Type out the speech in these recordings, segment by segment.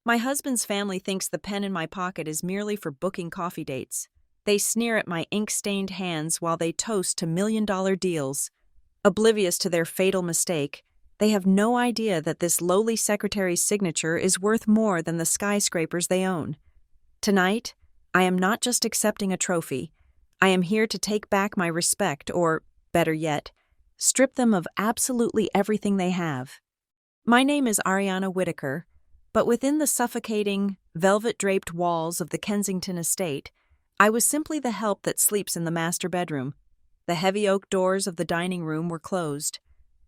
My husband's family thinks the pen in my pocket is merely for booking coffee dates. They sneer at my ink-stained hands while they toast to million-dollar deals. Oblivious to their fatal mistake, they have no idea that this lowly secretary's signature is worth more than the skyscrapers they own. Tonight, I am not just accepting a trophy. I am here to take back my respect or, better yet, strip them of absolutely everything they have. My name is Ariana Whitaker, but within the suffocating, velvet-draped walls of the Kensington estate, I was simply the help that sleeps in the master bedroom. The heavy oak doors of the dining room were closed,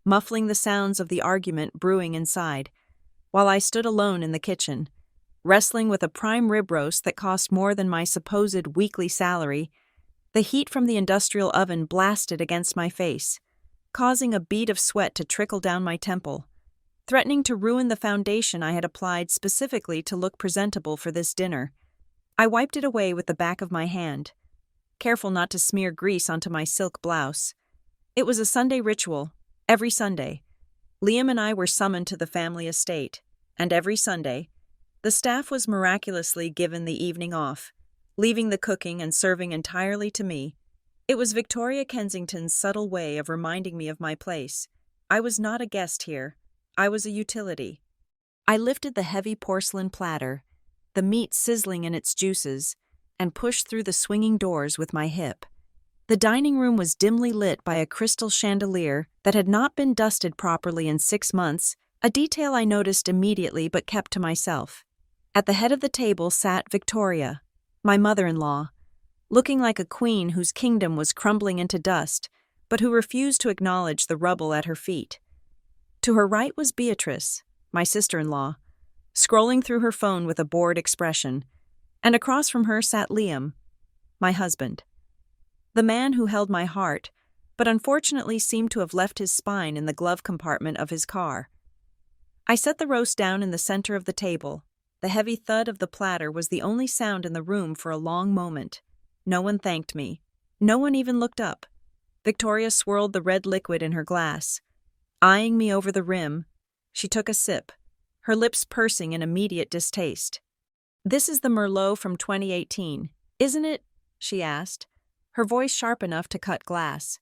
muffling the sounds of the argument brewing inside, while I stood alone in the kitchen, wrestling with a prime rib roast that cost more than my supposed weekly salary. The heat from the industrial oven blasted against my face, causing a bead of sweat to trickle down my temple, threatening to ruin the foundation I had applied specifically to look presentable for this dinner. I wiped it away with the back of my hand, careful not to smear grease onto my silk blouse. It was a Sunday ritual. Every Sunday, Liam and I were summoned to the family estate, and every Sunday, the staff was miraculously given the evening off, leaving the cooking and serving entirely to me. It was Victoria Kensington's subtle way of reminding me of my place. I was not a guest here. I was a utility. I lifted the heavy porcelain platter, the meat sizzling in its juices, and pushed through the swinging doors with my hip. The dining room was dimly lit by a crystal chandelier that had not been dusted properly in 6 months, a detail I noticed immediately but kept to myself. At the head of the table sat Victoria, my mother-in-law, looking like a queen whose kingdom was crumbling into dust, but who refused to acknowledge the rubble at her feet. To her right was Beatrice, my sister-in-law, scrolling through her phone with a bored expression, and across from her sat Liam, my husband. The man who held my heart, but unfortunately seemed to have left his spine in the glove compartment of his car. I set the roast down in the center of the table. The heavy thud of the platter was the only sound in the room for a long moment. No one thanked me. No one even looked up. Victoria swirled the red liquid in her glass. Eyeing me over the rim, she took a sip, her lips pursing in immediate distaste. "This is the Merlot from 2018, isn't it?" she asked, her voice sharp enough to cut glass.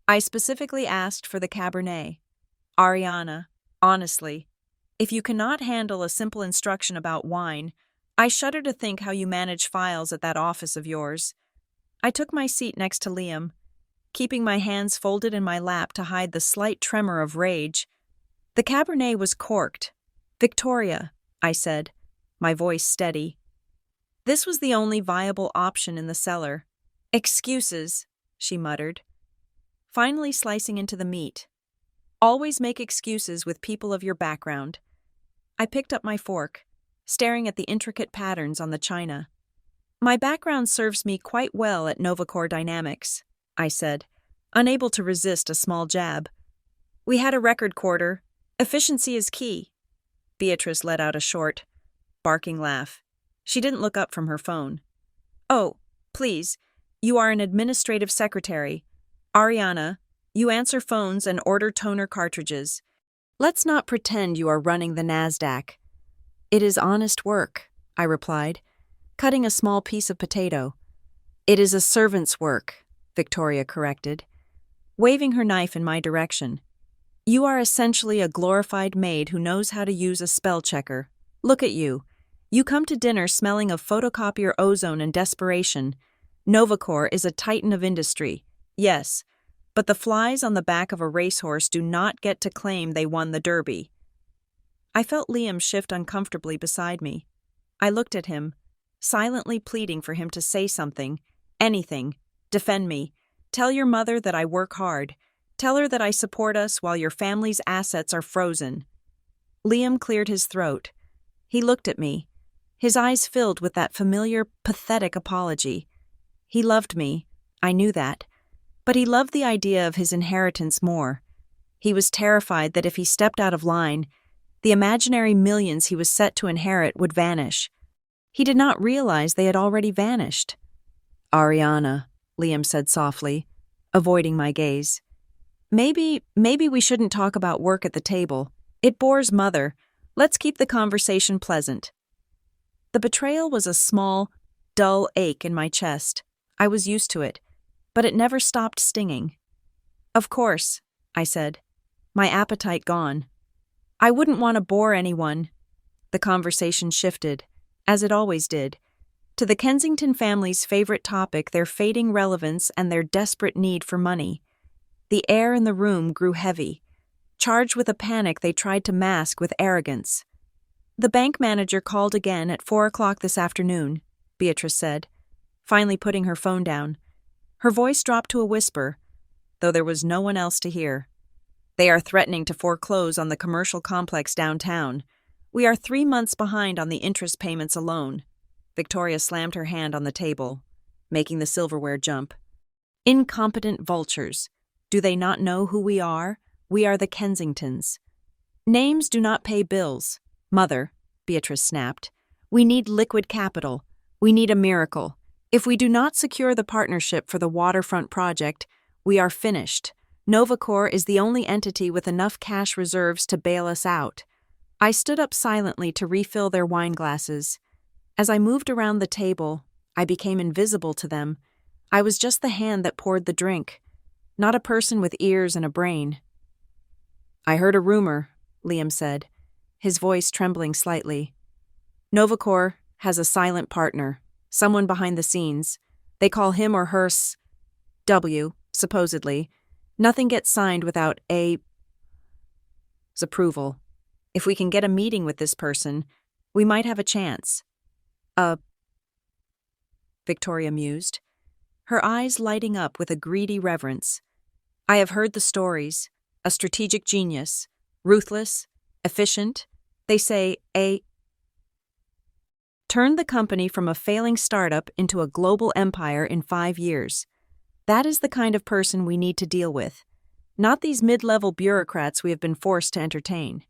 I specifically asked for the Cabernet. Ariana, honestly, if you cannot handle a simple instruction about wine, I shudder to think how you manage files at that office of yours. I took my seat next to Liam, keeping my hands folded in my lap to hide the slight tremor of rage. The Cabernet was corked. "Victoria," I said, my voice steady. This was the only viable option in the cellar. "Excuses," she muttered, finally slicing into the meat. "Always make excuses with people of your background." I picked up my fork, staring at the intricate patterns on the china. "My background serves me quite well at Novacore Dynamics," I said, unable to resist a small jab. "We had a record quarter. Efficiency is key." Beatrice let out a short, barking laugh. She didn't look up from her phone. "Oh, please, you are an administrative secretary. Ariana, you answer phones and order toner cartridges. Let's not pretend you are running the NASDAQ." "It is honest work," I replied, cutting a small piece of potato. "It is a servant's work," Victoria corrected, waving her knife in my direction. "You are essentially a glorified maid who knows how to use a spell checker. Look at you. You come to dinner smelling of photocopier ozone and desperation. Novacore is a titan of industry, yes, but the flies on the back of a racehorse do not get to claim they won the Derby." I felt Liam shift uncomfortably beside me. I looked at him, silently pleading for him to say something, anything, defend me. "Tell your mother that I work hard. Tell her that I support us while your family's assets are frozen." Liam cleared his throat. He looked at me, his eyes filled with that familiar, pathetic apology. He loved me, I knew that, but he loved the idea of his inheritance more. He was terrified that if he stepped out of line, the imaginary millions he was set to inherit would vanish. He did not realize they had already vanished. "Ariana," Liam said softly, avoiding my gaze. Maybe we shouldn't talk about work at the table. It bores Mother. Let's keep the conversation pleasant. The betrayal was a small, dull ache in my chest. I was used to it, but it never stopped stinging. Of course, I said, my appetite gone. I wouldn't want to bore anyone. The conversation shifted, as it always did, to the Kensington family's favorite topic, their fading relevance and their desperate need for money. The air in the room grew heavy, charged with a panic they tried to mask with arrogance. The bank manager called again at 4 o'clock this afternoon, Beatrice said, finally putting her phone down. Her voice dropped to a whisper, though there was no one else to hear. They are threatening to foreclose on the commercial complex downtown. We are 3 months behind on the interest payments alone. Victoria slammed her hand on the table, making the silverware jump. Incompetent vultures. Do they not know who we are? We are the Kensingtons. Names do not pay bills. Mother, Beatrice snapped. We need liquid capital. We need a miracle. If we do not secure the partnership for the waterfront project, we are finished. Novacor is the only entity with enough cash reserves to bail us out. I stood up silently to refill their wine glasses. As I moved around the table, I became invisible to them. I was just the hand that poured the drink, not a person with ears and a brain. I heard a rumor, Liam said, his voice trembling slightly. Novacor has a silent partner, someone behind the scenes. They call him or her W, supposedly. Nothing gets signed without A's approval. If we can get a meeting with this person, we might have a chance. Victoria mused, her eyes lighting up with a greedy reverence. I have heard the stories. A strategic genius, ruthless, efficient. They say A turned the company from a failing startup into a global empire in 5 years. That is the kind of person we need to deal with, not these mid-level bureaucrats we have been forced to entertain.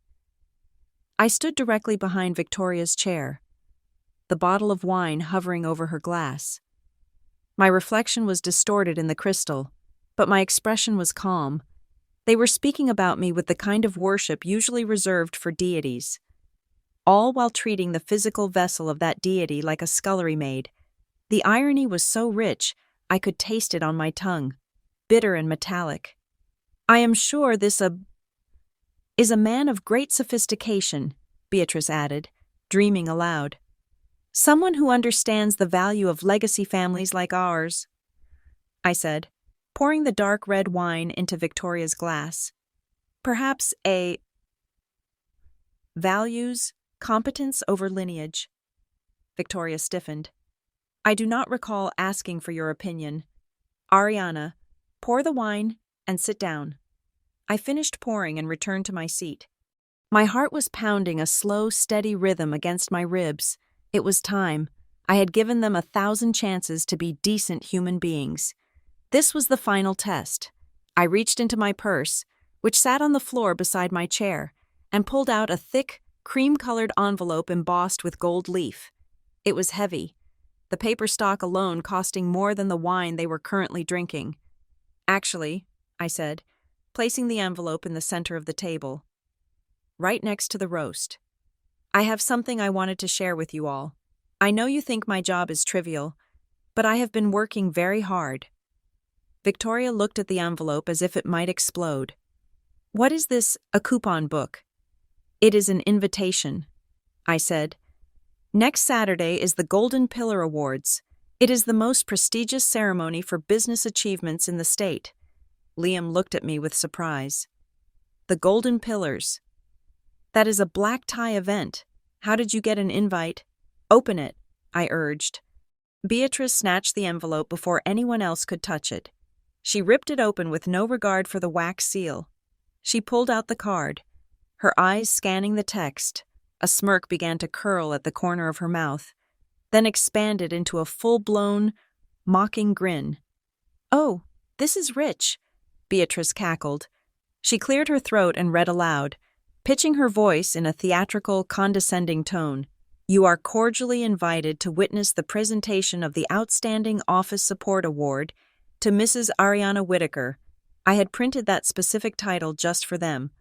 I stood directly behind Victoria's chair, the bottle of wine hovering over her glass. My reflection was distorted in the crystal, but my expression was calm. They were speaking about me with the kind of worship usually reserved for deities, all while treating the physical vessel of that deity like a scullery maid. The irony was so rich, I could taste it on my tongue, bitter and metallic. I am sure this is a man of great sophistication, Beatrice added, dreaming aloud. Someone who understands the value of legacy families like ours, I said, pouring the dark red wine into Victoria's glass. Perhaps a values competence over lineage. Victoria stiffened. I do not recall asking for your opinion. Ariana, pour the wine and sit down. I finished pouring and returned to my seat. My heart was pounding a slow, steady rhythm against my ribs. It was time. I had given them 1,000 chances to be decent human beings. This was the final test. I reached into my purse, which sat on the floor beside my chair, and pulled out a thick, cream-colored envelope embossed with gold leaf. It was heavy, the paper stock alone costing more than the wine they were currently drinking. Actually, I said, placing the envelope in the center of the table, right next to the roast. I have something I wanted to share with you all. I know you think my job is trivial, but I have been working very hard. Victoria looked at the envelope as if it might explode. What is this, a coupon book? It is an invitation, I said. Next Saturday is the Golden Pillar Awards. It is the most prestigious ceremony for business achievements in the state. Liam looked at me with surprise. The Golden Pillars. That is a black tie event. How did you get an invite? Open it, I urged. Beatrice snatched the envelope before anyone else could touch it. She ripped it open with no regard for the wax seal. She pulled out the card, her eyes scanning the text. A smirk began to curl at the corner of her mouth, then expanded into a full-blown, mocking grin. Oh, this is rich, Beatrice cackled. She cleared her throat and read aloud, pitching her voice in a theatrical, condescending tone. You are cordially invited to witness the presentation of the Outstanding Office Support Award to Mrs. Ariana Whittaker. I had printed that specific title just for them.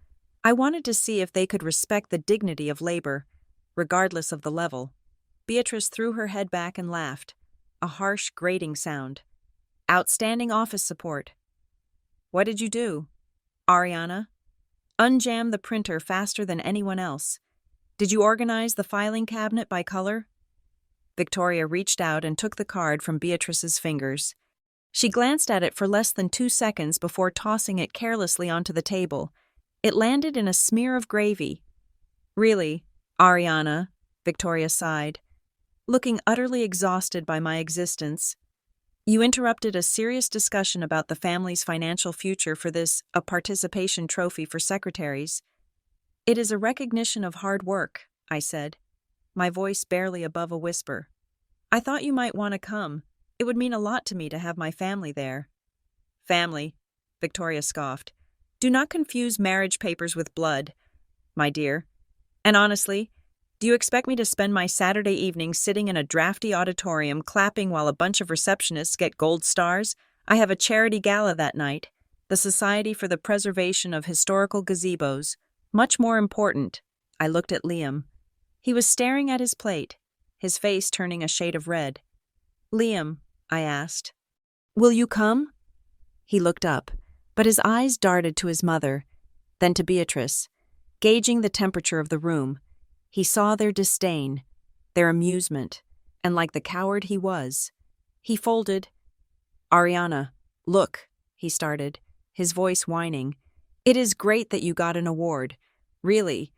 I wanted to see if they could respect the dignity of labor, regardless of the level. Beatrice threw her head back and laughed, a harsh, grating sound. Outstanding office support. What did you do? Ariana? Unjam the printer faster than anyone else. Did you organize the filing cabinet by color? Victoria reached out and took the card from Beatrice's fingers. She glanced at it for less than 2 seconds before tossing it carelessly onto the table. It landed in a smear of gravy. Really, Ariana, Victoria sighed, looking utterly exhausted by my existence. You interrupted a serious discussion about the family's financial future for a participation trophy for secretaries. It is a recognition of hard work, I said, my voice barely above a whisper. I thought you might want to come. It would mean a lot to me to have my family there. Family, Victoria scoffed. Do not confuse marriage papers with blood, my dear. And honestly, do you expect me to spend my Saturday evening sitting in a drafty auditorium clapping while a bunch of receptionists get gold stars? I have a charity gala that night, the Society for the Preservation of Historical Gazebos. Much more important. I looked at Liam. He was staring at his plate, his face turning a shade of red. Liam, I asked, will you come? He looked up, but his eyes darted to his mother, then to Beatrice, gauging the temperature of the room. He saw their disdain, their amusement, and like the coward he was, he folded. Ariana, look, he started, his voice whining. It is great that you got an award, really,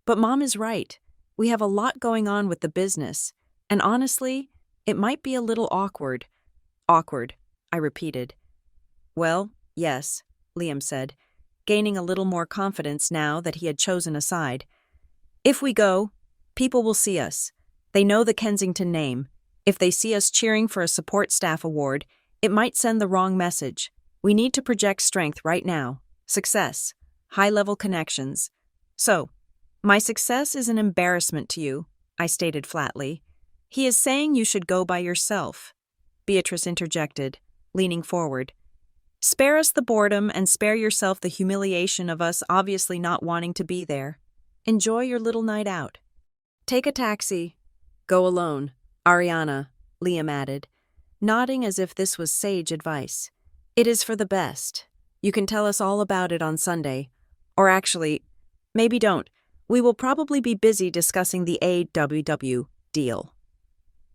but Mom is right. We have a lot going on with the business, and honestly, it might be a little awkward. Awkward, I repeated. Well, yes, Liam said, gaining a little more confidence now that he had chosen a side. If we go, people will see us. They know the Kensington name. If they see us cheering for a support staff award, it might send the wrong message. We need to project strength right now. Success. High-level connections. So, my success is an embarrassment to you, I stated flatly. He is saying you should go by yourself. Beatrice interjected, leaning forward. Spare us the boredom and spare yourself the humiliation of us obviously not wanting to be there. Enjoy your little night out. Take a taxi. Go alone, Ariana, Liam added, nodding as if this was sage advice. It is for the best. You can tell us all about it on Sunday. Or actually, maybe don't. We will probably be busy discussing the AWW deal.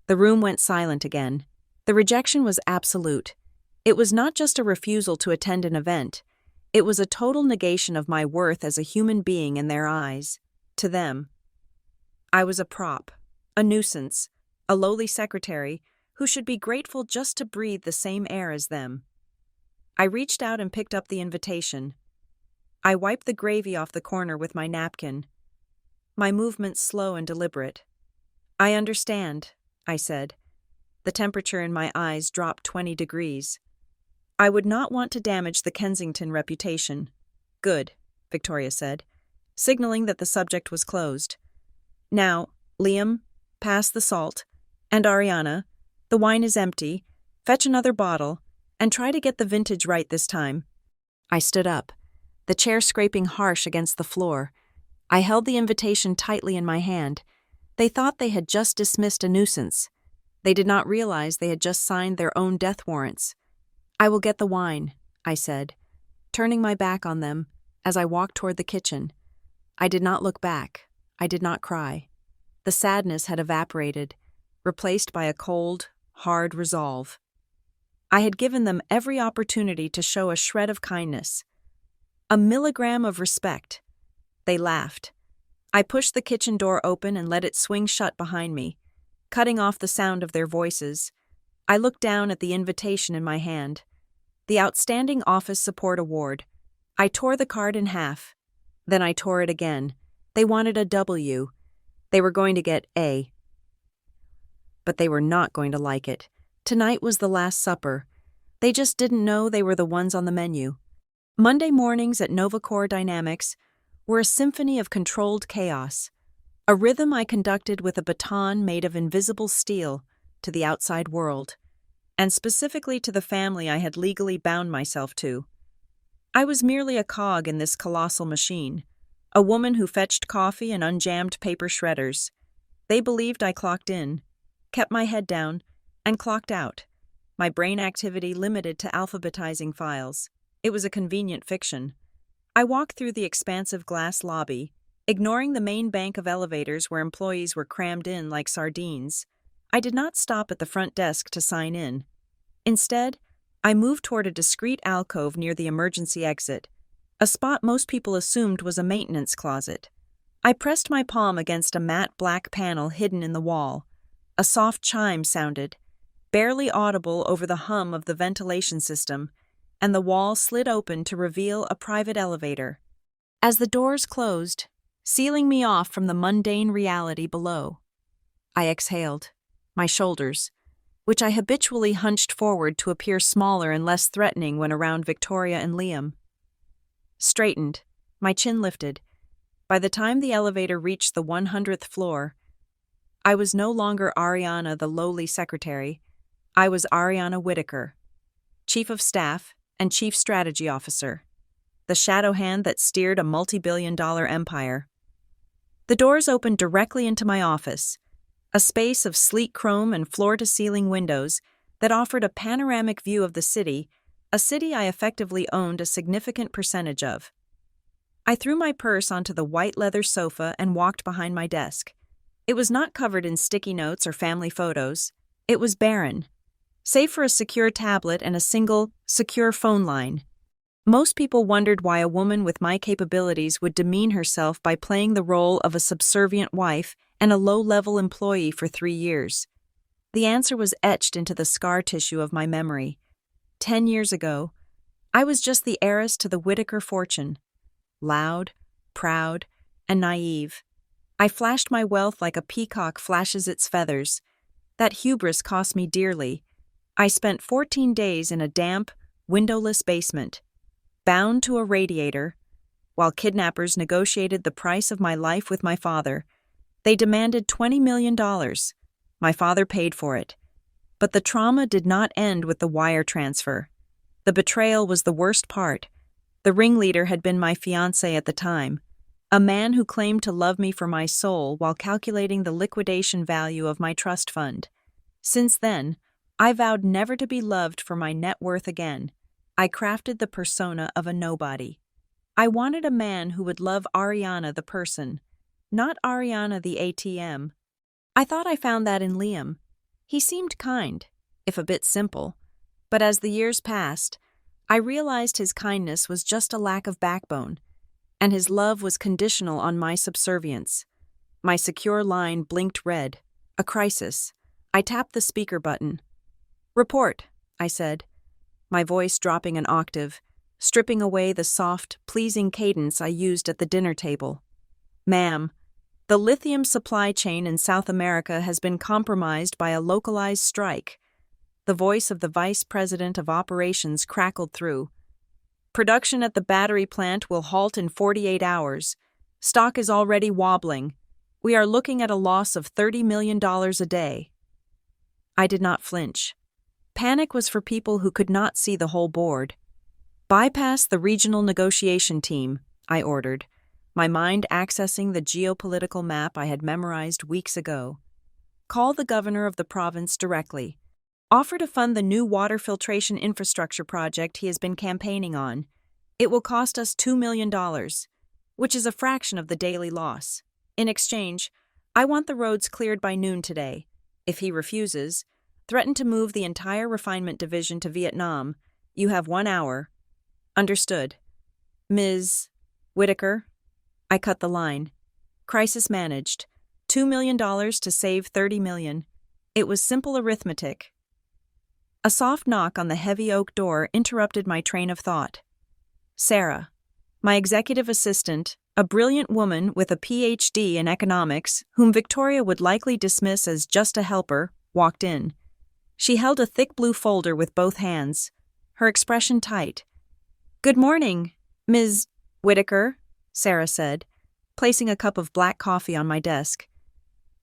The room went silent again. The rejection was absolute. It was not just a refusal to attend an event. It was a total negation of my worth as a human being in their eyes. To them. I was a prop, a nuisance, a lowly secretary who should be grateful just to breathe the same air as them. I reached out and picked up the invitation. I wiped the gravy off the corner with my napkin, my movements slow and deliberate. I understand, I said. The temperature in my eyes dropped 20 degrees. I would not want to damage the Kensington reputation. Good, Victoria said, signaling that the subject was closed. Now, Liam, pass the salt, and Ariana, the wine is empty, fetch another bottle, and try to get the vintage right this time. I stood up, the chair scraping harsh against the floor. I held the invitation tightly in my hand. They thought they had just dismissed a nuisance. They did not realize they had just signed their own death warrants. I will get the wine, I said, turning my back on them as I walked toward the kitchen. I did not look back. I did not cry. The sadness had evaporated, replaced by a cold, hard resolve. I had given them every opportunity to show a shred of kindness, a milligram of respect. They laughed. I pushed the kitchen door open and let it swing shut behind me, cutting off the sound of their voices. I looked down at the invitation in my hand. The Outstanding Office Support Award. I tore the card in half. Then I tore it again. They wanted a W. They were going to get A. But they were not going to like it. Tonight was the Last Supper. They just didn't know they were the ones on the menu. Monday mornings at Novacore Dynamics were a symphony of controlled chaos, a rhythm I conducted with a baton made of invisible steel to the outside world, and specifically to the family I had legally bound myself to. I was merely a cog in this colossal machine, a woman who fetched coffee and unjammed paper shredders. They believed I clocked in, kept my head down, and clocked out, my brain activity limited to alphabetizing files. It was a convenient fiction. I walked through the expansive glass lobby, ignoring the main bank of elevators where employees were crammed in like sardines. I did not stop at the front desk to sign in. Instead, I moved toward a discreet alcove near the emergency exit, a spot most people assumed was a maintenance closet. I pressed my palm against a matte black panel hidden in the wall. A soft chime sounded, barely audible over the hum of the ventilation system, and the wall slid open to reveal a private elevator. As the doors closed, sealing me off from the mundane reality below, I exhaled, my shoulders, which I habitually hunched forward to appear smaller and less threatening when around Victoria and Liam, straightened, my chin lifted. By the time the elevator reached the 100th floor, I was no longer Ariana, the lowly secretary. I was Ariana Whitaker, Chief of Staff and Chief Strategy Officer, the shadow hand that steered a multi-billion-dollar empire. The doors opened directly into my office, a space of sleek chrome and floor-to-ceiling windows that offered a panoramic view of the city, a city I effectively owned a significant percentage of. I threw my purse onto the white leather sofa and walked behind my desk. It was not covered in sticky notes or family photos. It was barren, save for a secure tablet and a single, secure phone line. Most people wondered why a woman with my capabilities would demean herself by playing the role of a subservient wife and a low-level employee for 3 years. The answer was etched into the scar tissue of my memory. 10 years ago, I was just the heiress to the Whitaker fortune. Loud, proud, and naive. I flashed my wealth like a peacock flashes its feathers. That hubris cost me dearly. I spent 14 days in a damp, windowless basement, bound to a radiator, while kidnappers negotiated the price of my life with my father. They demanded $20 million. My father paid for it. But the trauma did not end with the wire transfer. The betrayal was the worst part. The ringleader had been my fiancé at the time, a man who claimed to love me for my soul while calculating the liquidation value of my trust fund. Since then, I vowed never to be loved for my net worth again. I crafted the persona of a nobody. I wanted a man who would love Ariana the person, not Ariana the ATM. I thought I found that in Liam. He seemed kind, if a bit simple, but as the years passed, I realized his kindness was just a lack of backbone, and his love was conditional on my subservience. My secure line blinked red. A crisis. I tapped the speaker button. "Report," I said, my voice dropping an octave, stripping away the soft, pleasing cadence I used at the dinner table. "Ma'am, the lithium supply chain in South America has been compromised by a localized strike." The voice of the Vice President of Operations crackled through. "Production at the battery plant will halt in 48 hours. Stock is already wobbling. We are looking at a loss of $30 million a day." I did not flinch. Panic was for people who could not see the whole board. "Bypass the regional negotiation team," I ordered, my mind accessing the geopolitical map I had memorized weeks ago. "Call the governor of the province directly. Offer to fund the new water filtration infrastructure project he has been campaigning on. It will cost us $2 million, which is a fraction of the daily loss. In exchange, I want the roads cleared by noon today. If he refuses, threaten to move the entire refinement division to Vietnam. You have 1 hour." "Understood. Ms. Whitaker?" I cut the line. Crisis managed. $2 million to save $30 million. It was simple arithmetic. A soft knock on the heavy oak door interrupted my train of thought. Sarah, my executive assistant, a brilliant woman with a PhD in economics, whom Victoria would likely dismiss as just a helper, walked in. She held a thick blue folder with both hands, her expression tight. "Good morning, Ms. Whitaker," Sarah said, placing a cup of black coffee on my desk.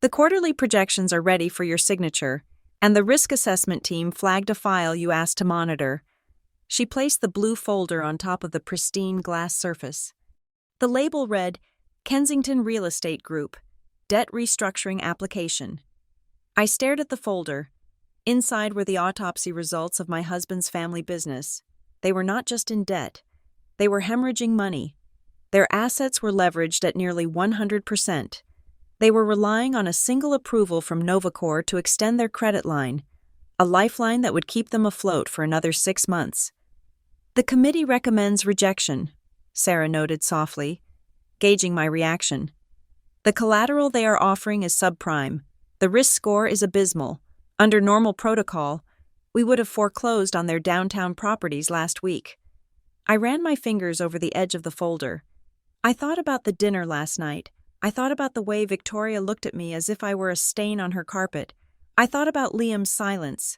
"The quarterly projections are ready for your signature, and the risk assessment team flagged a file you asked to monitor." She placed the blue folder on top of the pristine glass surface. The label read, Kensington Real Estate Group, Debt Restructuring Application. I stared at the folder. Inside were the autopsy results of my husband's family business. They were not just in debt. They were hemorrhaging money. Their assets were leveraged at nearly 100%. They were relying on a single approval from Novacor to extend their credit line, a lifeline that would keep them afloat for another 6 months. The committee recommends rejection, Sarah noted softly, gauging my reaction. The collateral they are offering is subprime. The risk score is abysmal. Under normal protocol, we would have foreclosed on their downtown properties last week. I ran my fingers over the edge of the folder. I thought about the dinner last night. I thought about the way Victoria looked at me as if I were a stain on her carpet. I thought about Liam's silence.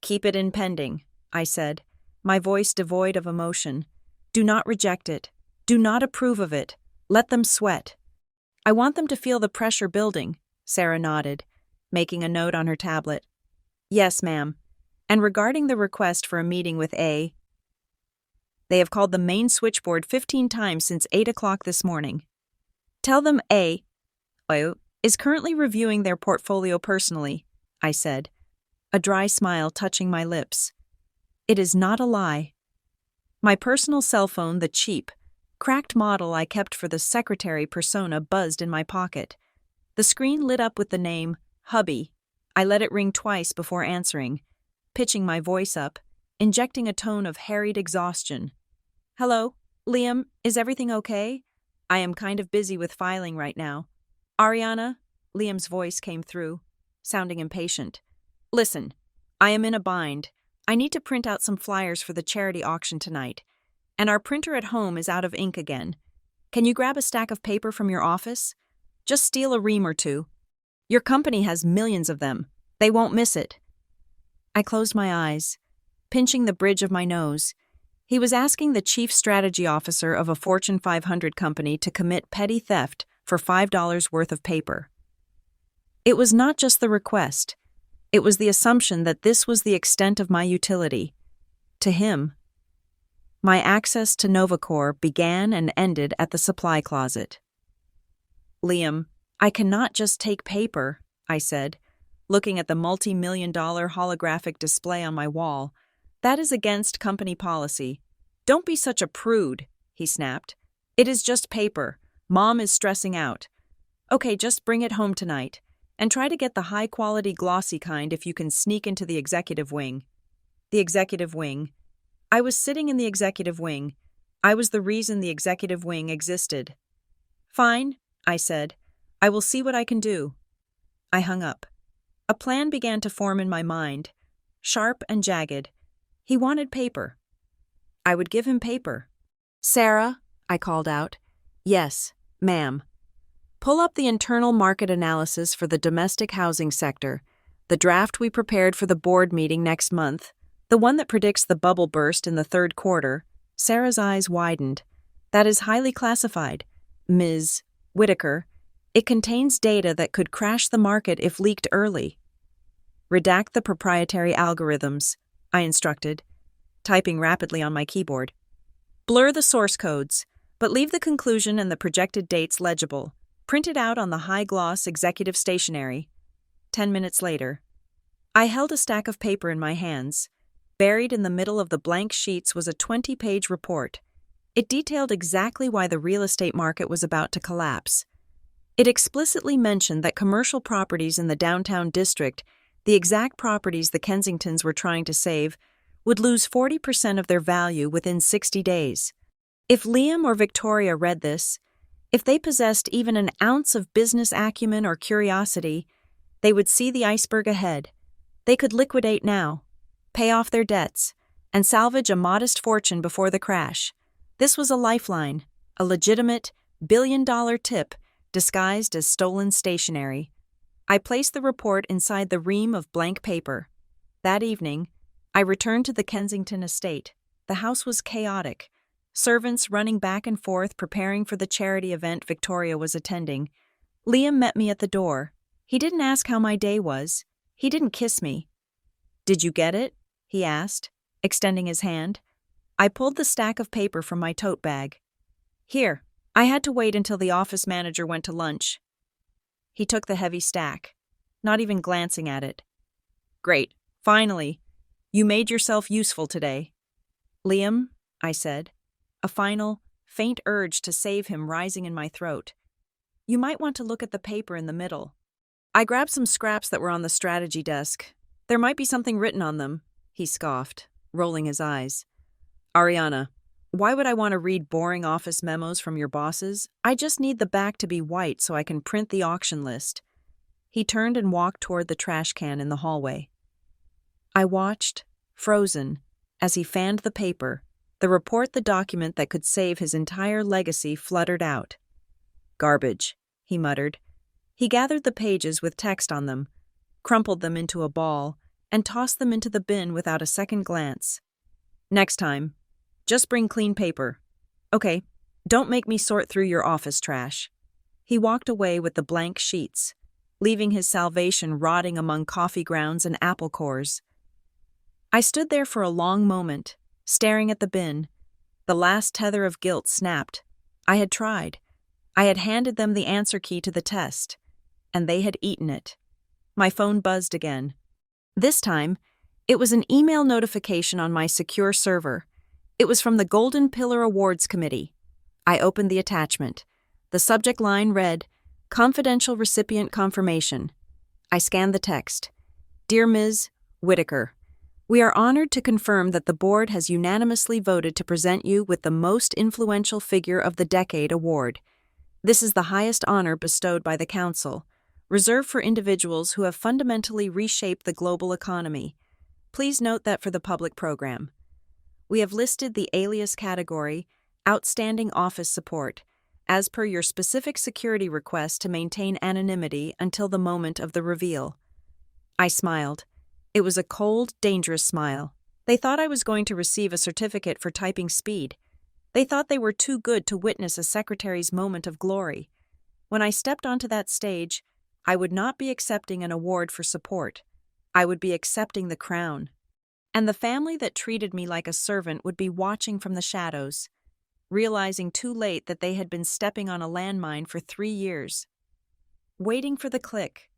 "Keep it in pending," I said, my voice devoid of emotion. "Do not reject it. Do not approve of it. Let them sweat." "I want them to feel the pressure building," Sarah nodded, making a note on her tablet. "Yes, ma'am. And regarding the request for a meeting with A, they have called the main switchboard 15 times since 8 o'clock this morning. Tell them A is currently reviewing their portfolio personally," I said, a dry smile touching my lips. It is not a lie. My personal cell phone, the cheap, cracked model I kept for the secretary persona, buzzed in my pocket. The screen lit up with the name Hubby. I let it ring twice before answering, pitching my voice up, injecting a tone of harried exhaustion. "Hello, Liam, is everything okay? I am kind of busy with filing right now." "Ariana," Liam's voice came through, sounding impatient. "Listen, I am in a bind. I need to print out some flyers for the charity auction tonight, and our printer at home is out of ink again. Can you grab a stack of paper from your office? Just steal a ream or two. Your company has millions of them. They won't miss it." I closed my eyes, pinching the bridge of my nose. He was asking the chief strategy officer of a Fortune 500 company to commit petty theft for $5 worth of paper. It was not just the request. It was the assumption that this was the extent of my utility. To him, my access to Novacor began and ended at the supply closet. "Liam, I cannot just take paper," I said, looking at the multi-million-dollar holographic display on my wall. "That is against company policy." "Don't be such a prude," he snapped. "It is just paper. Mom is stressing out. Okay, just bring it home tonight. And try to get the high-quality glossy kind if you can sneak into the executive wing." The executive wing. I was sitting in the executive wing. I was the reason the executive wing existed. "Fine," I said. "I will see what I can do." I hung up. A plan began to form in my mind, sharp and jagged. He wanted paper. I would give him paper. "Sarah," I called out. "Yes, ma'am." "Pull up the internal market analysis for the domestic housing sector, the draft we prepared for the board meeting next month, the one that predicts the bubble burst in the third quarter." Sarah's eyes widened. "That is highly classified, Ms. Whitaker. It contains data that could crash the market if leaked early." "Redact the proprietary algorithms," I instructed, typing rapidly on my keyboard. "Blur the source codes, but leave the conclusion and the projected dates legible. Print it out on the high-gloss executive stationery." 10 minutes later, I held a stack of paper in my hands. Buried in the middle of the blank sheets was a 20-page report. It detailed exactly why the real estate market was about to collapse. It explicitly mentioned that commercial properties in the downtown district, the exact properties the Kensingtons were trying to save, would lose 40% of their value within 60 days. If Liam or Victoria read this, if they possessed even an ounce of business acumen or curiosity, they would see the iceberg ahead. They could liquidate now, pay off their debts, and salvage a modest fortune before the crash. This was a lifeline, a legitimate, billion-dollar tip disguised as stolen stationery. I placed the report inside the ream of blank paper. That evening, I returned to the Kensington estate. The house was chaotic. Servants running back and forth preparing for the charity event Victoria was attending. Liam met me at the door. He didn't ask how my day was. He didn't kiss me. "Did you get it?" he asked, extending his hand. I pulled the stack of paper from my tote bag. "Here," I had to wait until the office manager went to lunch. He took the heavy stack, not even glancing at it. Great, finally. You made yourself useful today. Liam, I said, a final, faint urge to save him rising in my throat. You might want to look at the paper in the middle. I grabbed some scraps that were on the strategy desk. There might be something written on them, he scoffed, rolling his eyes. Ariana, why would I want to read boring office memos from your bosses? I just need the back to be white so I can print the auction list. He turned and walked toward the trash can in the hallway. I watched, frozen, as he fanned the paper. The document that could save his entire legacy fluttered out. Garbage, he muttered. He gathered the pages with text on them, crumpled them into a ball, and tossed them into the bin without a second glance. Next time, just bring clean paper. Okay, don't make me sort through your office trash. He walked away with the blank sheets, leaving his salvation rotting among coffee grounds and apple cores. I stood there for a long moment, staring at the bin. The last tether of guilt snapped. I had tried. I had handed them the answer key to the test, and they had eaten it. My phone buzzed again. This time, it was an email notification on my secure server. It was from the Golden Pillar Awards Committee. I opened the attachment. The subject line read, Confidential Recipient Confirmation. I scanned the text. Dear Ms. Whitaker, we are honored to confirm that the board has unanimously voted to present you with the Most Influential Figure of the Decade award. This is the highest honor bestowed by the Council, reserved for individuals who have fundamentally reshaped the global economy. Please note that for the public program, we have listed the alias category, Outstanding Office Support, as per your specific security request to maintain anonymity until the moment of the reveal. I smiled. It was a cold, dangerous smile. They thought I was going to receive a certificate for typing speed. They thought they were too good to witness a secretary's moment of glory. When I stepped onto that stage, I would not be accepting an award for support. I would be accepting the crown. And the family that treated me like a servant would be watching from the shadows, realizing too late that they had been stepping on a landmine for 3 years. Waiting for the click.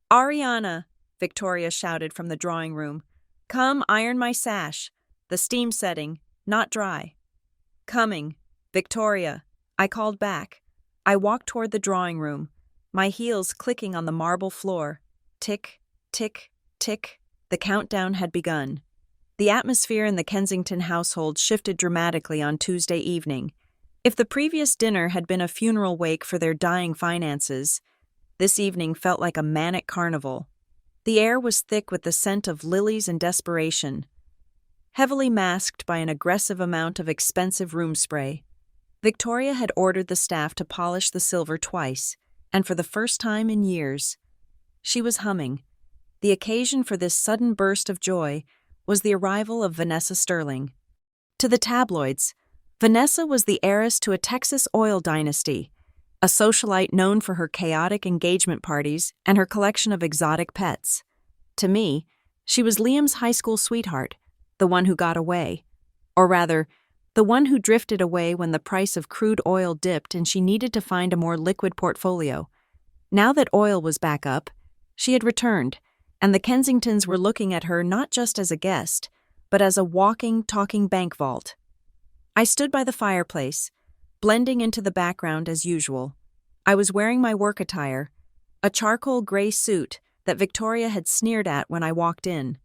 Ariana, Victoria shouted from the drawing room. Come iron my sash. The steam setting, not dry. Coming, Victoria, I called back. I walked toward the drawing room, my heels clicking on the marble floor. Tick, tick, tick. The countdown had begun. The atmosphere in the Kensington household shifted dramatically on Tuesday evening. If the previous dinner had been a funeral wake for their dying finances, this evening felt like a manic carnival. The air was thick with the scent of lilies and desperation, heavily masked by an aggressive amount of expensive room spray. Victoria had ordered the staff to polish the silver twice, and for the first time in years, she was humming. The occasion for this sudden burst of joy was the arrival of Vanessa Sterling. To the tabloids, Vanessa was the heiress to a Texas oil dynasty, a socialite known for her chaotic engagement parties and her collection of exotic pets. To me, she was Liam's high school sweetheart, the one who got away. Or rather, the one who drifted away when the price of crude oil dipped and she needed to find a more liquid portfolio. Now that oil was back up, she had returned, and the Kensingtons were looking at her not just as a guest, but as a walking, talking bank vault. I stood by the fireplace, blending into the background as usual. I was wearing my work attire, a charcoal gray suit that Victoria had sneered at when I walked in.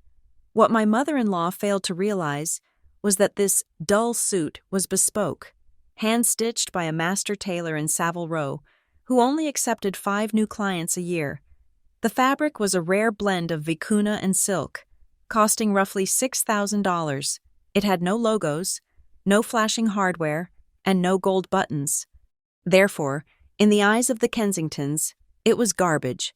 What my mother-in-law failed to realize was that this dull suit was bespoke, hand-stitched by a master tailor in Savile Row, who only accepted 5 new clients a year. The fabric was a rare blend of vicuna and silk, costing roughly $6,000. It had no logos, no flashing hardware, and no gold buttons. Therefore, in the eyes of the Kensingtons, it was garbage.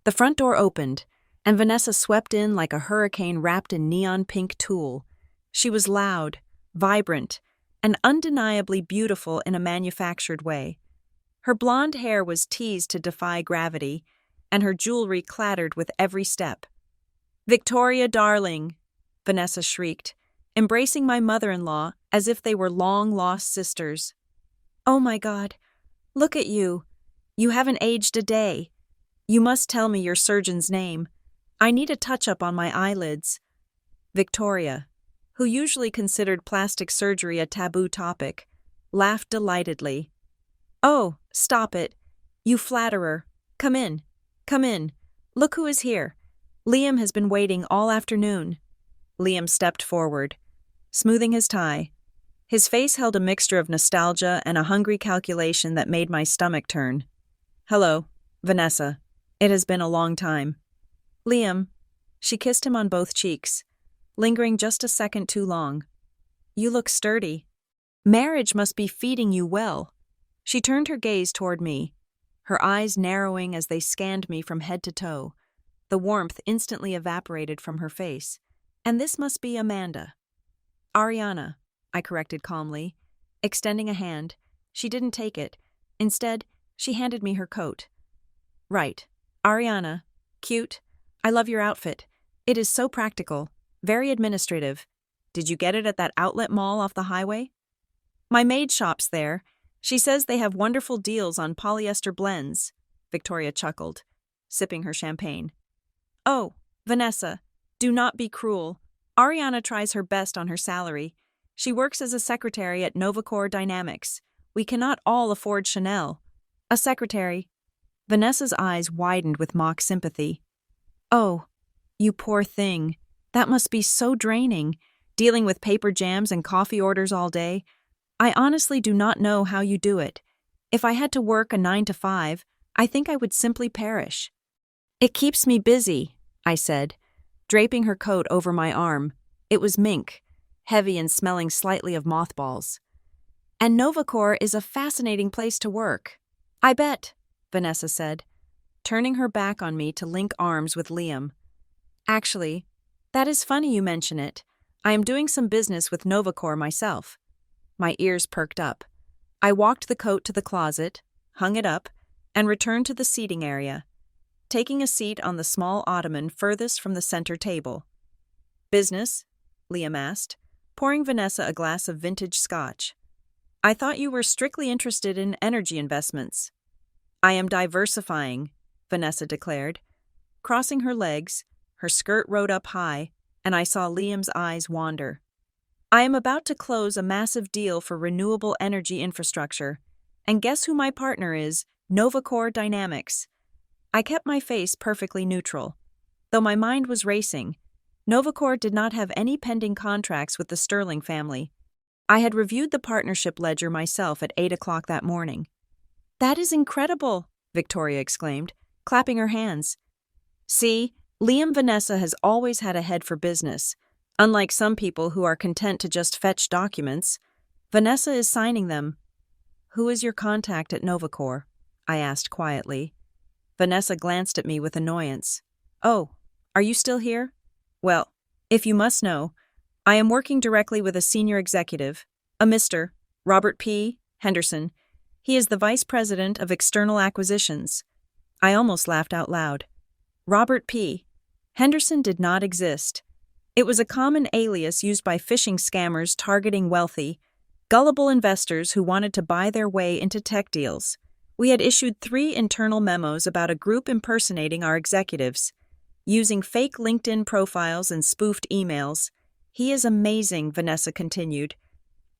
The front door opened, and Vanessa swept in like a hurricane wrapped in neon pink tulle. She was loud, vibrant, and undeniably beautiful in a manufactured way. Her blonde hair was teased to defy gravity, and her jewelry clattered with every step. "Victoria, darling," Vanessa shrieked, embracing my mother-in-law as if they were long-lost sisters. Oh my God. Look at you. You haven't aged a day. You must tell me your surgeon's name. I need a touch-up on my eyelids. Victoria, who usually considered plastic surgery a taboo topic, laughed delightedly. Oh, stop it. You flatterer. Come in. Come in. Look who is here. Liam has been waiting all afternoon. Liam stepped forward, smoothing his tie. His face held a mixture of nostalgia and a hungry calculation that made my stomach turn. Hello, Vanessa. It has been a long time. Liam. She kissed him on both cheeks, lingering just a second too long. You look sturdy. Marriage must be feeding you well. She turned her gaze toward me, her eyes narrowing as they scanned me from head to toe. The warmth instantly evaporated from her face. And this must be Amanda. Ariana, I corrected calmly, extending a hand. She didn't take it. Instead, she handed me her coat. Right. Ariana. Cute. I love your outfit. It is so practical. Very administrative. Did you get it at that outlet mall off the highway? My maid shops there. She says they have wonderful deals on polyester blends. Victoria chuckled, sipping her champagne. Oh, Vanessa, do not be cruel. Ariana tries her best on her salary. She works as a secretary at Novacor Dynamics. We cannot all afford Chanel. A secretary. Vanessa's eyes widened with mock sympathy. Oh, you poor thing. That must be so draining, dealing with paper jams and coffee orders all day. I honestly do not know how you do it. If I had to work a 9 to 5, I think I would simply perish. It keeps me busy, I said, draping her coat over my arm. It was mink, heavy and smelling slightly of mothballs. And Novacor is a fascinating place to work. I bet, Vanessa said, turning her back on me to link arms with Liam. Actually, that is funny you mention it. I am doing some business with Novacor myself. My ears perked up. I walked the coat to the closet, hung it up, and returned to the seating area, taking a seat on the small ottoman furthest from the center table. Business? Liam asked, pouring Vanessa a glass of vintage scotch. I thought you were strictly interested in energy investments. I am diversifying, Vanessa declared. Crossing her legs, her skirt rode up high, and I saw Liam's eyes wander. I am about to close a massive deal for renewable energy infrastructure, and guess who my partner is? Novacor Dynamics. I kept my face perfectly neutral. Though my mind was racing, Novacor did not have any pending contracts with the Sterling family. I had reviewed the partnership ledger myself at 8 o'clock that morning. That is incredible, Victoria exclaimed, clapping her hands. See, Liam Vanessa has always had a head for business. Unlike some people who are content to just fetch documents, Vanessa is signing them. Who is your contact at Novacor? I asked quietly. Vanessa glanced at me with annoyance. Oh, are you still here? Well, if you must know, I am working directly with a senior executive, a Mr. Robert P. Henderson. He is the Vice President of External Acquisitions. I almost laughed out loud. Robert P. Henderson did not exist. It was a common alias used by phishing scammers targeting wealthy, gullible investors who wanted to buy their way into tech deals. We had issued 3 internal memos about a group impersonating our executives, using fake LinkedIn profiles and spoofed emails. He is amazing, Vanessa continued,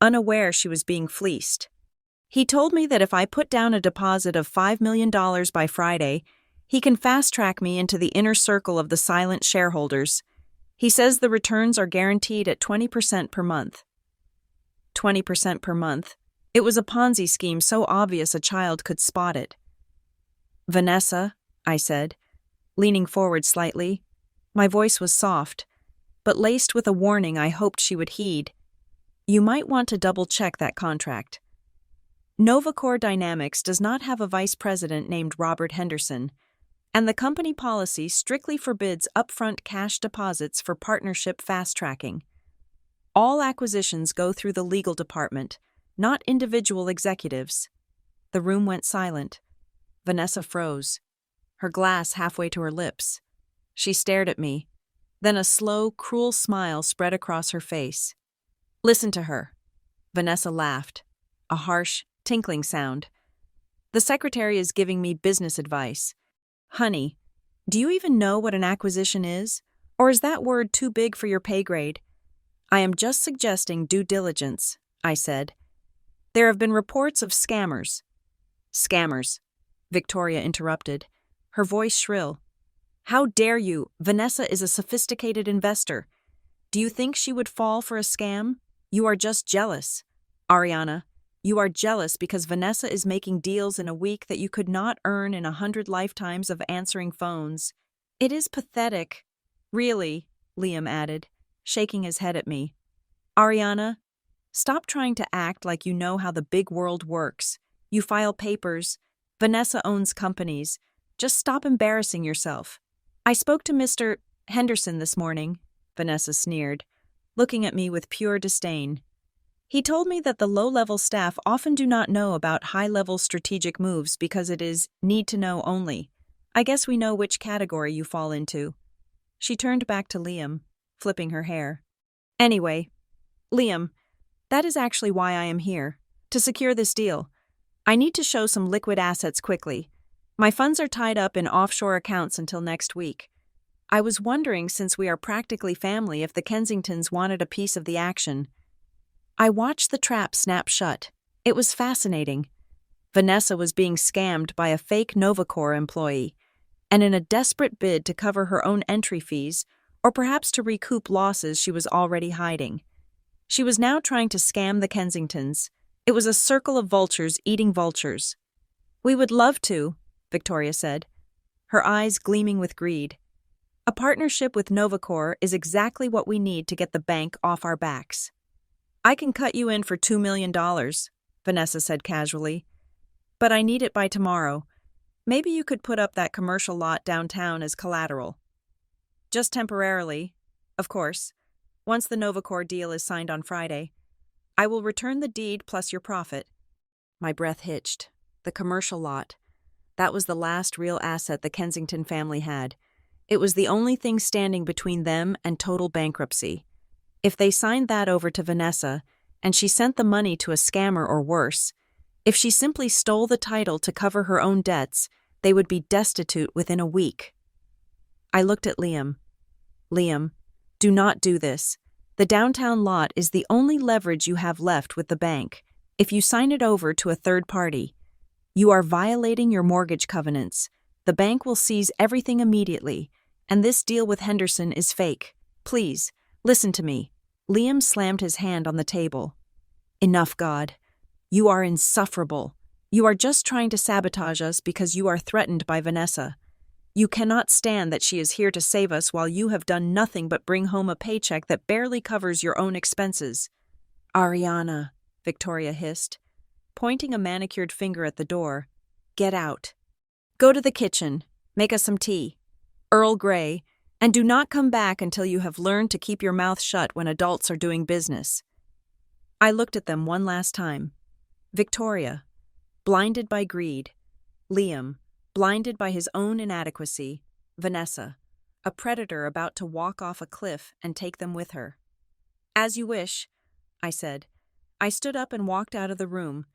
unaware she was being fleeced. He told me that if I put down a deposit of $5 million by Friday, he can fast-track me into the inner circle of the silent shareholders. He says the returns are guaranteed at 20% per month. 20% per month. It was a Ponzi scheme so obvious a child could spot it. Vanessa, I said, leaning forward slightly. My voice was soft, but laced with a warning I hoped she would heed. You might want to double-check that contract. Novacor Dynamics does not have a vice president named Robert Henderson, and the company policy strictly forbids upfront cash deposits for partnership fast-tracking. All acquisitions go through the legal department, not individual executives. The room went silent. Vanessa froze, her glass halfway to her lips. She stared at me. Then a slow, cruel smile spread across her face. Listen to her. Vanessa laughed, a harsh tinkling sound. The secretary is giving me business advice. Honey, do you even know what an acquisition is? Or is that word too big for your pay grade? I am just suggesting due diligence, I said. There have been reports of scammers. Scammers, Victoria interrupted, her voice shrill. How dare you? Vanessa is a sophisticated investor. Do you think she would fall for a scam? You are just jealous. Ariana, you are jealous because Vanessa is making deals in a week that you could not earn in 100 lifetimes of answering phones. It is pathetic. Really, Liam added, shaking his head at me. Ariana, stop trying to act like you know how the big world works. You file papers. Vanessa owns companies. Just stop embarrassing yourself. I spoke to Mr. Henderson this morning, Vanessa sneered, looking at me with pure disdain. He told me that the low-level staff often do not know about high-level strategic moves because it is need-to-know only. I guess we know which category you fall into. She turned back to Liam, flipping her hair. Anyway, Liam, that is actually why I am here, to secure this deal. I need to show some liquid assets quickly. My funds are tied up in offshore accounts until next week. I was wondering, since we are practically family, if the Kensingtons wanted a piece of the action. I watched the trap snap shut. It was fascinating. Vanessa was being scammed by a fake Novacor employee, and in a desperate bid to cover her own entry fees, or perhaps to recoup losses she was already hiding. She was now trying to scam the Kensingtons. It was a circle of vultures eating vultures. We would love to, Victoria said, her eyes gleaming with greed. A partnership with Novacor is exactly what we need to get the bank off our backs. I can cut you in for $2 million, Vanessa said casually. But I need it by tomorrow. Maybe you could put up that commercial lot downtown as collateral. Just temporarily, of course. Once the Novacor deal is signed on Friday, I will return the deed plus your profit. My breath hitched. The commercial lot. That was the last real asset the Kensington family had. It was the only thing standing between them and total bankruptcy. If they signed that over to Vanessa, and she sent the money to a scammer or worse, if she simply stole the title to cover her own debts, they would be destitute within a week. I looked at Liam. Liam, do not do this. The downtown lot is the only leverage you have left with the bank. If you sign it over to a third party, you are violating your mortgage covenants. The bank will seize everything immediately, and this deal with Henderson is fake. Please, listen to me. Liam slammed his hand on the table. Enough, God. You are insufferable. You are just trying to sabotage us because you are threatened by Vanessa. You cannot stand that she is here to save us while you have done nothing but bring home a paycheck that barely covers your own expenses. Ariana, Victoria hissed, pointing a manicured finger at the door. Get out. Go to the kitchen. Make us some tea. Earl Grey, and do not come back until you have learned to keep your mouth shut when adults are doing business. I looked at them one last time. Victoria, blinded by greed. Liam, blinded by his own inadequacy. Vanessa, a predator about to walk off a cliff and take them with her. As you wish, I said. I stood up and walked out of the room.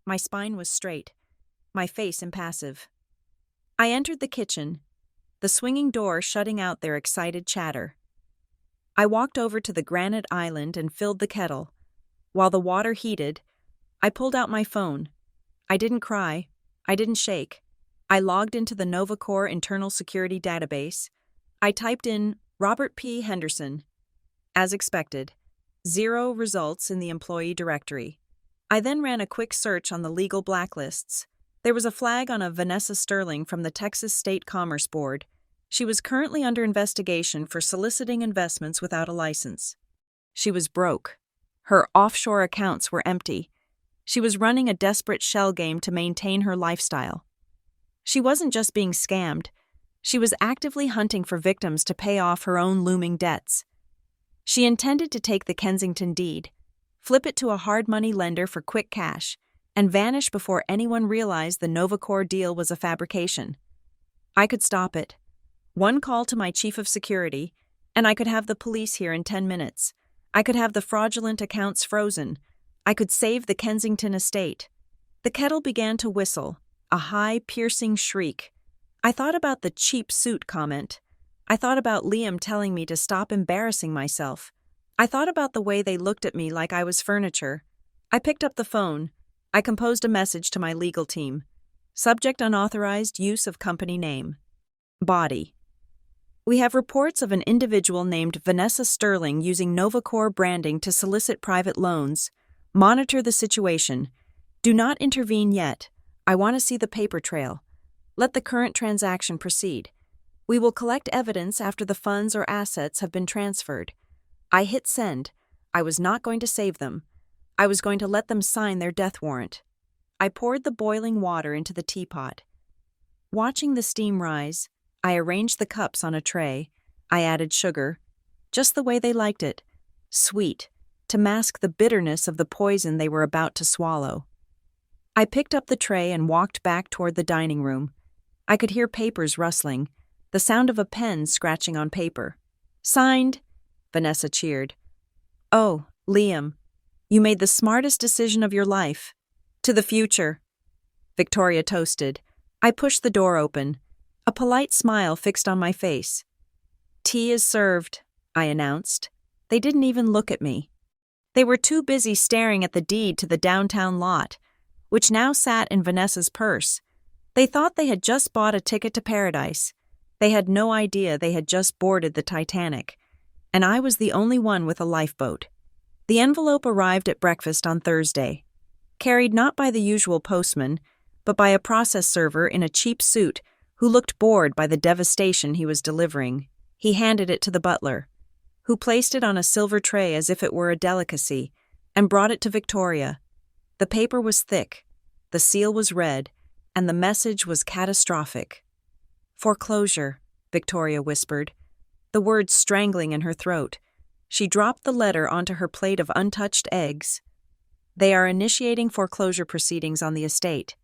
My spine was straight, my face impassive. I entered the kitchen, the swinging door shutting out their excited chatter. I walked over to the granite island and filled the kettle. While the water heated, I pulled out my phone. I didn't cry. I didn't shake. I logged into the Novacor internal security database. I typed in Robert P. Henderson. As expected, 0 results in the employee directory. I then ran a quick search on the legal blacklists. There was a flag on a Vanessa Sterling from the Texas State Commerce Board. She was currently under investigation for soliciting investments without a license. She was broke. Her offshore accounts were empty. She was running a desperate shell game to maintain her lifestyle. She wasn't just being scammed. She was actively hunting for victims to pay off her own looming debts. She intended to take the Kensington deed, flip it to a hard money lender for quick cash, and vanish before anyone realized the Novacor deal was a fabrication. I could stop it. One call to my chief of security, and I could have the police here in 10 minutes. I could have the fraudulent accounts frozen. I could save the Kensington estate. The kettle began to whistle, a high, piercing shriek. I thought about the cheap suit comment. I thought about Liam telling me to stop embarrassing myself. I thought about the way they looked at me like I was furniture. I picked up the phone. I composed a message to my legal team. Subject: unauthorized use of company name. Body. We have reports of an individual named Vanessa Sterling using Novacor branding to solicit private loans. Monitor the situation. Do not intervene yet. I want to see the paper trail. Let the current transaction proceed. We will collect evidence after the funds or assets have been transferred. I hit send. I was not going to save them. I was going to let them sign their death warrant. I poured the boiling water into the teapot. Watching the steam rise, I arranged the cups on a tray. I added sugar, just the way they liked it, sweet, to mask the bitterness of the poison they were about to swallow. I picked up the tray and walked back toward the dining room. I could hear papers rustling, the sound of a pen scratching on paper. Signed, Vanessa cheered. Oh, Liam, you made the smartest decision of your life. To the future, Victoria toasted. I pushed the door open, a polite smile fixed on my face. Tea is served, I announced. They didn't even look at me. They were too busy staring at the deed to the downtown lot, which now sat in Vanessa's purse. They thought they had just bought a ticket to paradise. They had no idea they had just boarded the Titanic, and I was the only one with a lifeboat. The envelope arrived at breakfast on Thursday, carried not by the usual postman, but by a process server in a cheap suit who looked bored by the devastation he was delivering. He handed it to the butler, who placed it on a silver tray as if it were a delicacy, and brought it to Victoria. The paper was thick, the seal was red, and the message was catastrophic. Foreclosure, Victoria whispered, the words strangling in her throat. She dropped the letter onto her plate of untouched eggs. They are initiating foreclosure proceedings on the estate.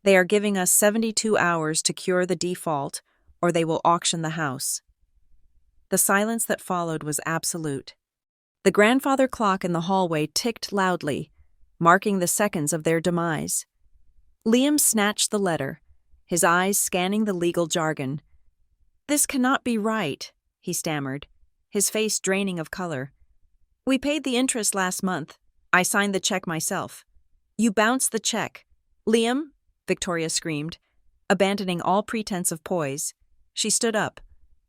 They are giving us 72 hours to cure the default, or they will auction the house. The silence that followed was absolute. The grandfather clock in the hallway ticked loudly, marking the seconds of their demise. Liam snatched the letter, his eyes scanning the legal jargon. "This cannot be right," he stammered, his face draining of color. "We paid the interest last month. I signed the check myself." "You bounced the check." "Liam," Victoria screamed, abandoning all pretense of poise. She stood up,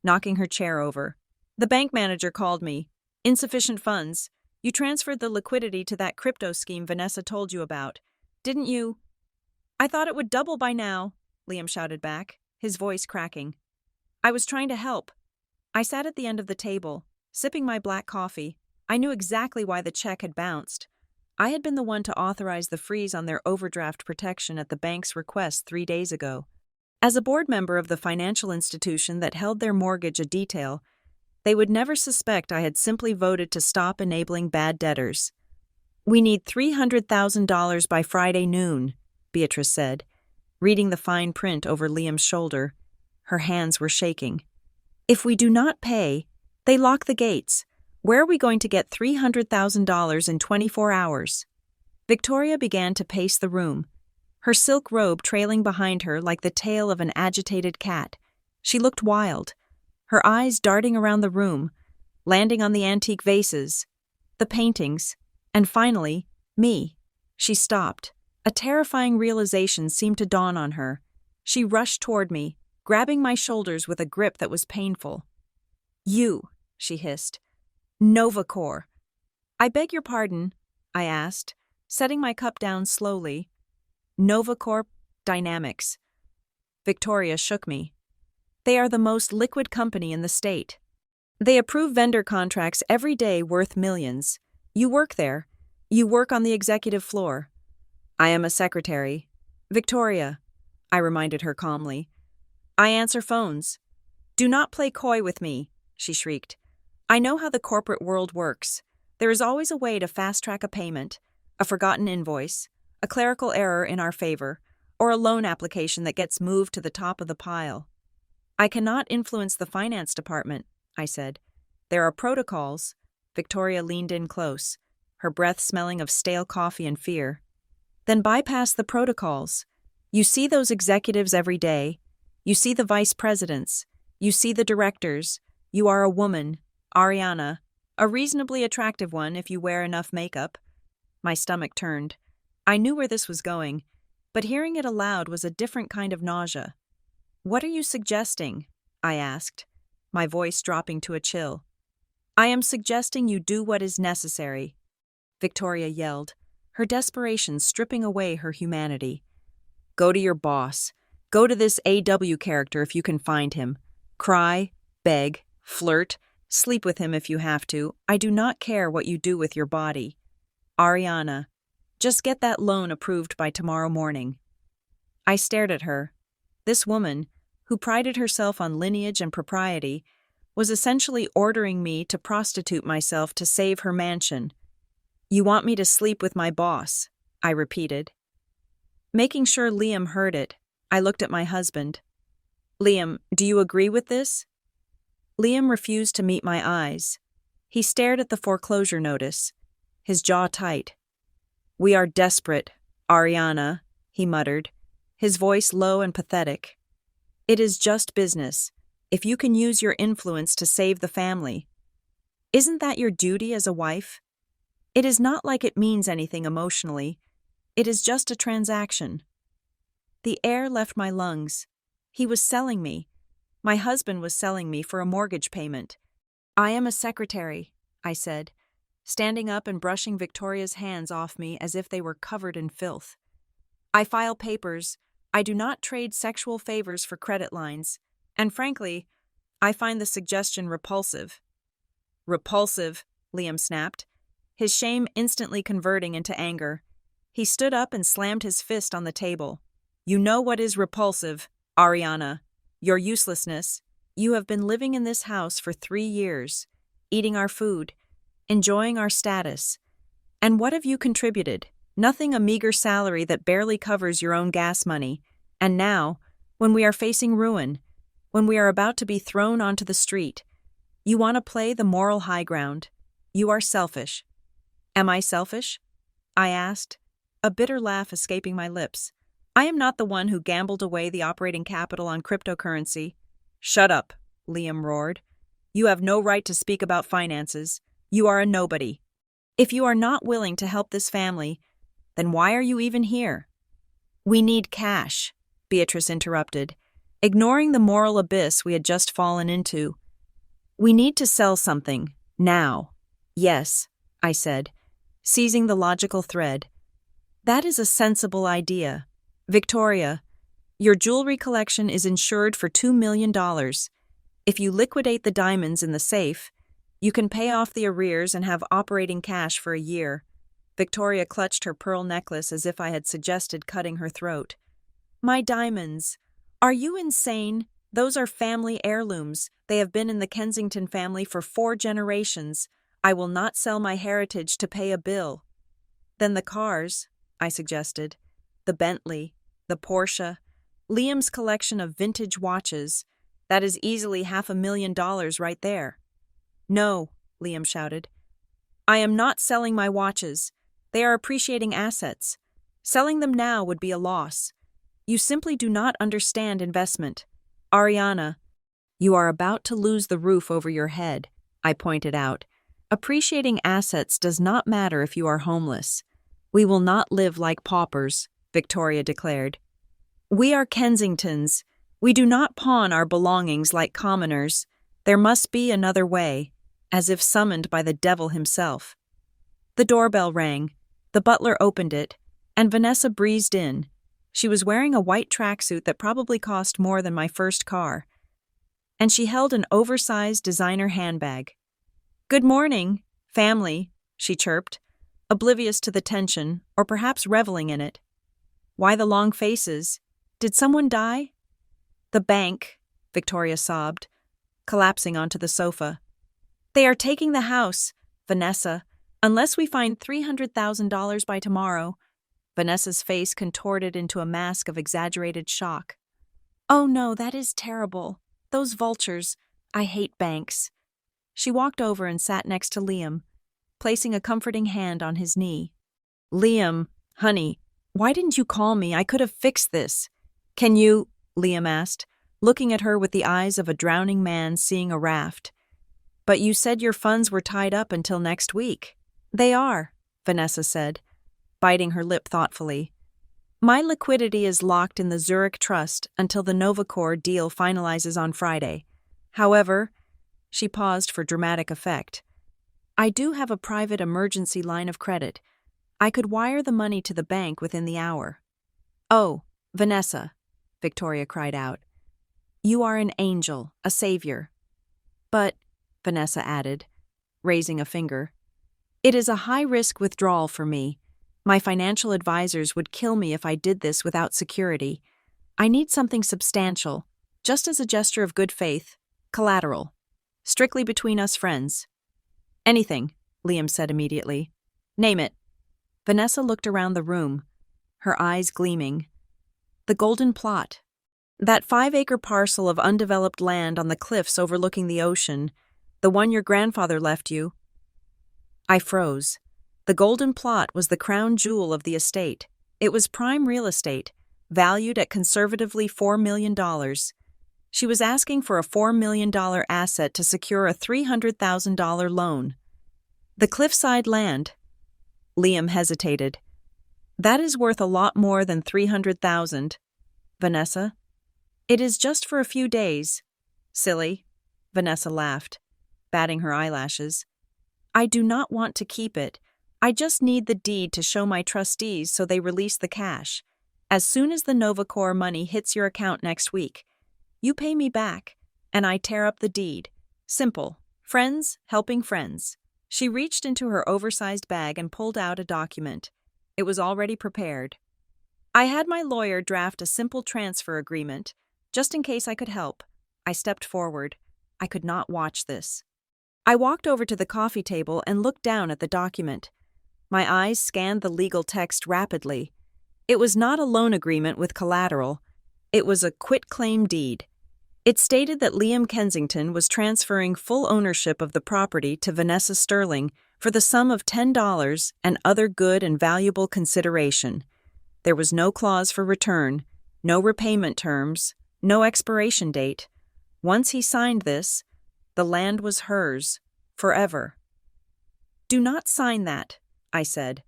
knocking her chair over. "The bank manager called me. Insufficient funds. You transferred the liquidity to that crypto scheme Vanessa told you about. Didn't you?" "I thought it would double by now," Liam shouted back, his voice cracking. "I was trying to help." I sat at the end of the table, sipping my black coffee. I knew exactly why the check had bounced. I had been the one to authorize the freeze on their overdraft protection at the bank's request 3 days ago. As a board member of the financial institution that held their mortgage a detail, they would never suspect I had simply voted to stop enabling bad debtors. "We need $300,000 by Friday noon," Beatrice said, reading the fine print over Liam's shoulder. Her hands were shaking. "If we do not pay, they lock the gates. Where are we going to get $300,000 in 24 hours? Victoria began to pace the room, her silk robe trailing behind her like the tail of an agitated cat. She looked wild, her eyes darting around the room, landing on the antique vases, the paintings, and finally, me. She stopped. A terrifying realization seemed to dawn on her. She rushed toward me, grabbing my shoulders with a grip that was painful. "You," she hissed. "Novacor." "I beg your pardon," I asked, setting my cup down slowly. "Novacor Dynamics." Victoria shook me. "They are the most liquid company in the state. They approve vendor contracts every day worth millions. You work there. You work on the executive floor." "I am a secretary." "Victoria," I reminded her calmly. "I answer phones." "Do not play coy with me," she shrieked. "I know how the corporate world works. There is always a way to fast-track a payment, a forgotten invoice, a clerical error in our favor, or a loan application that gets moved to the top of the pile." "I cannot influence the finance department," I said. "There are protocols." Victoria leaned in close, her breath smelling of stale coffee and fear. Then bypass the protocols. You see those executives every day. You see the vice presidents. You see the directors. You are a woman, Ariana, a reasonably attractive one if you wear enough makeup. My stomach turned. I knew where this was going, but hearing it aloud was a different kind of nausea. What are you suggesting? I asked, my voice dropping to a chill. I am suggesting you do what is necessary, Victoria yelled, her desperation stripping away her humanity. Go to your boss. Go to this AW character if you can find him. Cry, beg, flirt, sleep with him if you have to. I do not care what you do with your body. Ariana, just get that loan approved by tomorrow morning. I stared at her. This woman, who prided herself on lineage and propriety, was essentially ordering me to prostitute myself to save her mansion. You want me to sleep with my boss, I repeated. Making sure Liam heard it, I looked at my husband. Liam, do you agree with this? Liam refused to meet my eyes. He stared at the foreclosure notice, his jaw tight. We are desperate, Ariana, he muttered, his voice low and pathetic. It is just business. If you can use your influence to save the family. Isn't that your duty as a wife? It is not like it means anything emotionally. It is just a transaction. The air left my lungs. He was selling me. My husband was selling me for a mortgage payment. I am a secretary, I said, standing up and brushing Victoria's hands off me as if they were covered in filth. I file papers. I do not trade sexual favors for credit lines. And frankly, I find the suggestion repulsive. Repulsive, Liam snapped, his shame instantly converting into anger. He stood up and slammed his fist on the table. You know what is repulsive, Ariana. Your uselessness. You have been living in this house for 3 years, eating our food, enjoying our status. And what have you contributed? Nothing, a meager salary that barely covers your own gas money. And now, when we are facing ruin, when we are about to be thrown onto the street, you want to play the moral high ground. You are selfish. Am I selfish? I asked, a bitter laugh escaping my lips. I am not the one who gambled away the operating capital on cryptocurrency. Shut up, Liam roared. You have no right to speak about finances. You are a nobody. If you are not willing to help this family, then why are you even here? We need cash, Beatrice interrupted, ignoring the moral abyss we had just fallen into. We need to sell something, now. Yes, I said, seizing the logical thread. That is a sensible idea. Victoria, your jewelry collection is insured for $2 million. If you liquidate the diamonds in the safe, you can pay off the arrears and have operating cash for a year. Victoria clutched her pearl necklace as if I had suggested cutting her throat. My diamonds. Are you insane? Those are family heirlooms. They have been in the Kensington family for 4 generations. I will not sell my heritage to pay a bill. Then the cars, I suggested. The Bentley, the Porsche, Liam's collection of vintage watches. That is easily $500,000 right there. No, Liam shouted. I am not selling my watches. They are appreciating assets. Selling them now would be a loss. You simply do not understand investment. Ariana, you are about to lose the roof over your head, I pointed out. Appreciating assets does not matter if you are homeless. We will not live like paupers, Victoria declared. We are Kensingtons. We do not pawn our belongings like commoners. There must be another way, as if summoned by the devil himself. The doorbell rang. The butler opened it, and Vanessa breezed in. She was wearing a white tracksuit that probably cost more than my first car, and she held an oversized designer handbag. Good morning, family, she chirped, oblivious to the tension, or perhaps reveling in it. Why the long faces? Did someone die? The bank, Victoria sobbed, collapsing onto the sofa. They are taking the house, Vanessa, unless we find $300,000 by tomorrow. Vanessa's face contorted into a mask of exaggerated shock. Oh no, that is terrible. Those vultures. I hate banks. She walked over and sat next to Liam, placing a comforting hand on his knee. Liam, honey, Why didn't you call me? I could have fixed this. Can you? Liam asked, looking at her with the eyes of a drowning man seeing a raft. But you said your funds were tied up until next week. They are, Vanessa said, biting her lip thoughtfully. My liquidity is locked in the Zurich Trust until the Novacor deal finalizes on Friday. However, she paused for dramatic effect. I do have a private emergency line of credit. I could wire the money to the bank within the hour. Oh, Vanessa, Victoria cried out. You are an angel, a savior. But, Vanessa added, raising a finger, it is a high-risk withdrawal for me. My financial advisors would kill me if I did this without security. I need something substantial, just as a gesture of good faith, collateral, strictly between us friends. Anything, Liam said immediately. Name it. Vanessa looked around the room, her eyes gleaming. The golden plot. That 5-acre parcel of undeveloped land on the cliffs overlooking the ocean, the one your grandfather left you. I froze. The golden plot was the crown jewel of the estate. It was prime real estate, valued at conservatively $4 million. She was asking for a $4 million asset to secure a $300,000 loan. The cliffside land. Liam hesitated. That is worth a lot more than $300,000. Vanessa? It is just for a few days. Silly. Vanessa laughed, batting her eyelashes. I do not want to keep it. I just need the deed to show my trustees so they release the cash. As soon as the Novacor money hits your account next week, you pay me back, and I tear up the deed. Simple. Friends helping friends. She reached into her oversized bag and pulled out a document. It was already prepared. I had my lawyer draft a simple transfer agreement, just in case I could help. I stepped forward. I could not watch this. I walked over to the coffee table and looked down at the document. My eyes scanned the legal text rapidly. It was not a loan agreement with collateral. It was a quitclaim deed. It stated that Liam Kensington was transferring full ownership of the property to Vanessa Sterling for the sum of $10 and other good and valuable consideration. There was no clause for return, no repayment terms, no expiration date. Once he signed this, the land was hers, forever. Do not sign that, I said,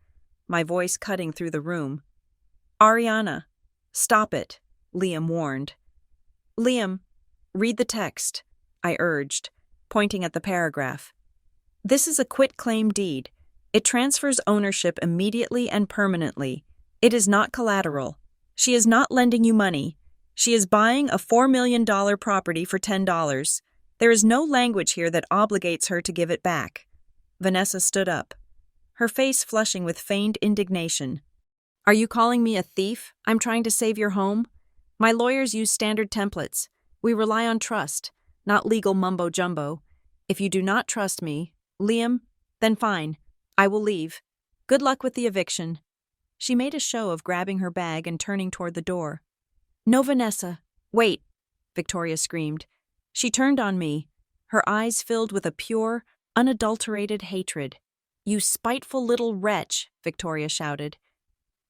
my voice cutting through the room. Ariana, stop it, Liam warned. Liam, read the text, I urged, pointing at the paragraph. This is a quitclaim deed. It transfers ownership immediately and permanently. It is not collateral. She is not lending you money. She is buying a $4 million property for $10. There is no language here that obligates her to give it back. Vanessa stood up, her face flushing with feigned indignation. Are you calling me a thief? I'm trying to save your home? My lawyers use standard templates. We rely on trust, not legal mumbo-jumbo. If you do not trust me, Liam, then fine. I will leave. Good luck with the eviction. She made a show of grabbing her bag and turning toward the door. No, Vanessa. Wait, Victoria screamed. She turned on me, her eyes filled with a pure, unadulterated hatred. You spiteful little wretch, Victoria shouted.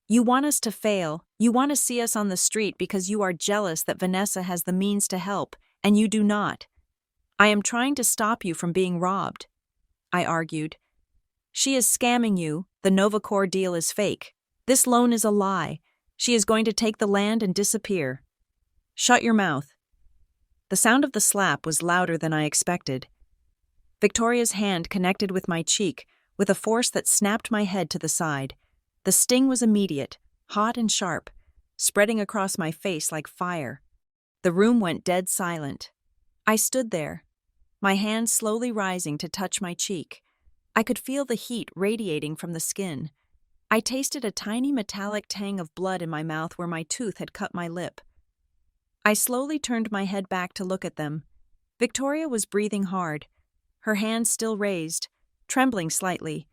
You want us to fail. You want to see us on the street because you are jealous that Vanessa has the means to help, and you do not. I am trying to stop you from being robbed, I argued. She is scamming you. The Novacor deal is fake. This loan is a lie. She is going to take the land and disappear. Shut your mouth. The sound of the slap was louder than I expected. Victoria's hand connected with my cheek with a force that snapped my head to the side. The sting was immediate, hot and sharp, spreading across my face like fire. The room went dead silent. I stood there, my hand slowly rising to touch my cheek. I could feel the heat radiating from the skin. I tasted a tiny metallic tang of blood in my mouth where my tooth had cut my lip. I slowly turned my head back to look at them. Victoria was breathing hard, her hands still raised, trembling slightly,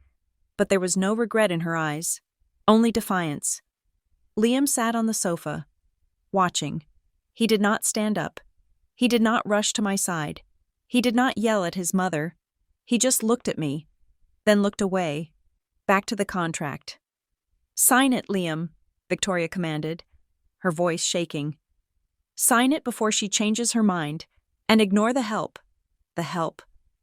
but there was no regret in her eyes, only defiance. Liam sat on the sofa, watching. He did not stand up. He did not rush to my side. He did not yell at his mother. He just looked at me, then looked away, back to the contract. Sign it, Liam, Victoria commanded, her voice shaking. Sign it before she changes her mind, and ignore the help. The help.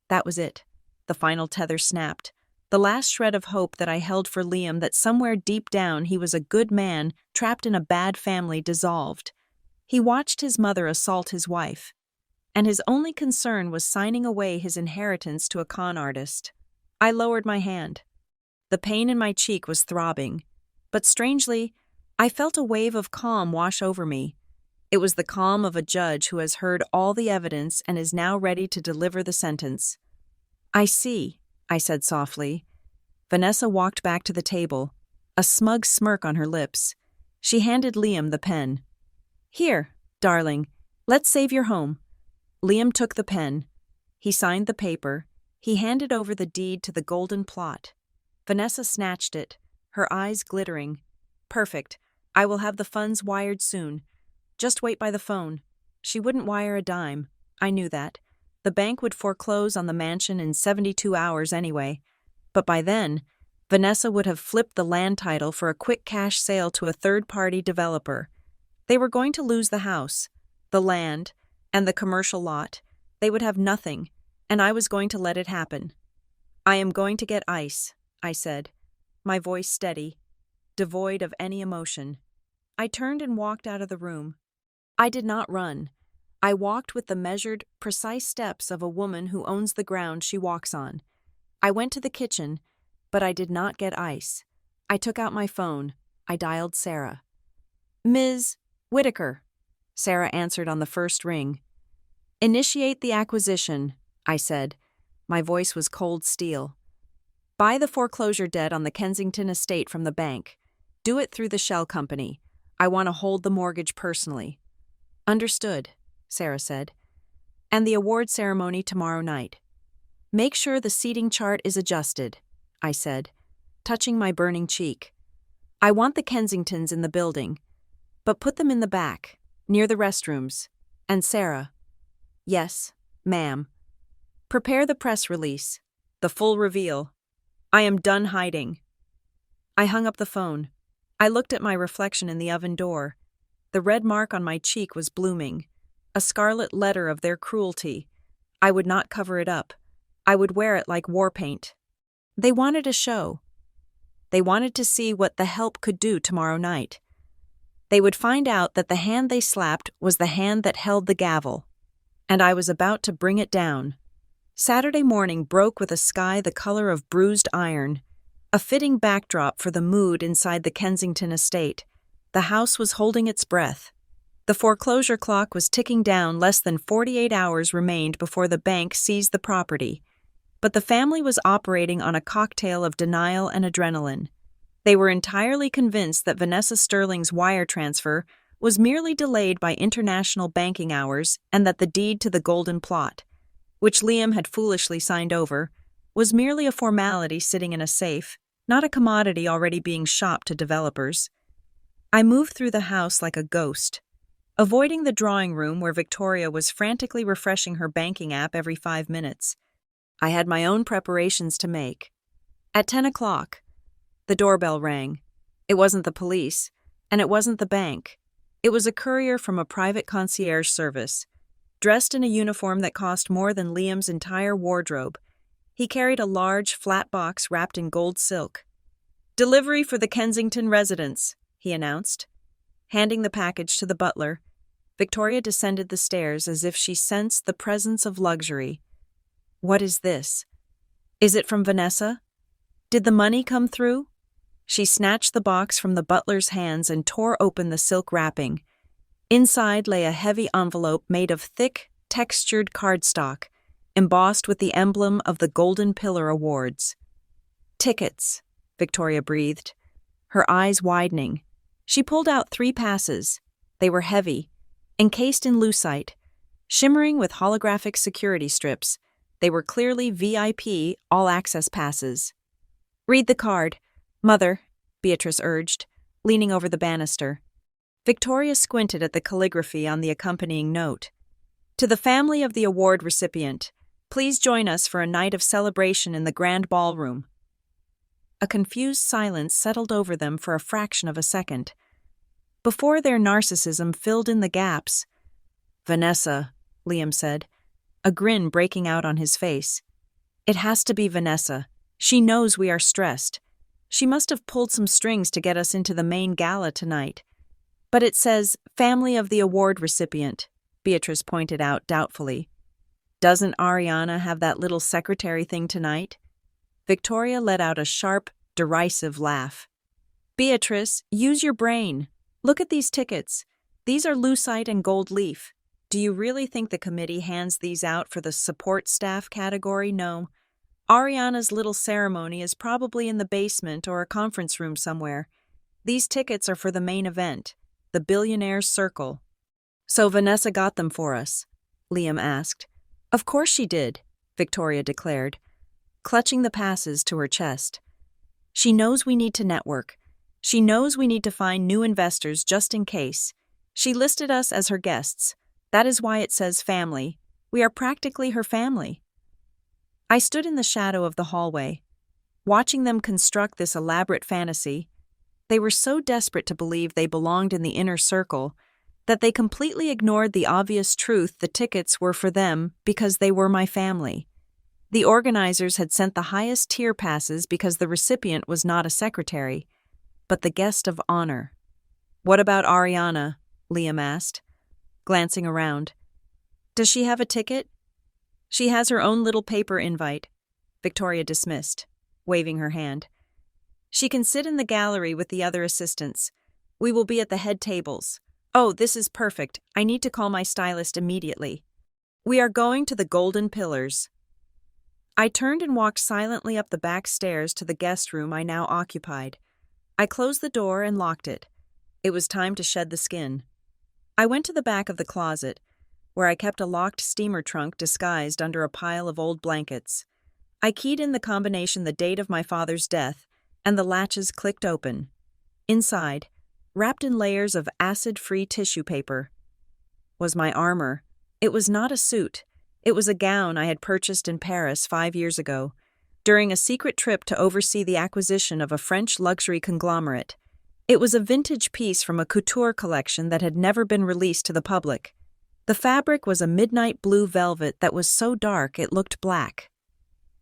That was it. The final tether snapped. The last shred of hope that I held for Liam, that somewhere deep down he was a good man trapped in a bad family, dissolved. He watched his mother assault his wife, and his only concern was signing away his inheritance to a con artist. I lowered my hand. The pain in my cheek was throbbing, but strangely, I felt a wave of calm wash over me. It was the calm of a judge who has heard all the evidence and is now ready to deliver the sentence. I see, I said softly. Vanessa walked back to the table, a smug smirk on her lips. She handed Liam the pen. Here, darling, let's save your home. Liam took the pen. He signed the paper. He handed over the deed to the golden plot. Vanessa snatched it, her eyes glittering. Perfect. I will have the funds wired soon. Just wait by the phone. She wouldn't wire a dime. I knew that. The bank would foreclose on the mansion in 72 hours anyway. But by then, Vanessa would have flipped the land title for a quick cash sale to a third-party developer. They were going to lose the house, the land, and the commercial lot. They would have nothing, and I was going to let it happen. I am going to get ice, I said, my voice steady, devoid of any emotion. I turned and walked out of the room. I did not run. I walked with the measured, precise steps of a woman who owns the ground she walks on. I went to the kitchen, but I did not get ice. I took out my phone. I dialed Sarah. Ms. Whitaker, Sarah answered on the first ring. Initiate the acquisition, I said. My voice was cold steel. Buy the foreclosure debt on the Kensington estate from the bank. Do it through the shell company. I want to hold the mortgage personally. Understood, Sarah said. And the award ceremony tomorrow night. Make sure the seating chart is adjusted, I said, touching my burning cheek. I want the Kensingtons in the building, but put them in the back, near the restrooms. And Sarah. Yes, ma'am. Prepare the press release, the full reveal. I am done hiding. I hung up the phone. I looked at my reflection in the oven door. The red mark on my cheek was blooming, a scarlet letter of their cruelty. I would not cover it up. I would wear it like war paint. They wanted a show. They wanted to see what the help could do tomorrow night. They would find out that the hand they slapped was the hand that held the gavel, and I was about to bring it down. Saturday morning broke with a sky the color of bruised iron, a fitting backdrop for the mood inside the Kensington estate. The house was holding its breath. The foreclosure clock was ticking down. Less than 48 hours remained before the bank seized the property. But the family was operating on a cocktail of denial and adrenaline. They were entirely convinced that Vanessa Sterling's wire transfer was merely delayed by international banking hours and that the deed to the golden plot, which Liam had foolishly signed over, was merely a formality sitting in a safe, not a commodity already being shopped to developers. I moved through the house like a ghost, avoiding the drawing room where Victoria was frantically refreshing her banking app every 5 minutes. I had my own preparations to make. At 10 o'clock, the doorbell rang. It wasn't the police, and it wasn't the bank. It was a courier from a private concierge service, dressed in a uniform that cost more than Liam's entire wardrobe. He carried a large, flat box wrapped in gold silk. "Delivery for the Kensington residence," he announced. Handing the package to the butler, Victoria descended the stairs as if she sensed the presence of luxury. "What is this? Is it from Vanessa? Did the money come through?" She snatched the box from the butler's hands and tore open the silk wrapping. Inside lay a heavy envelope made of thick, textured cardstock, embossed with the emblem of the Golden Pillar Awards. "Tickets," Victoria breathed, her eyes widening. She pulled out 3 passes. They were heavy, encased in lucite, shimmering with holographic security strips. They were clearly VIP all-access passes. "Read the card, Mother," Beatrice urged, leaning over the banister. Victoria squinted at the calligraphy on the accompanying note. "To the family of the award recipient, please join us for a night of celebration in the grand ballroom." A confused silence settled over them for a fraction of a second. before their narcissism filled in the gaps. "Vanessa," Liam said, a grin breaking out on his face. "It has to be Vanessa. She knows we are stressed. She must have pulled some strings to get us into the main gala tonight." "But it says, family of the award recipient," Beatrice pointed out doubtfully. "Doesn't Ariana have that little secretary thing tonight?" Victoria let out a sharp, derisive laugh. "Beatrice, use your brain. Look at these tickets. These are lucite and gold leaf. Do you really think the committee hands these out for the support staff category? No. Ariana's little ceremony is probably in the basement or a conference room somewhere. These tickets are for the main event, the Billionaire's Circle." "So Vanessa got them for us?" Liam asked. "Of course she did," Victoria declared, clutching the passes to her chest. "She knows we need to network. She knows we need to find new investors just in case. She listed us as her guests. That is why it says family. We are practically her family." I stood in the shadow of the hallway, watching them construct this elaborate fantasy. They were so desperate to believe they belonged in the inner circle that they completely ignored the obvious truth the tickets were for them because they were my family. The organizers had sent the highest tier passes because the recipient was not a secretary, but the guest of honor. "What about Ariana?" Liam asked, glancing around. "Does she have a ticket?" "She has her own little paper invite," Victoria dismissed, waving her hand. "She can sit in the gallery with the other assistants. We will be at the head tables. Oh, this is perfect. I need to call my stylist immediately. We are going to the Golden Pillars." I turned and walked silently up the back stairs to the guest room I now occupied. I closed the door and locked it. It was time to shed the skin. I went to the back of the closet, where I kept a locked steamer trunk disguised under a pile of old blankets. I keyed in the combination the date of my father's death, and the latches clicked open. Inside, wrapped in layers of acid-free tissue paper, was my armor. It was not a suit. It was a gown I had purchased in Paris 5 years ago, during a secret trip to oversee the acquisition of a French luxury conglomerate. It was a vintage piece from a couture collection that had never been released to the public. The fabric was a midnight blue velvet that was so dark it looked black.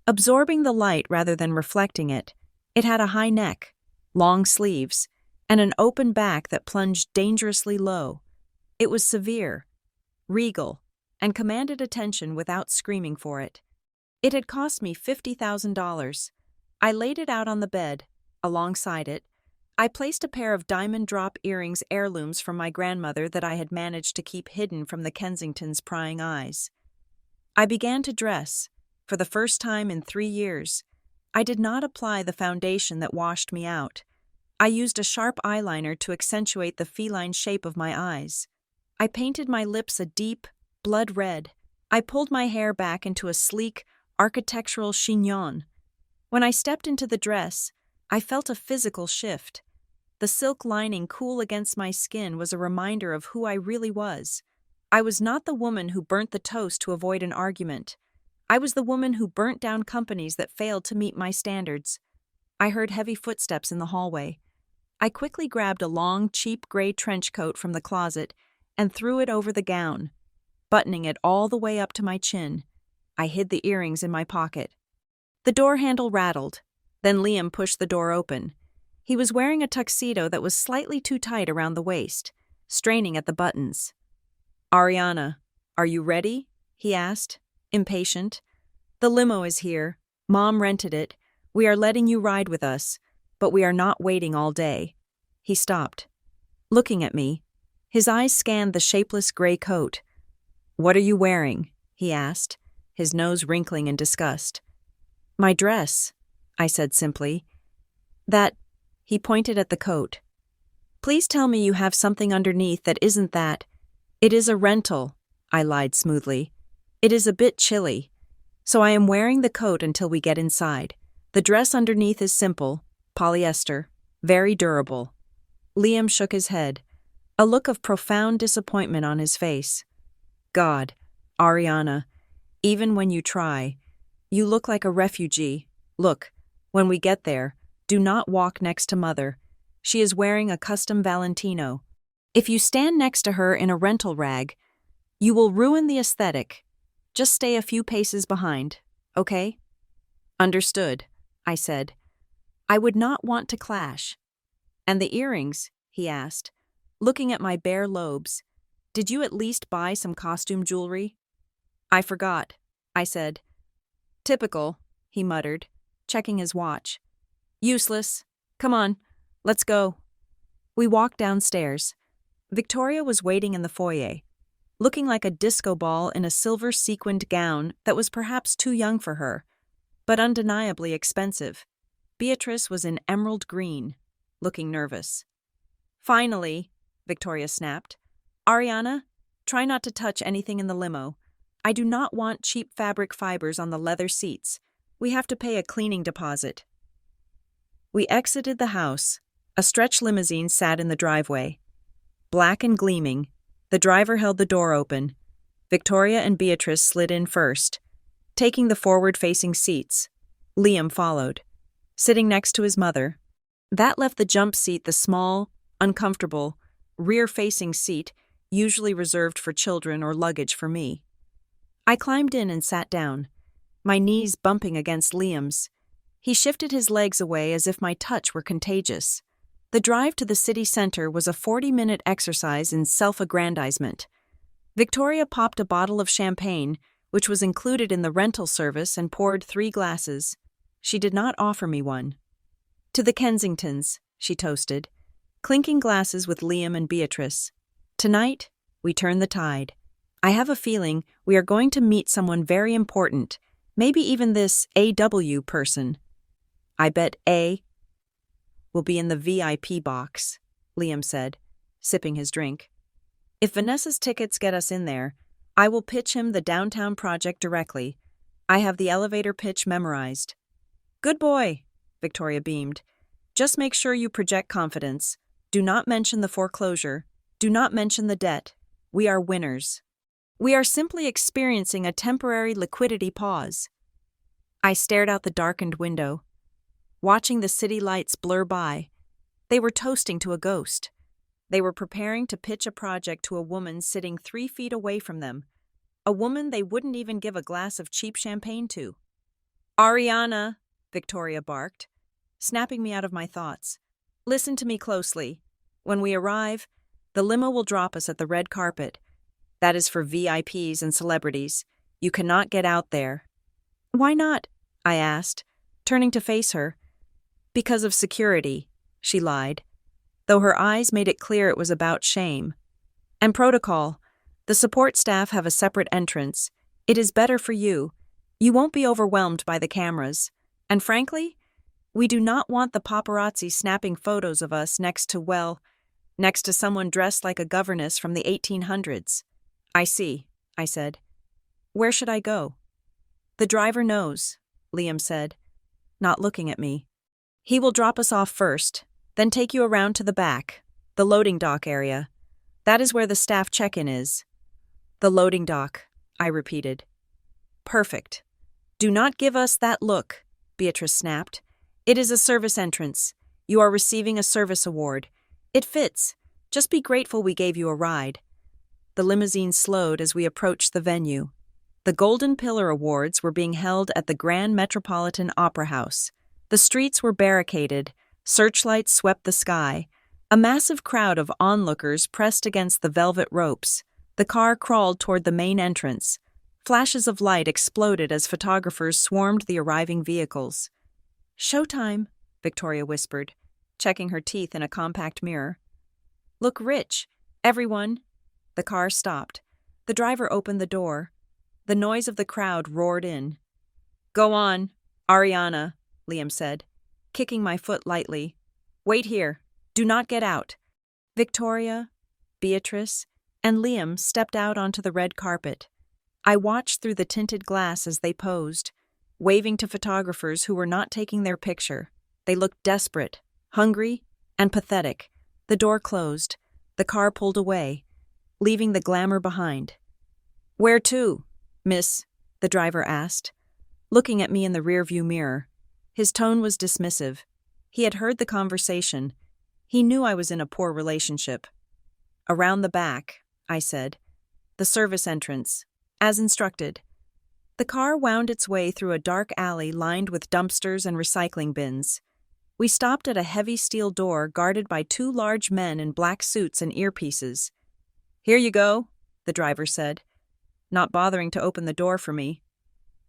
Absorbing the light rather than reflecting it, it had a high neck, long sleeves, and an open back that plunged dangerously low. It was severe, regal, and commanded attention without screaming for it. It had cost me $50,000. I laid it out on the bed. Alongside it, I placed a pair of diamond drop earrings heirlooms from my grandmother that I had managed to keep hidden from the Kensingtons' prying eyes. I began to dress. For the first time in 3 years, I did not apply the foundation that washed me out. I used a sharp eyeliner to accentuate the feline shape of my eyes. I painted my lips a deep, blood red. I pulled my hair back into a sleek, architectural chignon. When I stepped into the dress, I felt a physical shift. The silk lining cool against my skin was a reminder of who I really was. I was not the woman who burnt the toast to avoid an argument. I was the woman who burnt down companies that failed to meet my standards. I heard heavy footsteps in the hallway. I quickly grabbed a long, cheap gray trench coat from the closet and threw it over the gown, buttoning it all the way up to my chin. I hid the earrings in my pocket. The door handle rattled. Then Liam pushed the door open. He was wearing a tuxedo that was slightly too tight around the waist, straining at the buttons. "Ariana, are you ready?" he asked, impatient. "The limo is here. Mom rented it. We are letting you ride with us, but we are not waiting all day." He stopped, looking at me. His eyes scanned the shapeless gray coat. "What are you wearing?" he asked, his nose wrinkling in disgust. "My dress," I said simply. "That," he pointed at the coat. "Please tell me you have something underneath that isn't that." "It is a rental," I lied smoothly. "It is a bit chilly, so I am wearing the coat until we get inside. The dress underneath is simple, polyester, very durable." Liam shook his head, a look of profound disappointment on his face. "God, Ariana, even when you try, you look like a refugee. Look, when we get there, do not walk next to Mother. She is wearing a custom Valentino. If you stand next to her in a rental rag, you will ruin the aesthetic. Just stay a few paces behind, okay? Understood, I said. I would not want to clash. And the earrings, he asked, looking at my bare lobes. Did you at least buy some costume jewelry? I forgot, I said. Typical, he muttered, checking his watch. Useless. Come on, let's go. We walked downstairs. Victoria was waiting in the foyer, looking like a disco ball in a silver sequined gown that was perhaps too young for her, but undeniably expensive. Beatrice was in emerald green, looking nervous. Finally, Victoria snapped. Ariana, try not to touch anything in the limo. I do not want cheap fabric fibers on the leather seats. We have to pay a cleaning deposit. We exited the house. A stretch limousine sat in the driveway. Black and gleaming, the driver held the door open. Victoria and Beatrice slid in first, taking the forward-facing seats. Liam followed, sitting next to his mother. That left the jump seat the small, uncomfortable, rear-facing seat usually reserved for children or luggage for me. I climbed in and sat down, my knees bumping against Liam's. He shifted his legs away as if my touch were contagious. The drive to the city center was a 40-minute exercise in self-aggrandizement. Victoria popped a bottle of champagne, which was included in the rental service, and poured 3 glasses. She did not offer me one. To the Kensingtons, she toasted, clinking glasses with Liam and Beatrice. Tonight, we turn the tide. I have a feeling we are going to meet someone very important, maybe even this AW person. I bet A will be in the VIP box, Liam said, sipping his drink. If Vanessa's tickets get us in there, I will pitch him the downtown project directly. I have the elevator pitch memorized. Good boy, Victoria beamed. Just make sure you project confidence. Do not mention the foreclosure. Do not mention the debt. We are winners. We are simply experiencing a temporary liquidity pause. I stared out the darkened window, watching the city lights blur by. They were toasting to a ghost. They were preparing to pitch a project to a woman sitting 3 feet away from them, a woman they wouldn't even give a glass of cheap champagne to. Ariana, Victoria barked, snapping me out of my thoughts. Listen to me closely. When we arrive, the limo will drop us at the red carpet. That is for VIPs and celebrities. You cannot get out there. Why not? I asked, turning to face her. Because of security, she lied, though her eyes made it clear it was about shame. And protocol. The support staff have a separate entrance. It is better for you. You won't be overwhelmed by the cameras. And frankly, we do not want the paparazzi snapping photos of us next to someone dressed like a governess from the 1800s. I see, I said. Where should I go? The driver knows, Liam said, not looking at me. He will drop us off first, then take you around to the back, the loading dock area. That is where the staff check-in is. The loading dock, I repeated. Perfect. Do not give us that look, Beatrice snapped. It is a service entrance. You are receiving a service award. It fits. Just be grateful we gave you a ride. The limousine slowed as we approached the venue. The Golden Pillar Awards were being held at the Grand Metropolitan Opera House. The streets were barricaded, searchlights swept the sky. A massive crowd of onlookers pressed against the velvet ropes. The car crawled toward the main entrance. Flashes of light exploded as photographers swarmed the arriving vehicles. Showtime, Victoria whispered, checking her teeth in a compact mirror. Look rich, everyone. The car stopped. The driver opened the door. The noise of the crowd roared in. Go on, Ariana, Liam said, kicking my foot lightly. Wait here. Do not get out. Victoria, Beatrice, and Liam stepped out onto the red carpet. I watched through the tinted glass as they posed, waving to photographers who were not taking their picture. They looked desperate, hungry, and pathetic. The door closed. The car pulled away, leaving the glamour behind. Where to, miss? The driver asked, looking at me in the rearview mirror. His tone was dismissive. He had heard the conversation. He knew I was in a poor relationship. Around the back, I said. The service entrance. As instructed. The car wound its way through a dark alley lined with dumpsters and recycling bins. We stopped at a heavy steel door guarded by two large men in black suits and earpieces. "Here you go," the driver said, not bothering to open the door for me.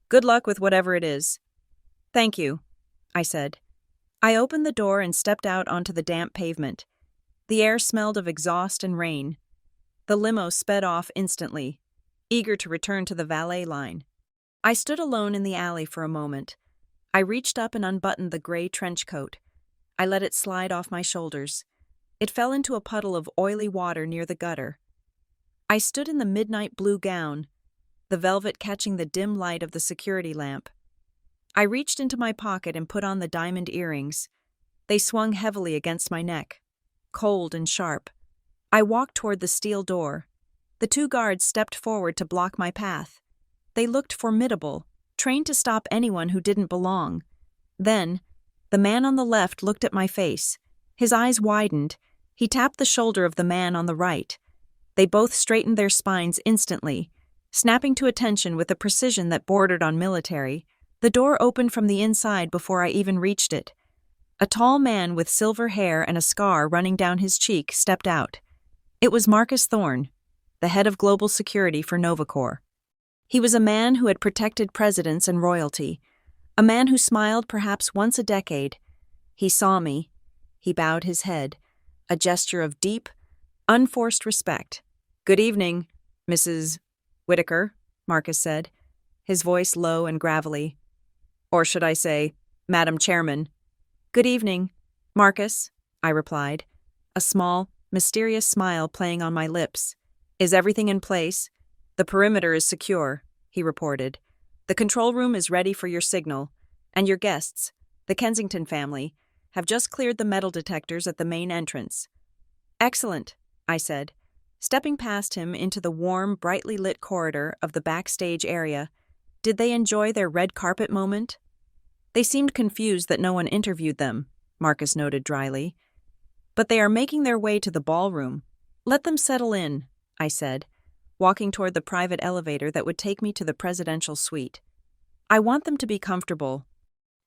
"Good luck with whatever it is." "Thank you," I said. I opened the door and stepped out onto the damp pavement. The air smelled of exhaust and rain. The limo sped off instantly, eager to return to the valet line. I stood alone in the alley for a moment. I reached up and unbuttoned the gray trench coat. I let it slide off my shoulders. It fell into a puddle of oily water near the gutter. I stood in the midnight blue gown, the velvet catching the dim light of the security lamp. I reached into my pocket and put on the diamond earrings. They swung heavily against my neck, cold and sharp. I walked toward the steel door. The two guards stepped forward to block my path. They looked formidable, trained to stop anyone who didn't belong. Then, the man on the left looked at my face. His eyes widened. He tapped the shoulder of the man on the right. They both straightened their spines instantly, snapping to attention with a precision that bordered on military. The door opened from the inside before I even reached it. A tall man with silver hair and a scar running down his cheek stepped out. It was Marcus Thorne, the head of global security for Novacor. He was a man who had protected presidents and royalty, a man who smiled perhaps once a decade. He saw me. He bowed his head, a gesture of deep, unforced respect. "Good evening, Mrs. Whitaker," Marcus said, his voice low and gravelly. "Or should I say, Madam Chairman?" "Good evening, Marcus," I replied, a small, mysterious smile playing on my lips. "Is everything in place?" "The perimeter is secure," he reported. "The control room is ready for your signal, and your guests, the Kensington family, have just cleared the metal detectors at the main entrance." "Excellent," I said, stepping past him into the warm, brightly lit corridor of the backstage area. "Did they enjoy their red carpet moment?" "They seemed confused that no one interviewed them," Marcus noted dryly. "But they are making their way to the ballroom. Let them settle in," I said, walking toward the private elevator that would take me to the presidential suite. "I want them to be comfortable.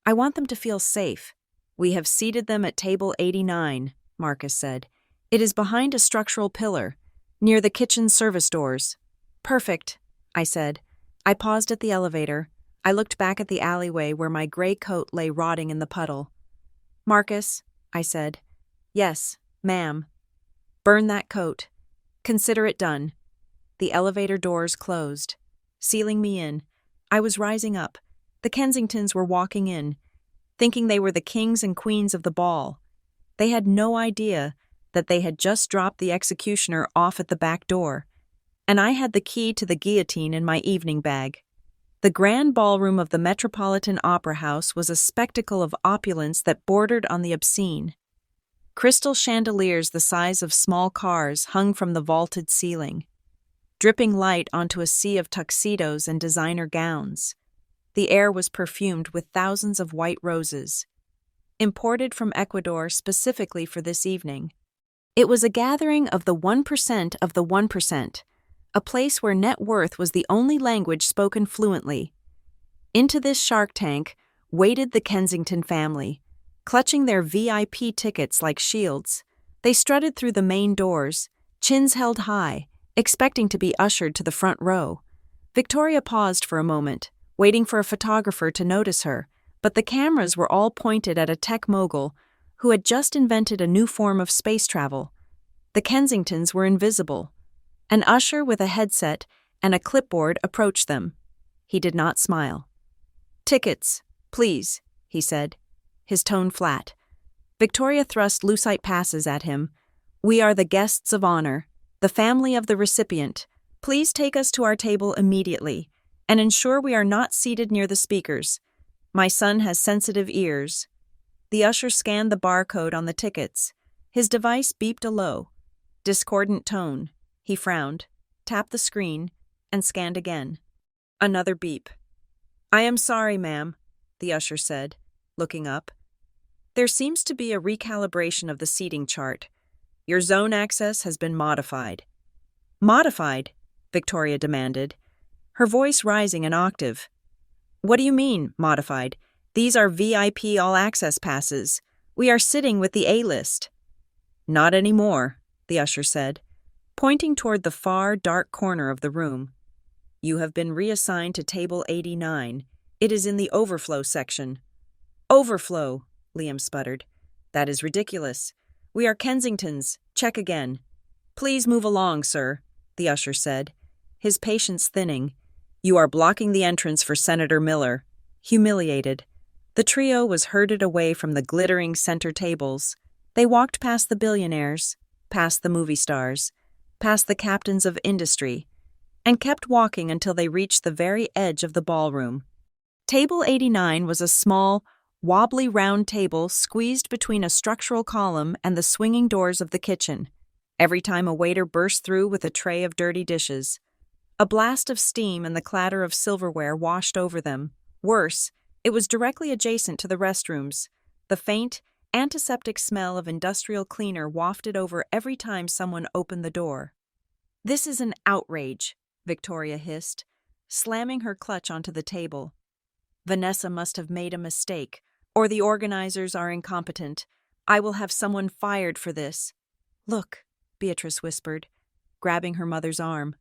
I want them to feel safe." "We have seated them at table 89, Marcus said. "It is behind a structural pillar, near the kitchen service doors." "Perfect," I said. I paused at the elevator. I looked back at the alleyway where my gray coat lay rotting in the puddle. "Marcus," I said. "Yes, ma'am." "Burn that coat. Consider it done." The elevator doors closed, sealing me in. I was rising up. The Kensingtons were walking in, thinking they were the kings and queens of the ball. They had no idea that they had just dropped the executioner off at the back door, and I had the key to the guillotine in my evening bag. The grand ballroom of the Metropolitan Opera House was a spectacle of opulence that bordered on the obscene. Crystal chandeliers the size of small cars hung from the vaulted ceiling, dripping light onto a sea of tuxedos and designer gowns. The air was perfumed with thousands of white roses, imported from Ecuador specifically for this evening. It was a gathering of the 1% of the 1%, a place where net worth was the only language spoken fluently. Into this shark tank waded the Kensington family, clutching their VIP tickets like shields. They strutted through the main doors, chins held high, expecting to be ushered to the front row. Victoria paused for a moment, waiting for a photographer to notice her, but the cameras were all pointed at a tech mogul who had just invented a new form of space travel. The Kensingtons were invisible. An usher with a headset and a clipboard approached them. He did not smile. "Tickets, please," he said, his tone flat. Victoria thrust lucite passes at him. "We are the guests of honor, the family of the recipient. Please take us to our table immediately, and ensure we are not seated near the speakers. My son has sensitive ears." The usher scanned the barcode on the tickets. His device beeped a low, discordant tone. He frowned, tapped the screen, and scanned again. Another beep. "I am sorry, ma'am," the usher said, looking up. "There seems to be a recalibration of the seating chart. Your zone access has been modified. Modified? Victoria demanded, her voice rising an octave. What do you mean, modified? These are VIP all-access passes. We are sitting with the A-list. Not anymore, the usher said, pointing toward the far, dark corner of the room. You have been reassigned to table 89. It is in the overflow section. Overflow, Liam sputtered. That is ridiculous. We are Kensingtons. Check again. Please move along, sir, the usher said, his patience thinning. You are blocking the entrance for Senator Miller. Humiliated, the trio was herded away from the glittering center tables. They walked past the billionaires, past the movie stars, past the captains of industry, and kept walking until they reached the very edge of the ballroom. Table 89 was a small, wobbly round table squeezed between a structural column and the swinging doors of the kitchen. Every time a waiter burst through with a tray of dirty dishes, a blast of steam and the clatter of silverware washed over them. Worse, it was directly adjacent to the restrooms. The faint, antiseptic smell of industrial cleaner wafted over every time someone opened the door. This is an outrage, Victoria hissed, slamming her clutch onto the table. Vanessa must have made a mistake, or the organizers are incompetent. I will have someone fired for this. Look, Beatrice whispered, grabbing her mother's arm.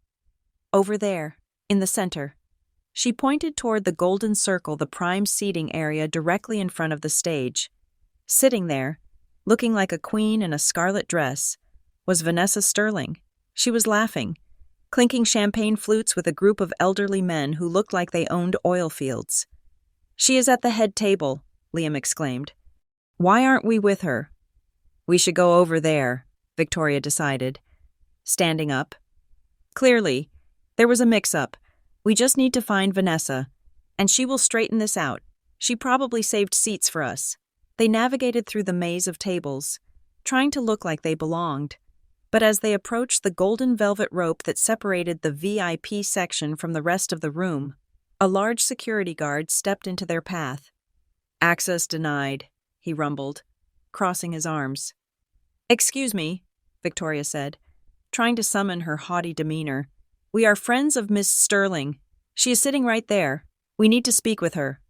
Over there, in the center. She pointed toward the golden circle, the prime seating area directly in front of the stage. Sitting there, looking like a queen in a scarlet dress, was Vanessa Sterling. She was laughing, clinking champagne flutes with a group of elderly men who looked like they owned oil fields. She is at the head table, Liam exclaimed. Why aren't we with her? We should go over there, Victoria decided, standing up. Clearly, there was a mix-up. We just need to find Vanessa, and she will straighten this out. She probably saved seats for us. They navigated through the maze of tables, trying to look like they belonged. But as they approached the golden velvet rope that separated the VIP section from the rest of the room, a large security guard stepped into their path. Access denied, he rumbled, crossing his arms. Excuse me, Victoria said, trying to summon her haughty demeanor. We are friends of Miss Sterling. She is sitting right there. We need to speak with her.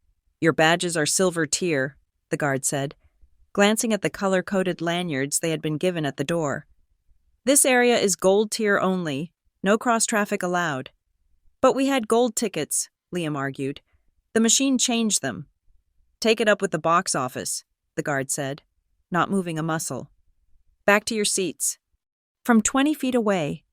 Your badges are silver tier, the guard said, glancing at the color-coded lanyards they had been given at the door. This area is gold tier only, no cross-traffic allowed. But we had gold tickets, Liam argued. The machine changed them. Take it up with the box office, the guard said, not moving a muscle. Back to your seats. From 20 feet away,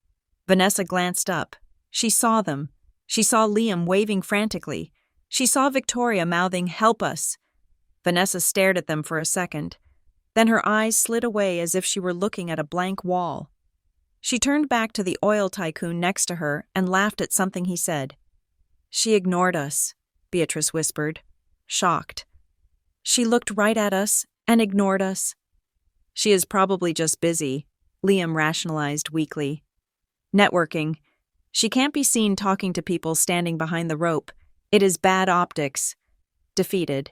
Vanessa glanced up. She saw them. She saw Liam waving frantically. She saw Victoria mouthing, "Help us." Vanessa stared at them for a second. Then her eyes slid away as if she were looking at a blank wall. She turned back to the oil tycoon next to her and laughed at something he said. She ignored us, Beatrice whispered, shocked. She looked right at us and ignored us. She is probably just busy, Liam rationalized weakly. Networking. She can't be seen talking to people standing behind the rope. It is bad optics. Defeated,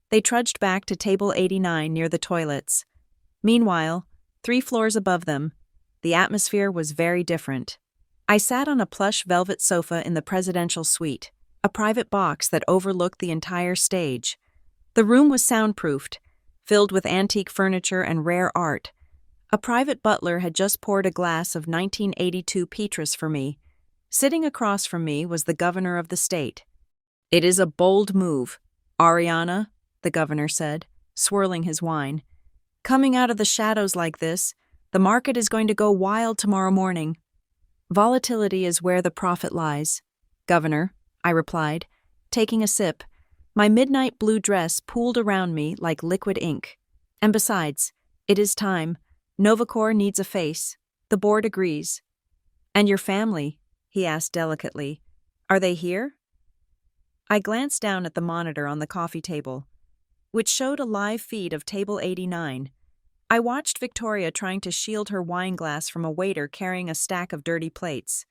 they trudged back to table 89 near the toilets. Meanwhile, 3 floors above them, the atmosphere was very different. I sat on a plush velvet sofa in the presidential suite, a private box that overlooked the entire stage. The room was soundproofed, filled with antique furniture and rare art. A private butler had just poured a glass of 1982 Petrus for me. Sitting across from me was the governor of the state. It is a bold move, Ariana, the governor said, swirling his wine. Coming out of the shadows like this, the market is going to go wild tomorrow morning. Volatility is where the profit lies. Governor, I replied, taking a sip. My midnight blue dress pooled around me like liquid ink. And besides, it is time. Novacor needs a face. The board agrees. And your family? He asked delicately. Are they here? I glanced down at the monitor on the coffee table, which showed a live feed of table 89. I watched Victoria trying to shield her wine glass from a waiter carrying a stack of dirty plates.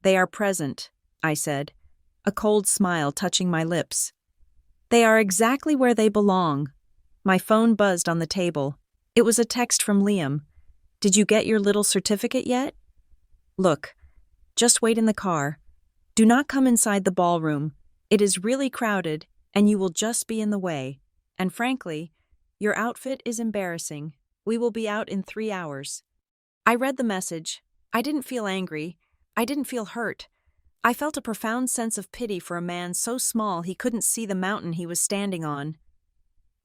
They are present, I said, a cold smile touching my lips. They are exactly where they belong. My phone buzzed on the table. It was a text from Liam. Did you get your little certificate yet? Look, just wait in the car. Do not come inside the ballroom. It is really crowded, and you will just be in the way. And frankly, your outfit is embarrassing. We will be out in 3 hours. I read the message. I didn't feel angry. I didn't feel hurt. I felt a profound sense of pity for a man so small he couldn't see the mountain he was standing on.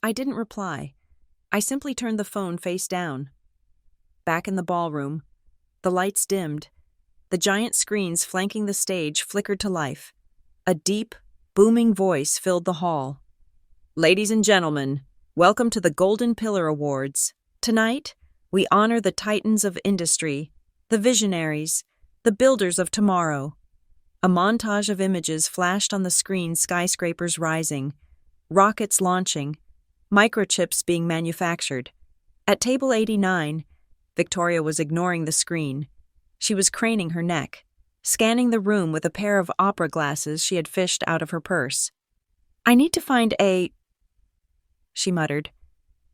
I didn't reply. I simply turned the phone face down. Back in the ballroom, the lights dimmed. The giant screens flanking the stage flickered to life. A deep, booming voice filled the hall. Ladies and gentlemen, welcome to the Golden Pillar Awards. Tonight, we honor the titans of industry, the visionaries, the builders of tomorrow. A montage of images flashed on the screen: skyscrapers rising, rockets launching, microchips being manufactured. At table 89, Victoria was ignoring the screen. She was craning her neck, scanning the room with a pair of opera glasses she had fished out of her purse. I need to find she muttered.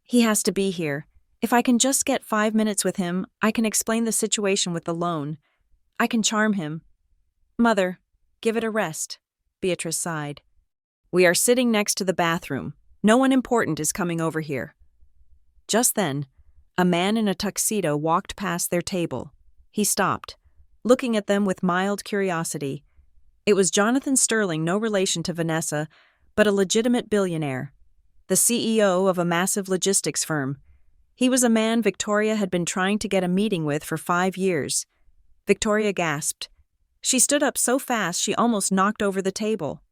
He has to be here. If I can just get 5 minutes with him, I can explain the situation with the loan. I can charm him. Mother, give it a rest, Beatrice sighed. We are sitting next to the bathroom. No one important is coming over here. Just then, a man in a tuxedo walked past their table. He stopped, looking at them with mild curiosity. It was Jonathan Sterling, no relation to Vanessa, but a legitimate billionaire, the CEO of a massive logistics firm. He was a man Victoria had been trying to get a meeting with for 5 years. Victoria gasped. She stood up so fast she almost knocked over the table.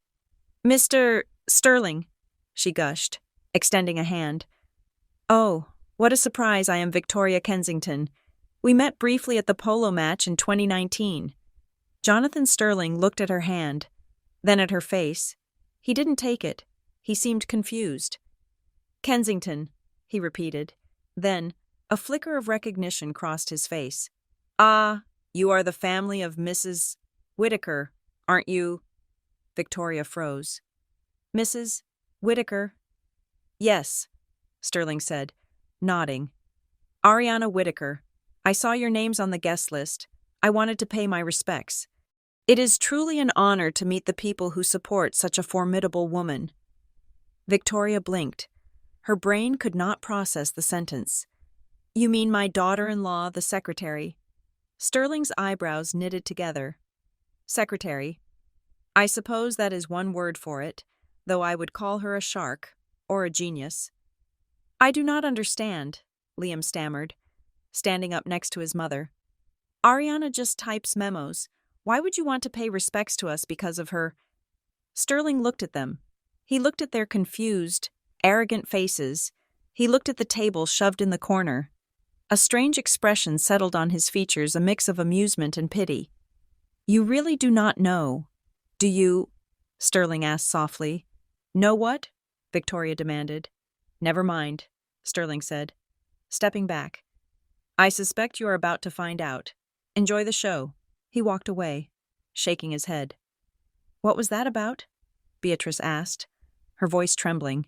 Mr. Sterling, she gushed, extending a hand. Oh, what a surprise. I am Victoria Kensington. We met briefly at the polo match in 2019. Jonathan Sterling looked at her hand, then at her face. He didn't take it. He seemed confused. Kensington, he repeated. Then, a flicker of recognition crossed his face. Ah, you are the family of Mrs. Whitaker, aren't you? Victoria froze. Mrs. Whitaker? Yes, Sterling said, nodding. Ariana Whitaker. I saw your names on the guest list. I wanted to pay my respects. It is truly an honor to meet the people who support such a formidable woman. Victoria blinked. Her brain could not process the sentence. You mean my daughter-in-law, the secretary? Sterling's eyebrows knitted together. Secretary. I suppose that is one word for it, though I would call her a shark, or a genius. I do not understand, Liam stammered, standing up next to his mother. Ariana just types memos. Why would you want to pay respects to us because of her? Sterling looked at them. He looked at their confused, arrogant faces. He looked at the table shoved in the corner. A strange expression settled on his features, a mix of amusement and pity. You really do not know, do you? Sterling asked softly. Know what? Victoria demanded. Never mind, Sterling said, stepping back. I suspect you are about to find out. Enjoy the show. He walked away, shaking his head. What was that about? Beatrice asked, her voice trembling.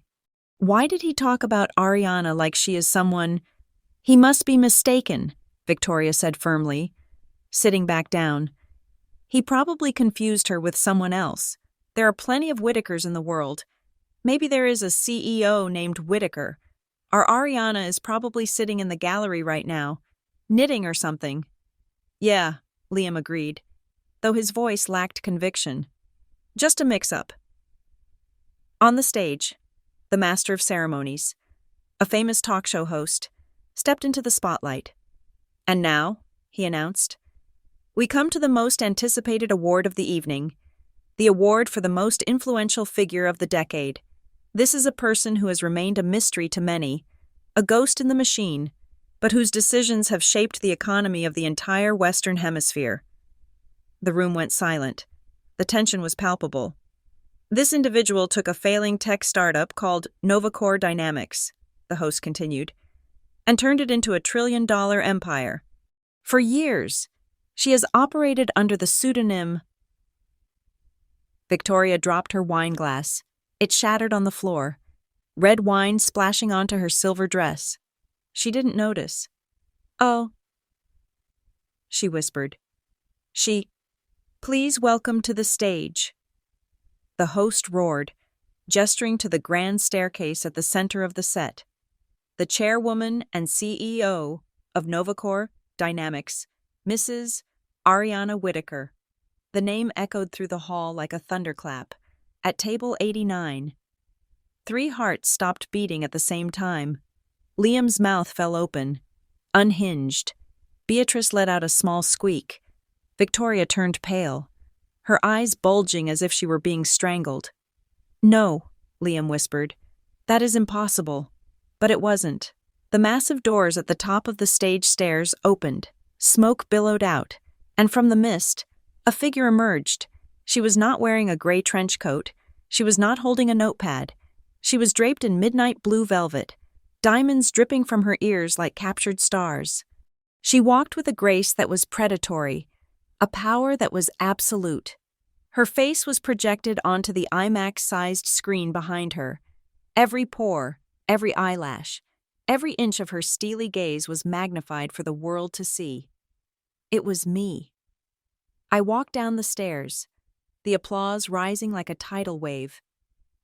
Why did he talk about Ariana like she is someone? He must be mistaken, Victoria said firmly, sitting back down. He probably confused her with someone else. There are plenty of Whitakers in the world. Maybe there is a CEO named Whitaker. Our Ariana is probably sitting in the gallery right now, knitting or something. Yeah, Liam agreed, though his voice lacked conviction. Just a mix-up. On the stage, the master of ceremonies, a famous talk show host, stepped into the spotlight. And now, he announced, we come to the most anticipated award of the evening, the award for the most influential figure of the decade. This is a person who has remained a mystery to many, a ghost in the machine, but whose decisions have shaped the economy of the entire Western Hemisphere. The room went silent. The tension was palpable. This individual took a failing tech startup called Novacore Dynamics, the host continued, and turned it into a $1 trillion empire. For years, she has operated under the pseudonym. Victoria dropped her wine glass. It shattered on the floor, red wine splashing onto her silver dress. She didn't notice. Oh, she whispered. Please welcome to the stage. The host roared, gesturing to the grand staircase at the center of the set. The chairwoman and CEO of Novacor Dynamics, Mrs. Ariana Whitaker. The name echoed through the hall like a thunderclap. At table 89. 3 hearts stopped beating at the same time. Liam's mouth fell open, unhinged. Beatrice let out a small squeak. Victoria turned pale, her eyes bulging as if she were being strangled. "No," Liam whispered. "That is impossible." But it wasn't. The massive doors at the top of the stage stairs opened, smoke billowed out, and from the mist, a figure emerged. She was not wearing a gray trench coat. She was not holding a notepad. She was draped in midnight blue velvet, diamonds dripping from her ears like captured stars. She walked with a grace that was predatory, a power that was absolute. Her face was projected onto the IMAX-sized screen behind her. Every pore, every eyelash, every inch of her steely gaze was magnified for the world to see. It was me. I walked down the stairs, the applause rising like a tidal wave,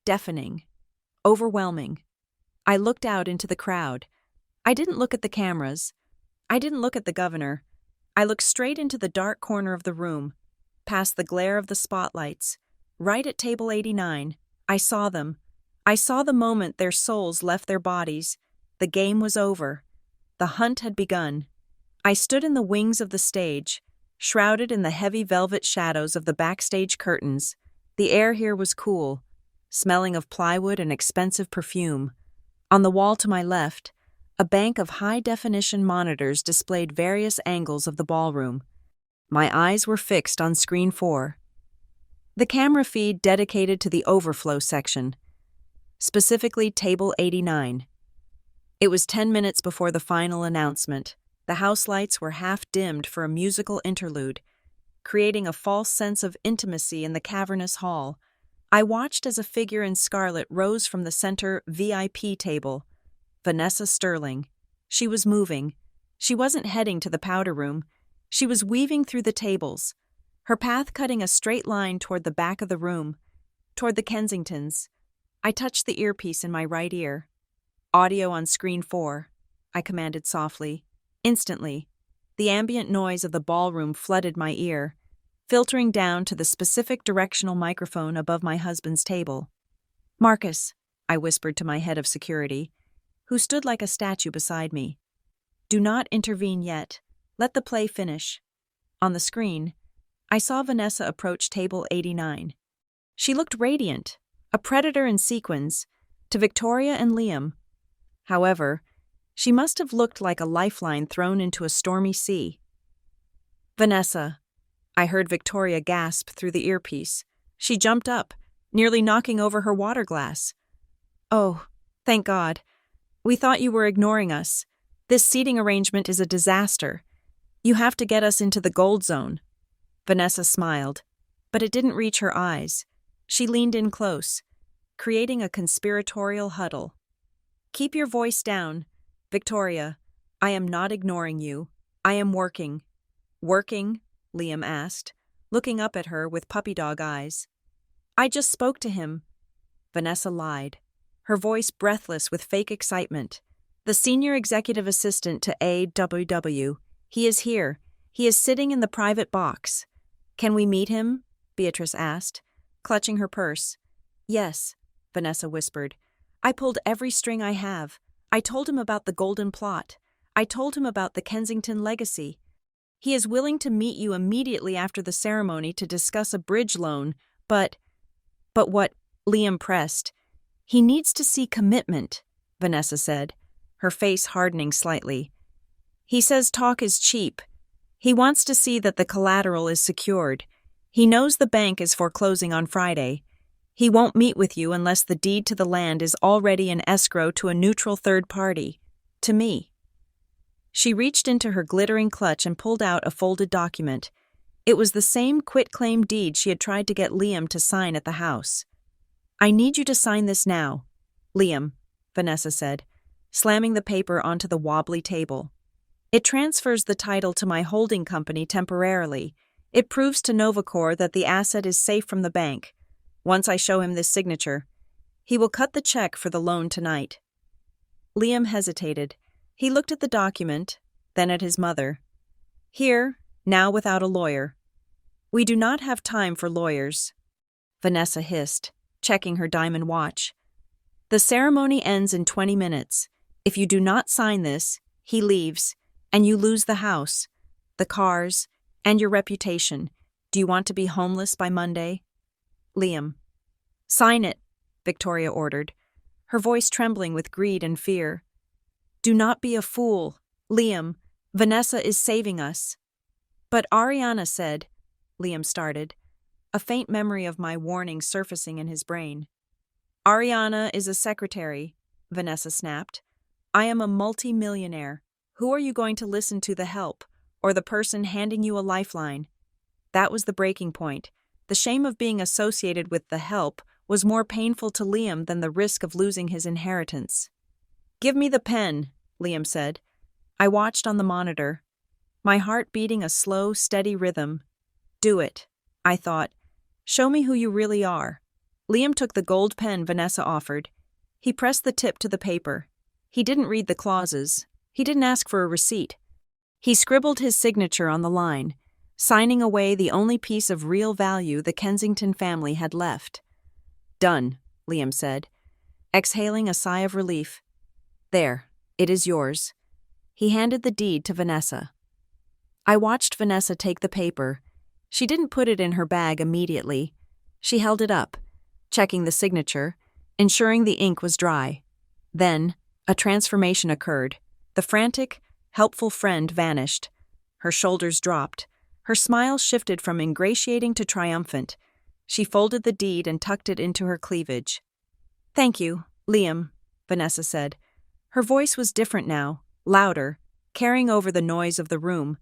deafening, overwhelming. I looked out into the crowd. I didn't look at the cameras. I didn't look at the governor. I looked straight into the dark corner of the room, past the glare of the spotlights. Right at table 89, I saw them. I saw the moment their souls left their bodies. The game was over. The hunt had begun. I stood in the wings of the stage, shrouded in the heavy velvet shadows of the backstage curtains. The air here was cool, smelling of plywood and expensive perfume. On the wall to my left, a bank of high-definition monitors displayed various angles of the ballroom. My eyes were fixed on screen 4. The camera feed dedicated to the overflow section, specifically table 89. It was 10 minutes before the final announcement. The house lights were half-dimmed for a musical interlude, creating a false sense of intimacy in the cavernous hall. I watched as a figure in scarlet rose from the center VIP table. Vanessa Sterling. She was moving. She wasn't heading to the powder room. She was weaving through the tables, her path cutting a straight line toward the back of the room, toward the Kensingtons. I touched the earpiece in my right ear. "Audio on screen 4, I commanded softly. Instantly, the ambient noise of the ballroom flooded my ear, filtering down to the specific directional microphone above my husband's table. "Marcus," I whispered to my head of security, who stood like a statue beside me. "Do not intervene yet. Let the play finish." On the screen, I saw Vanessa approach table 89. She looked radiant, a predator in sequins, to Victoria and Liam. However, she must have looked like a lifeline thrown into a stormy sea. "Vanessa," I heard Victoria gasp through the earpiece. She jumped up, nearly knocking over her water glass. "Oh, thank God. We thought you were ignoring us. This seating arrangement is a disaster. You have to get us into the gold zone." Vanessa smiled, but it didn't reach her eyes. She leaned in close, creating a conspiratorial huddle. "Keep your voice down, Victoria. I am not ignoring you. I am working." "Working?" Liam asked, looking up at her with puppy dog eyes. "I just spoke to him." Vanessa lied, her voice breathless with fake excitement. "The senior executive assistant to AWW. He is here. He is sitting in the private box." "Can we meet him?" Beatrice asked, clutching her purse. "Yes," Vanessa whispered. "I pulled every string I have. I told him about the golden plot. I told him about the Kensington legacy. He is willing to meet you immediately after the ceremony to discuss a bridge loan, but what?" Liam pressed. "He needs to see commitment," Vanessa said, her face hardening slightly. "He says talk is cheap. He wants to see that the collateral is secured. He knows the bank is foreclosing on Friday. He won't meet with you unless the deed to the land is already in escrow to a neutral third party, to me." She reached into her glittering clutch and pulled out a folded document. It was the same quitclaim deed she had tried to get Liam to sign at the house. "I need you to sign this now, Liam," Vanessa said, slamming the paper onto the wobbly table. It transfers the title to my holding company temporarily. It proves to Novacor that the asset is safe from the bank. Once I show him this signature, he will cut the check for the loan tonight." Liam hesitated. He looked at the document, then at his mother. "Here, now without a lawyer." "We do not have time for lawyers," Vanessa hissed, checking her diamond watch. "The ceremony ends in 20 minutes. If you do not sign this, he leaves, and you lose the house, the cars, and your reputation. Do you want to be homeless by Monday?" Liam. "Sign it," Victoria ordered, her voice trembling with greed and fear. "Do not be a fool. Liam, Vanessa is saving us." "But Ariana said," Liam started, a faint memory of my warning surfacing in his brain. "Ariana is a secretary," Vanessa snapped. "I am a multi-millionaire. Who are you going to listen to, the help, or the person handing you a lifeline?" That was the breaking point. The shame of being associated with the help was more painful to Liam than the risk of losing his inheritance. "Give me the pen," Liam said. I watched on the monitor, my heart beating a slow, steady rhythm. "Do it," I thought. "Show me who you really are." Liam took the gold pen Vanessa offered. He pressed the tip to the paper. He didn't read the clauses. He didn't ask for a receipt. He scribbled his signature on the line, signing away the only piece of real value the Kensington family had left. "Done," Liam said, exhaling a sigh of relief. "There, it is yours." He handed the deed to Vanessa. I watched Vanessa take the paper. She didn't put it in her bag immediately. She held it up, checking the signature, ensuring the ink was dry. Then, a transformation occurred. The frantic, helpful friend vanished. Her shoulders dropped. Her smile shifted from ingratiating to triumphant. She folded the deed and tucked it into her cleavage. "Thank you, Liam," Vanessa said. Her voice was different now, louder, carrying over the noise of the room.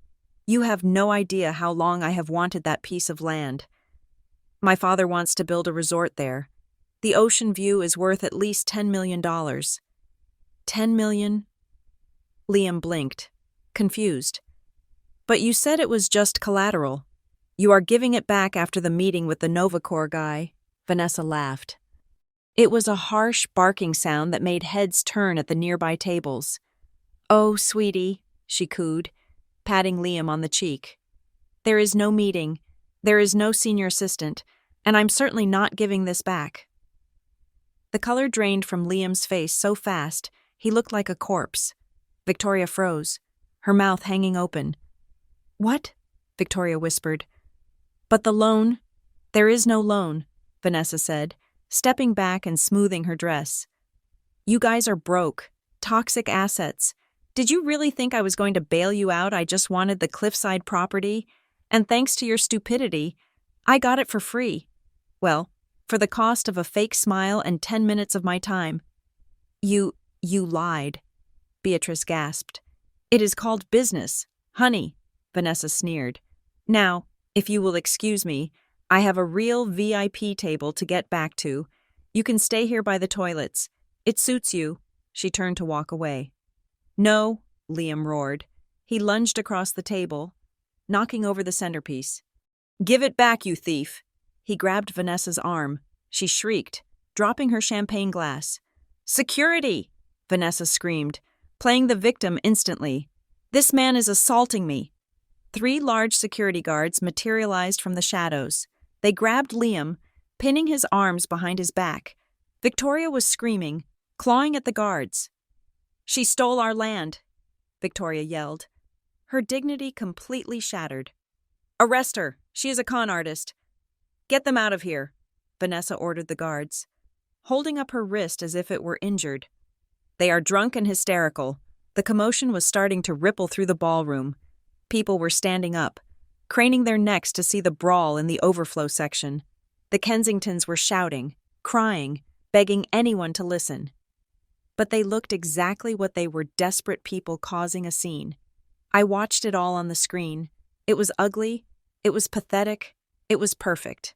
"You have no idea how long I have wanted that piece of land. My father wants to build a resort there. The ocean view is worth at least $10 million. $10 million? Liam blinked, confused. "But you said it was just collateral. You are giving it back after the meeting with the Novacor guy," Vanessa laughed. It was a harsh, barking sound that made heads turn at the nearby tables. "Oh, sweetie," she cooed, patting Liam on the cheek. "There is no meeting, there is no senior assistant, and I'm certainly not giving this back." The color drained from Liam's face so fast, he looked like a corpse. Victoria froze, her mouth hanging open. "What?" Victoria whispered. "But the loan—" "There is no loan," Vanessa said, stepping back and smoothing her dress. "You guys are broke, toxic assets. Did you really think I was going to bail you out? I just wanted the cliffside property, and thanks to your stupidity, I got it for free. Well, for the cost of a fake smile and 10 minutes of my time." You lied," Beatrice gasped. "It is called business, honey," Vanessa sneered. "Now, if you will excuse me, I have a real VIP table to get back to. You can stay here by the toilets. It suits you." She turned to walk away. "No," Liam roared. He lunged across the table, knocking over the centerpiece. "Give it back, you thief!" He grabbed Vanessa's arm. She shrieked, dropping her champagne glass. "Security!" Vanessa screamed, playing the victim instantly. "This man is assaulting me." 3 large security guards materialized from the shadows. They grabbed Liam, pinning his arms behind his back. Victoria was screaming, clawing at the guards. "She stole our land," Victoria yelled, her dignity completely shattered. "Arrest her. She is a con artist." "Get them out of here," Vanessa ordered the guards, holding up her wrist as if it were injured. "They are drunk and hysterical." The commotion was starting to ripple through the ballroom. People were standing up, craning their necks to see the brawl in the overflow section. The Kensingtons were shouting, crying, begging anyone to listen. But they looked exactly what they were, desperate people causing a scene. I watched it all on the screen. It was ugly, it was pathetic, it was perfect.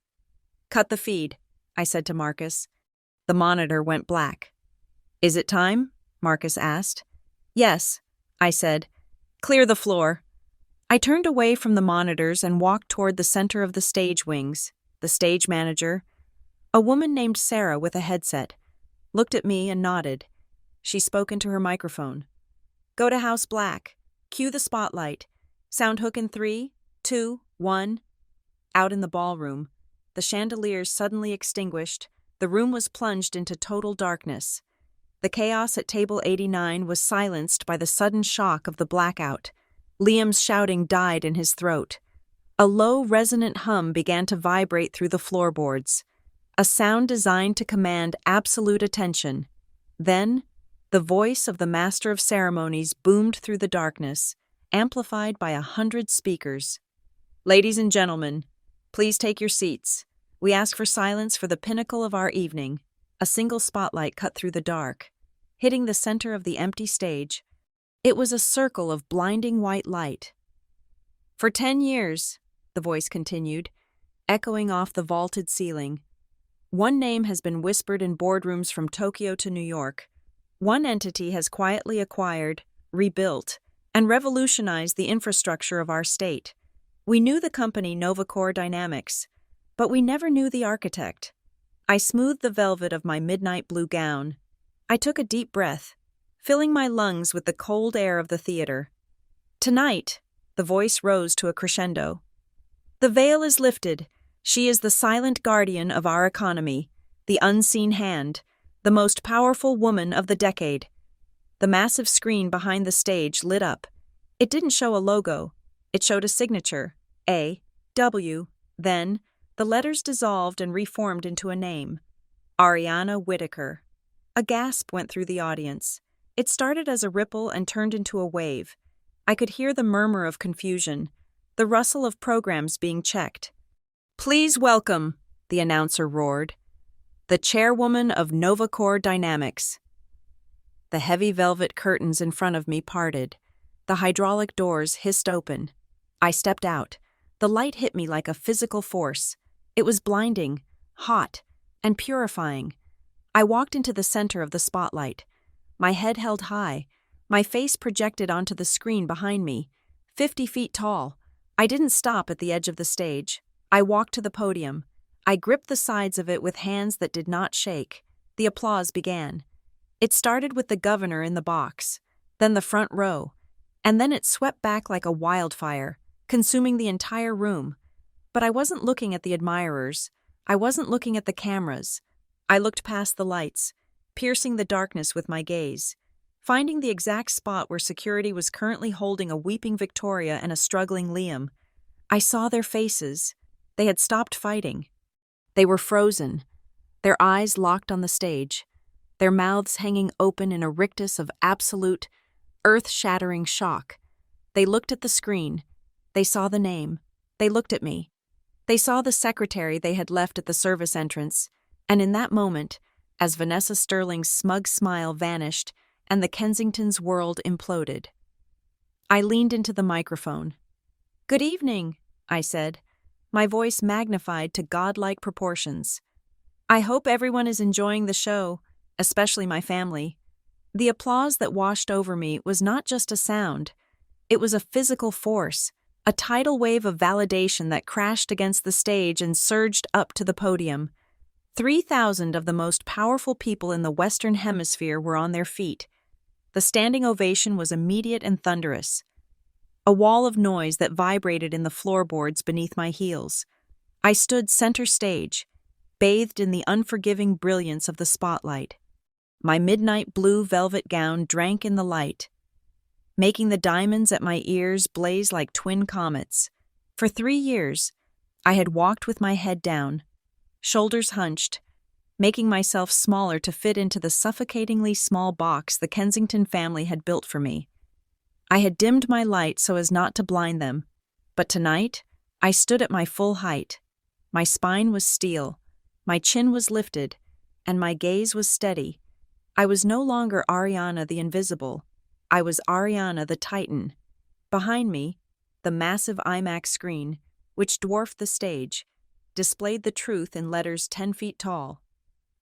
"Cut the feed," I said to Marcus. The monitor went black. "Is it time?" Marcus asked. "Yes," I said, Clear the floor. I turned away from the monitors and walked toward the center of the stage wings. The stage manager, a woman named Sarah with a headset, looked at me and nodded. She spoke into her microphone. Go to House Black. Cue the spotlight. Sound hook in 3, 2, 1. Out in the ballroom, the chandeliers suddenly extinguished. The room was plunged into total darkness. The chaos at table 89 was silenced by the sudden shock of the blackout. Liam's shouting died in his throat. A low, resonant hum began to vibrate through the floorboards, a sound designed to command absolute attention. Then, the voice of the master of ceremonies boomed through the darkness, amplified by 100 speakers. Ladies and gentlemen, please take your seats. We ask for silence for the pinnacle of our evening. A single spotlight cut through the dark, hitting the center of the empty stage. It was a circle of blinding white light. For 10 years, the voice continued, echoing off the vaulted ceiling. One name has been whispered in boardrooms from Tokyo to New York. One entity has quietly acquired, rebuilt, and revolutionized the infrastructure of our state. We knew the company Novacore Dynamics, but we never knew the architect. I smoothed the velvet of my midnight blue gown. I took a deep breath, filling my lungs with the cold air of the theater. Tonight, the voice rose to a crescendo. The veil is lifted. She is the silent guardian of our economy, the unseen hand, the most powerful woman of the decade. The massive screen behind the stage lit up. It didn't show a logo. It showed a signature, A, W. Then, the letters dissolved and reformed into a name, Ariana Whittaker. A gasp went through the audience. It started as a ripple and turned into a wave. I could hear the murmur of confusion, the rustle of programs being checked. Please welcome, the announcer roared, the chairwoman of Novacore Dynamics. The heavy velvet curtains in front of me parted. The hydraulic doors hissed open. I stepped out. The light hit me like a physical force. It was blinding, hot, and purifying. I walked into the center of the spotlight. My head held high, my face projected onto the screen behind me, 50 feet tall. I didn't stop at the edge of the stage. I walked to the podium. I gripped the sides of it with hands that did not shake. The applause began. It started with the governor in the box, then the front row, and then it swept back like a wildfire, consuming the entire room. But I wasn't looking at the admirers. I wasn't looking at the cameras. I looked past the lights, piercing the darkness with my gaze, finding the exact spot where security was currently holding a weeping Victoria and a struggling Liam. I saw their faces. They had stopped fighting. They were frozen, their eyes locked on the stage, their mouths hanging open in a rictus of absolute, earth-shattering shock. They looked at the screen. They saw the name. They looked at me. They saw the secretary they had left at the service entrance, and in that moment, as Vanessa Sterling's smug smile vanished and the Kensington's world imploded, I leaned into the microphone. "Good evening," I said, my voice magnified to godlike proportions. "I hope everyone is enjoying the show, especially my family." The applause that washed over me was not just a sound. It was a physical force, a tidal wave of validation that crashed against the stage and surged up to the podium. 3,000 of the most powerful people in the Western Hemisphere were on their feet. The standing ovation was immediate and thunderous, a wall of noise that vibrated in the floorboards beneath my heels. I stood center stage, bathed in the unforgiving brilliance of the spotlight. My midnight blue velvet gown drank in the light, making the diamonds at my ears blaze like twin comets. For 3 years, I had walked with my head down, shoulders hunched, making myself smaller to fit into the suffocatingly small box the Kensington family had built for me. I had dimmed my light so as not to blind them, but tonight, I stood at my full height. My spine was steel, my chin was lifted, and my gaze was steady. I was no longer Ariana the Invisible. I was Ariana the Titan. Behind me, the massive IMAX screen, which dwarfed the stage, displayed the truth in letters 10 feet tall.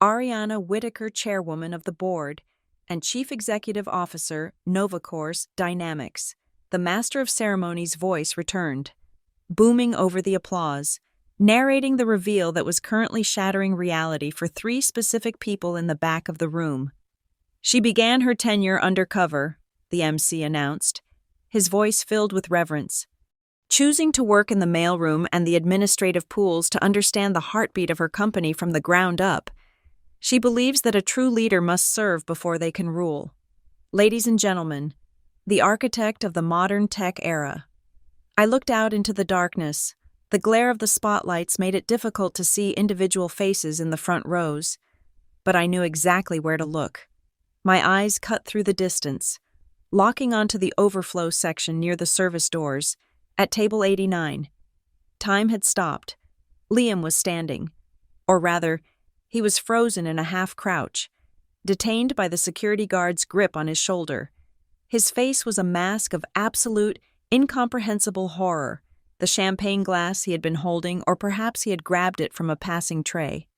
Ariana Whittaker, chairwoman of the board and chief executive officer, Novacore Dynamics. the master of ceremonies' voice returned, booming over the applause, narrating the reveal that was currently shattering reality for 3 specific people in the back of the room. She began her tenure undercover, the MC announced, his voice filled with reverence, choosing to work in the mailroom and the administrative pools to understand the heartbeat of her company from the ground up. She believes that a true leader must serve before they can rule. Ladies and gentlemen, the architect of the modern tech era. I looked out into the darkness. The glare of the spotlights made it difficult to see individual faces in the front rows, but I knew exactly where to look. My eyes cut through the distance, locking onto the overflow section near the service doors, at table 89. Time had stopped. Liam was standing. Or rather, he was frozen in a half-crouch, detained by the security guard's grip on his shoulder. His face was a mask of absolute, incomprehensible horror, the champagne glass he had been holding, or perhaps he had grabbed it from a passing tray.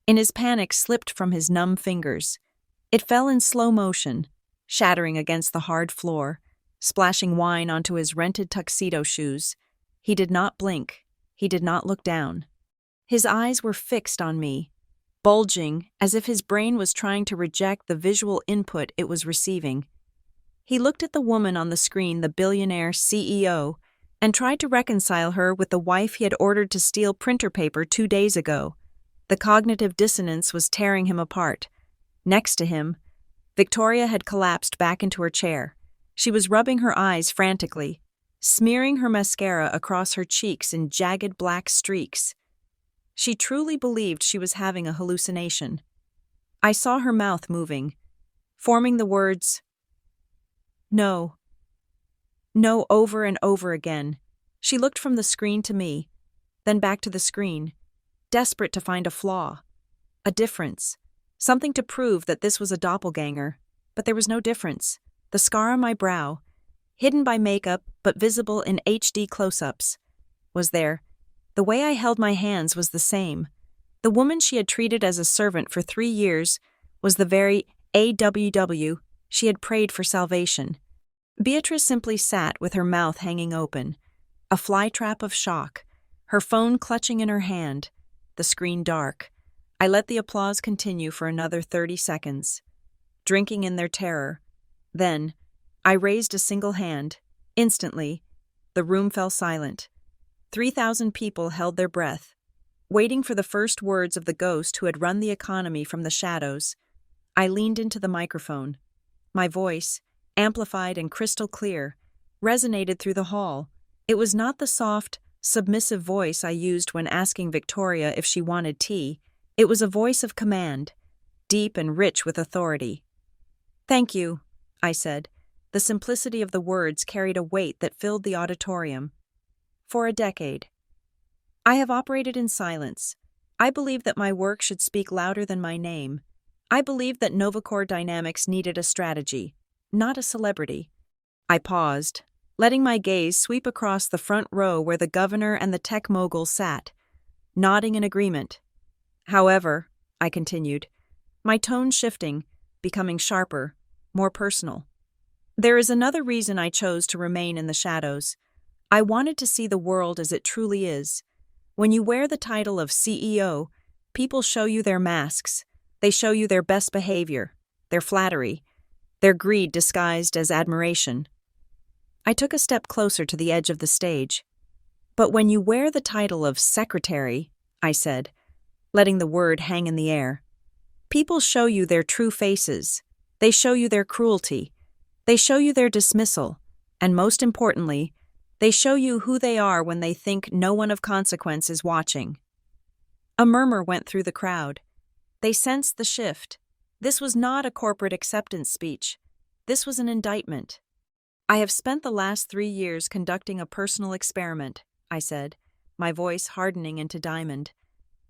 In his panic, slipped from his numb fingers. It fell in slow motion, shattering against the hard floor, splashing wine onto his rented tuxedo shoes. He did not blink. He did not look down. His eyes were fixed on me, bulging as if his brain was trying to reject the visual input it was receiving. He looked at the woman on the screen, the billionaire CEO, and tried to reconcile her with the wife he had ordered to steal printer paper 2 days ago. The cognitive dissonance was tearing him apart. Next to him, Victoria had collapsed back into her chair. She was rubbing her eyes frantically, smearing her mascara across her cheeks in jagged black streaks. She truly believed she was having a hallucination. I saw her mouth moving, forming the words, "No. No," over and over again. She looked from the screen to me, then back to the screen, desperate to find a flaw, a difference, something to prove that this was a doppelganger. But there was no difference. The scar on my brow, hidden by makeup but visible in HD close-ups, was there. The way I held my hands was the same. The woman she had treated as a servant for 3 years was the very AWW she had prayed for salvation. Beatrice simply sat with her mouth hanging open, a flytrap of shock, her phone clutching in her hand, the screen dark. I let the applause continue for another 30 seconds, drinking in their terror. Then, I raised a single hand. Instantly, the room fell silent. 3,000 people held their breath, waiting for the first words of the ghost who had run the economy from the shadows. I leaned into the microphone. My voice, amplified and crystal clear, resonated through the hall. It was not the soft, submissive voice I used when asking Victoria if she wanted tea. It was a voice of command, deep and rich with authority. "Thank you," I said. The simplicity of the words carried a weight that filled the auditorium. "For a decade. I have operated in silence. I believe that my work should speak louder than my name. I believe that Novacore Dynamics needed a strategy, not a celebrity." I paused, letting my gaze sweep across the front row where the governor and the tech mogul sat, nodding in agreement. "However," I continued, my tone shifting, becoming sharper, more personal, "there is another reason I chose to remain in the shadows. I wanted to see the world as it truly is. When you wear the title of CEO, people show you their masks. They show you their best behavior, their flattery, their greed disguised as admiration." I took a step closer to the edge of the stage. "But when you wear the title of secretary," I said, letting the word hang in the air, "people show you their true faces. They show you their cruelty. They show you their dismissal. And most importantly, they show you who they are when they think no one of consequence is watching." A murmur went through the crowd. They sensed the shift. This was not a corporate acceptance speech. This was an indictment. "I have spent the last 3 years conducting a personal experiment," I said, my voice hardening into diamond.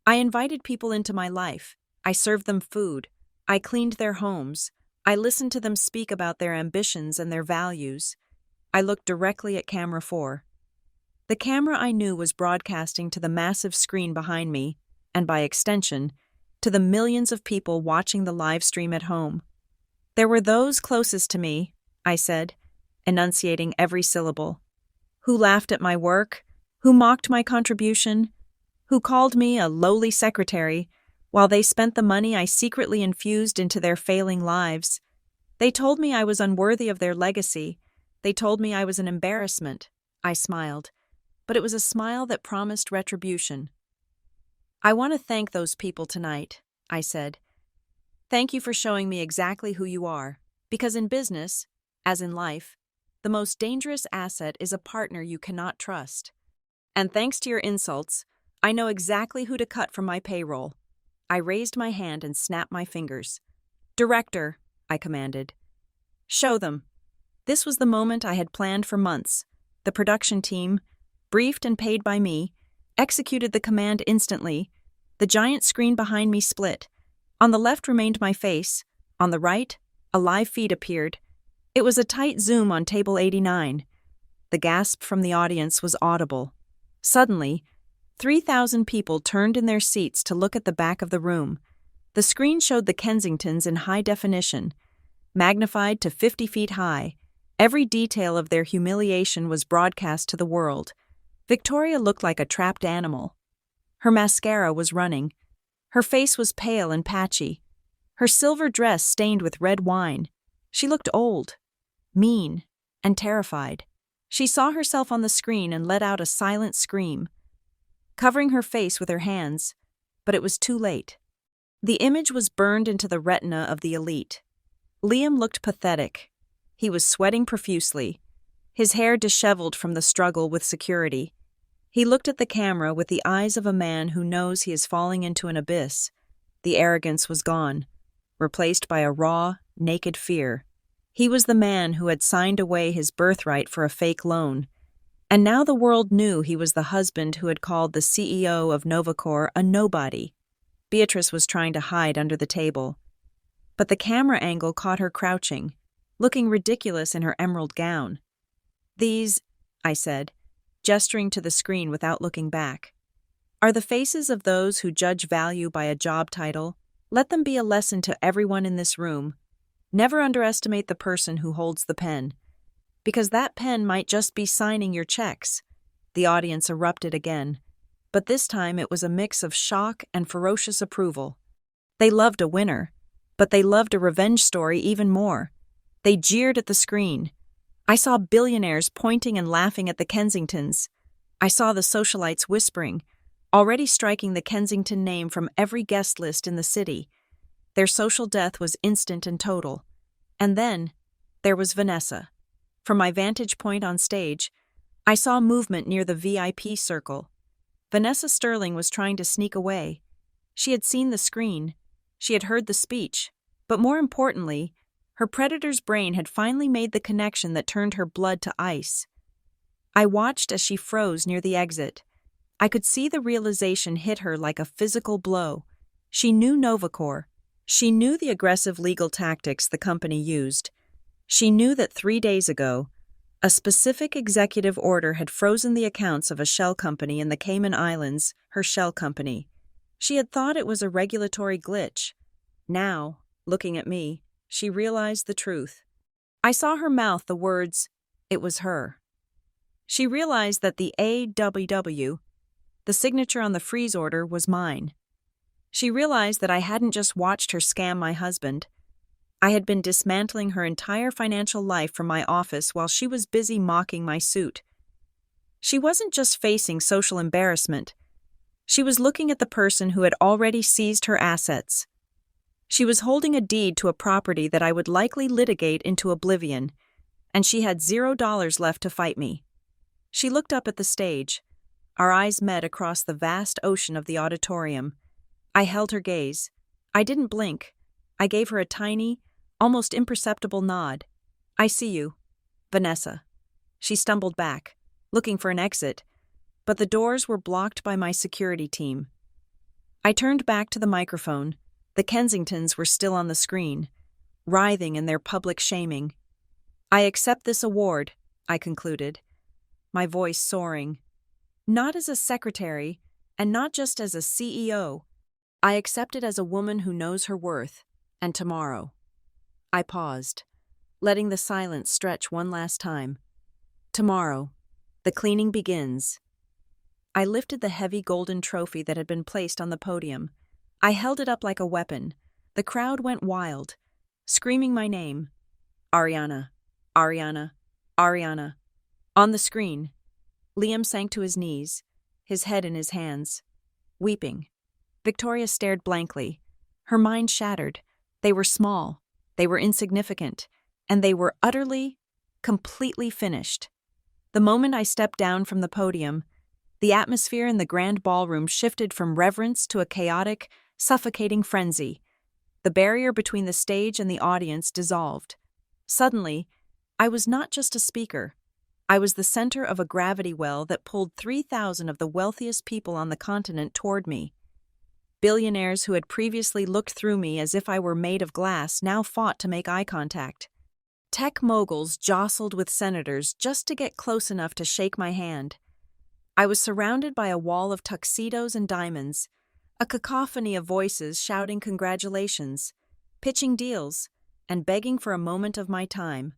"I invited people into my life. I served them food. I cleaned their homes. I listened to them speak about their ambitions and their values." I looked directly at camera 4. The camera I knew was broadcasting to the massive screen behind me, and by extension, to the millions of people watching the live stream at home. "There were those closest to me," I said, enunciating every syllable. Who laughed at my work? Who mocked my contribution? Who called me a lowly secretary, while they spent the money I secretly infused into their failing lives? They told me I was unworthy of their legacy. They told me I was an embarrassment. I smiled, but it was a smile that promised retribution. I want to thank those people tonight, I said. Thank you for showing me exactly who you are, because in business, as in life, the most dangerous asset is a partner you cannot trust. And thanks to your insults, I know exactly who to cut from my payroll. I raised my hand and snapped my fingers. Director, I commanded. Show them. This was the moment I had planned for months. The production team, briefed and paid by me, executed the command instantly. The giant screen behind me split. On the left remained my face. On the right, a live feed appeared. It was a tight zoom on table 89. The gasp from the audience was audible. Suddenly, 3,000 people turned in their seats to look at the back of the room. The screen showed the Kensingtons in high definition, magnified to 50 feet high. Every detail of their humiliation was broadcast to the world. Victoria looked like a trapped animal. Her mascara was running. Her face was pale and patchy. Her silver dress stained with red wine. She looked old, mean, and terrified. She saw herself on the screen and let out a silent scream, covering her face with her hands, but it was too late. The image was burned into the retina of the elite. Liam looked pathetic. He was sweating profusely, his hair disheveled from the struggle with security. He looked at the camera with the eyes of a man who knows he is falling into an abyss. The arrogance was gone, replaced by a raw, naked fear. He was the man who had signed away his birthright for a fake loan. And now the world knew he was the husband who had called the CEO of Novacor a nobody. Beatrice was trying to hide under the table. But the camera angle caught her crouching, looking ridiculous in her emerald gown. These, I said, gesturing to the screen without looking back, are the faces of those who judge value by a job title. Let them be a lesson to everyone in this room. Never underestimate the person who holds the pen, because that pen might just be signing your checks. The audience erupted again, but this time it was a mix of shock and ferocious approval. They loved a winner, but they loved a revenge story even more. They jeered at the screen. I saw billionaires pointing and laughing at the Kensingtons. I saw the socialites whispering, already striking the Kensington name from every guest list in the city. Their social death was instant and total. And then, there was Vanessa. From my vantage point on stage, I saw movement near the VIP circle. Vanessa Sterling was trying to sneak away. She had seen the screen. She had heard the speech. But more importantly, her predator's brain had finally made the connection that turned her blood to ice. I watched as she froze near the exit. I could see the realization hit her like a physical blow. She knew Novacor. She knew the aggressive legal tactics the company used. She knew that 3 days ago, a specific executive order had frozen the accounts of a shell company in the Cayman Islands, her shell company. She had thought it was a regulatory glitch. Now, looking at me, she realized the truth. I saw her mouth the words, "It was her." She realized that the AWW, the signature on the freeze order, was mine. She realized that I hadn't just watched her scam my husband. I had been dismantling her entire financial life from my office while she was busy mocking my suit. She wasn't just facing social embarrassment. She was looking at the person who had already seized her assets. She was holding a deed to a property that I would likely litigate into oblivion, and she had $0 left to fight me. She looked up at the stage. Our eyes met across the vast ocean of the auditorium. I held her gaze. I didn't blink. I gave her a tiny, almost imperceptible nod. "I see you, Vanessa." She stumbled back, looking for an exit, but the doors were blocked by my security team. I turned back to the microphone. The Kensingtons were still on the screen, writhing in their public shaming. "I accept this award," I concluded, my voice soaring. "Not as a secretary, and not just as a CEO. I accept it as a woman who knows her worth, and tomorrow." I paused. letting the silence stretch one last time. Tomorrow, the cleaning begins. I lifted the heavy golden trophy that had been placed on the podium. I held it up like a weapon. The crowd went wild, screaming my name. Ariana, Ariana, Ariana. On the screen, Liam sank to his knees, his head in his hands, weeping. Victoria stared blankly, her mind shattered. They were small, they were insignificant, and they were utterly, completely finished. The moment I stepped down from the podium, the atmosphere in the grand ballroom shifted from reverence to a chaotic, suffocating frenzy. The barrier between the stage and the audience dissolved. Suddenly, I was not just a speaker. I was the center of a gravity well that pulled 3,000 of the wealthiest people on the continent toward me. Billionaires who had previously looked through me as if I were made of glass now fought to make eye contact. Tech moguls jostled with senators just to get close enough to shake my hand. I was surrounded by a wall of tuxedos and diamonds, a cacophony of voices shouting congratulations, pitching deals, and begging for a moment of my time.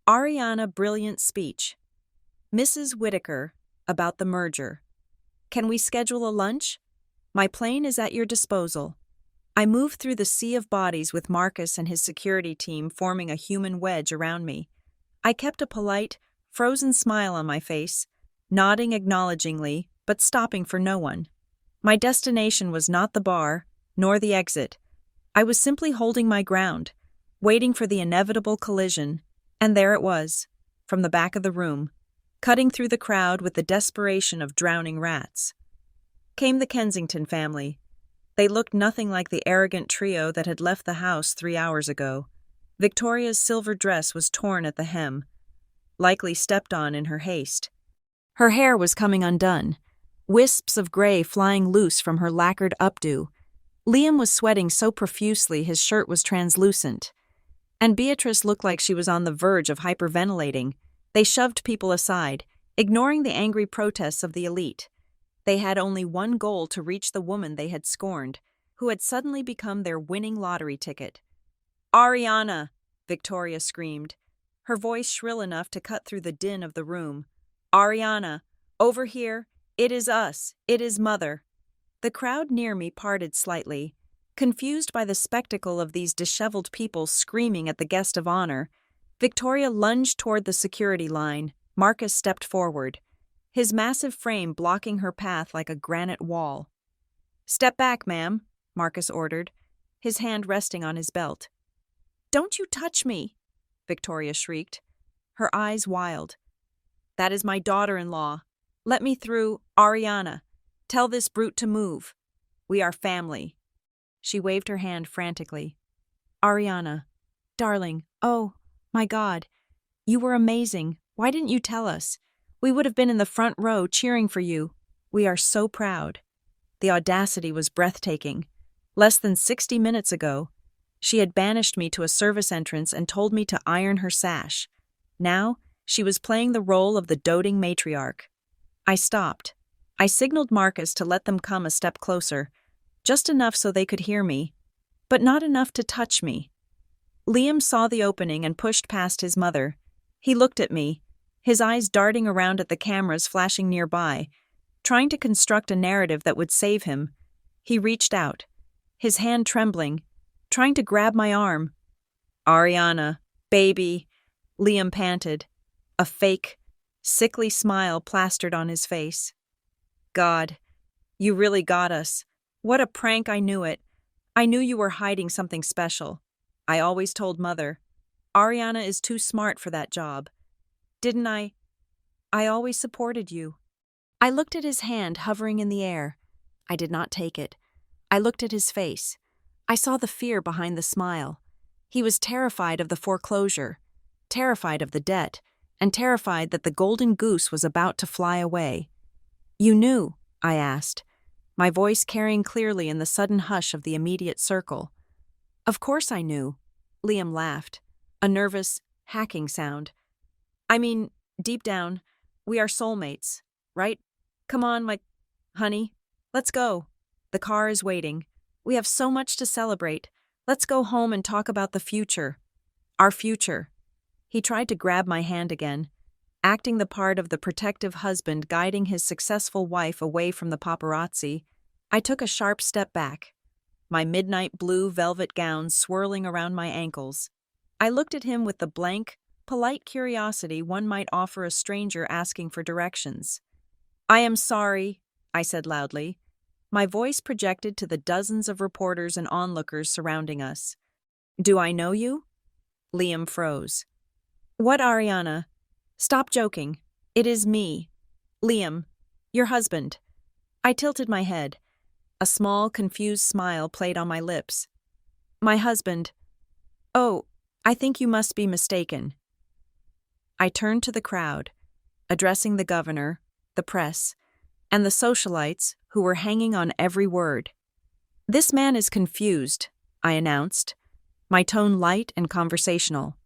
Ariana, brilliant speech. Mrs. Whitaker, about the merger. Can we schedule a lunch? My plane is at your disposal. I moved through the sea of bodies with Marcus and his security team forming a human wedge around me. I kept a polite, frozen smile on my face, nodding acknowledgingly, but stopping for no one. My destination was not the bar, nor the exit. I was simply holding my ground, waiting for the inevitable collision, and there it was, from the back of the room, cutting through the crowd with the desperation of drowning rats. Came the Kensington family. They looked nothing like the arrogant trio that had left the house 3 hours ago. Victoria's silver dress was torn at the hem, likely stepped on in her haste. Her hair was coming undone, wisps of gray flying loose from her lacquered updo. Liam was sweating so profusely his shirt was translucent. And Beatrice looked like she was on the verge of hyperventilating. They shoved people aside, ignoring the angry protests of the elite. They had only one goal: to reach the woman they had scorned, who had suddenly become their winning lottery ticket. Ariana! Victoria screamed, her voice shrill enough to cut through the din of the room. Ariana! Over here! It is us! It is Mother! The crowd near me parted slightly, confused by the spectacle of these disheveled people screaming at the guest of honor. Victoria lunged toward the security line. Marcus stepped forward, his massive frame blocking her path like a granite wall. Step back, ma'am, Marcus ordered, his hand resting on his belt. Don't you touch me, Victoria shrieked, her eyes wild. That is my daughter-in-law. Let me through, Ariana. Tell this brute to move. We are family. She waved her hand frantically. Ariana, darling, oh, my God. You were amazing. Why didn't you tell us? We would have been in the front row cheering for you. We are so proud. The audacity was breathtaking. Less than 60 minutes ago, she had banished me to a service entrance and told me to iron her sash. Now, she was playing the role of the doting matriarch. I stopped. I signaled Marcus to let them come a step closer, just enough so they could hear me, but not enough to touch me. Liam saw the opening and pushed past his mother. He looked at me, his eyes darting around at the cameras flashing nearby, trying to construct a narrative that would save him. He reached out, his hand trembling, trying to grab my arm. Ariana, baby, Liam panted, a fake, sickly smile plastered on his face. God, you really got us. What a prank. I knew it. I knew you were hiding something special. I always told Mother. Ariana is too smart for that job. Didn't I? I always supported you. I looked at his hand hovering in the air. I did not take it. I looked at his face. I saw the fear behind the smile. He was terrified of the foreclosure, terrified of the debt, and terrified that the golden goose was about to fly away. You knew, I asked, my voice carrying clearly in the sudden hush of the immediate circle. Of course I knew, Liam laughed, a nervous, hacking sound. I mean, deep down, we are soulmates, right? Come on, my honey, let's go. The car is waiting. We have so much to celebrate. Let's go home and talk about the future. Our future. He tried to grab my hand again, acting the part of the protective husband guiding his successful wife away from the paparazzi. I took a sharp step back, my midnight blue velvet gown swirling around my ankles. I looked at him with the blank, polite curiosity one might offer a stranger asking for directions. "I am sorry," I said loudly, my voice projected to the dozens of reporters and onlookers surrounding us. "Do I know you?" Liam froze. "What, Ariana? Stop joking. It is me. Liam, your husband." I tilted my head. A small, confused smile played on my lips. "My husband. Oh, I think you must be mistaken." I turned to the crowd, addressing the governor, the press, and the socialites who were hanging on every word. "This man is confused," I announced, my tone light and conversational.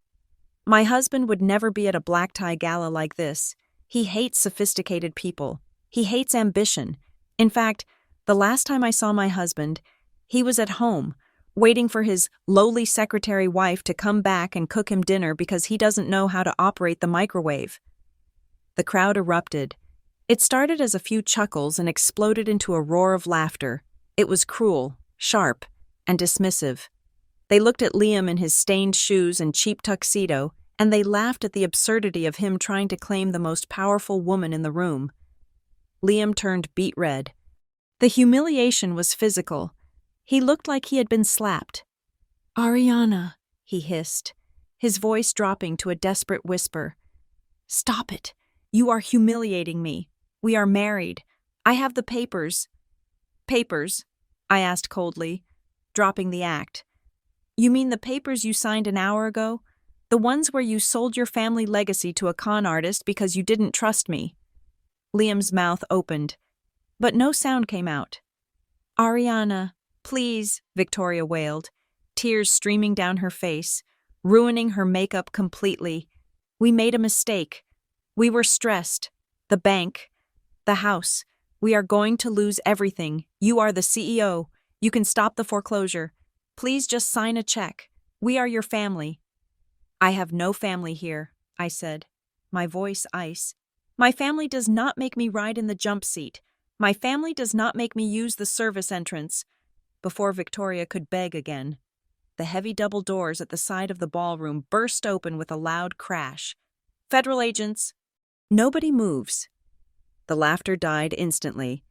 "My husband would never be at a black tie gala like this. He hates sophisticated people. He hates ambition. In fact, the last time I saw my husband, he was at home, waiting for his lowly secretary wife to come back and cook him dinner because he doesn't know how to operate the microwave." The crowd erupted. It started as a few chuckles and exploded into a roar of laughter. It was cruel, sharp, and dismissive. They looked at Liam in his stained shoes and cheap tuxedo, and they laughed at the absurdity of him trying to claim the most powerful woman in the room. Liam turned beet red. The humiliation was physical. He looked like he had been slapped. "Ariana," he hissed, his voice dropping to a desperate whisper. "Stop it. You are humiliating me. We are married. I have the papers." "Papers?" I asked coldly, dropping the act. "You mean the papers you signed an hour ago? The ones where you sold your family legacy to a con artist because you didn't trust me?" Liam's mouth opened, but no sound came out. "Ariana, please," Victoria wailed, tears streaming down her face, ruining her makeup completely. "We made a mistake. We were stressed. The bank, the house. We are going to lose everything. You are the CEO. You can stop the foreclosure. Please just sign a check. We are your family." "I have no family here," I said, my voice ice. "My family does not make me ride in the jump seat. My family does not make me use the service entrance." Before Victoria could beg again, the heavy double doors at the side of the ballroom burst open with a loud crash. "Federal agents." "Nobody moves." The laughter died instantly.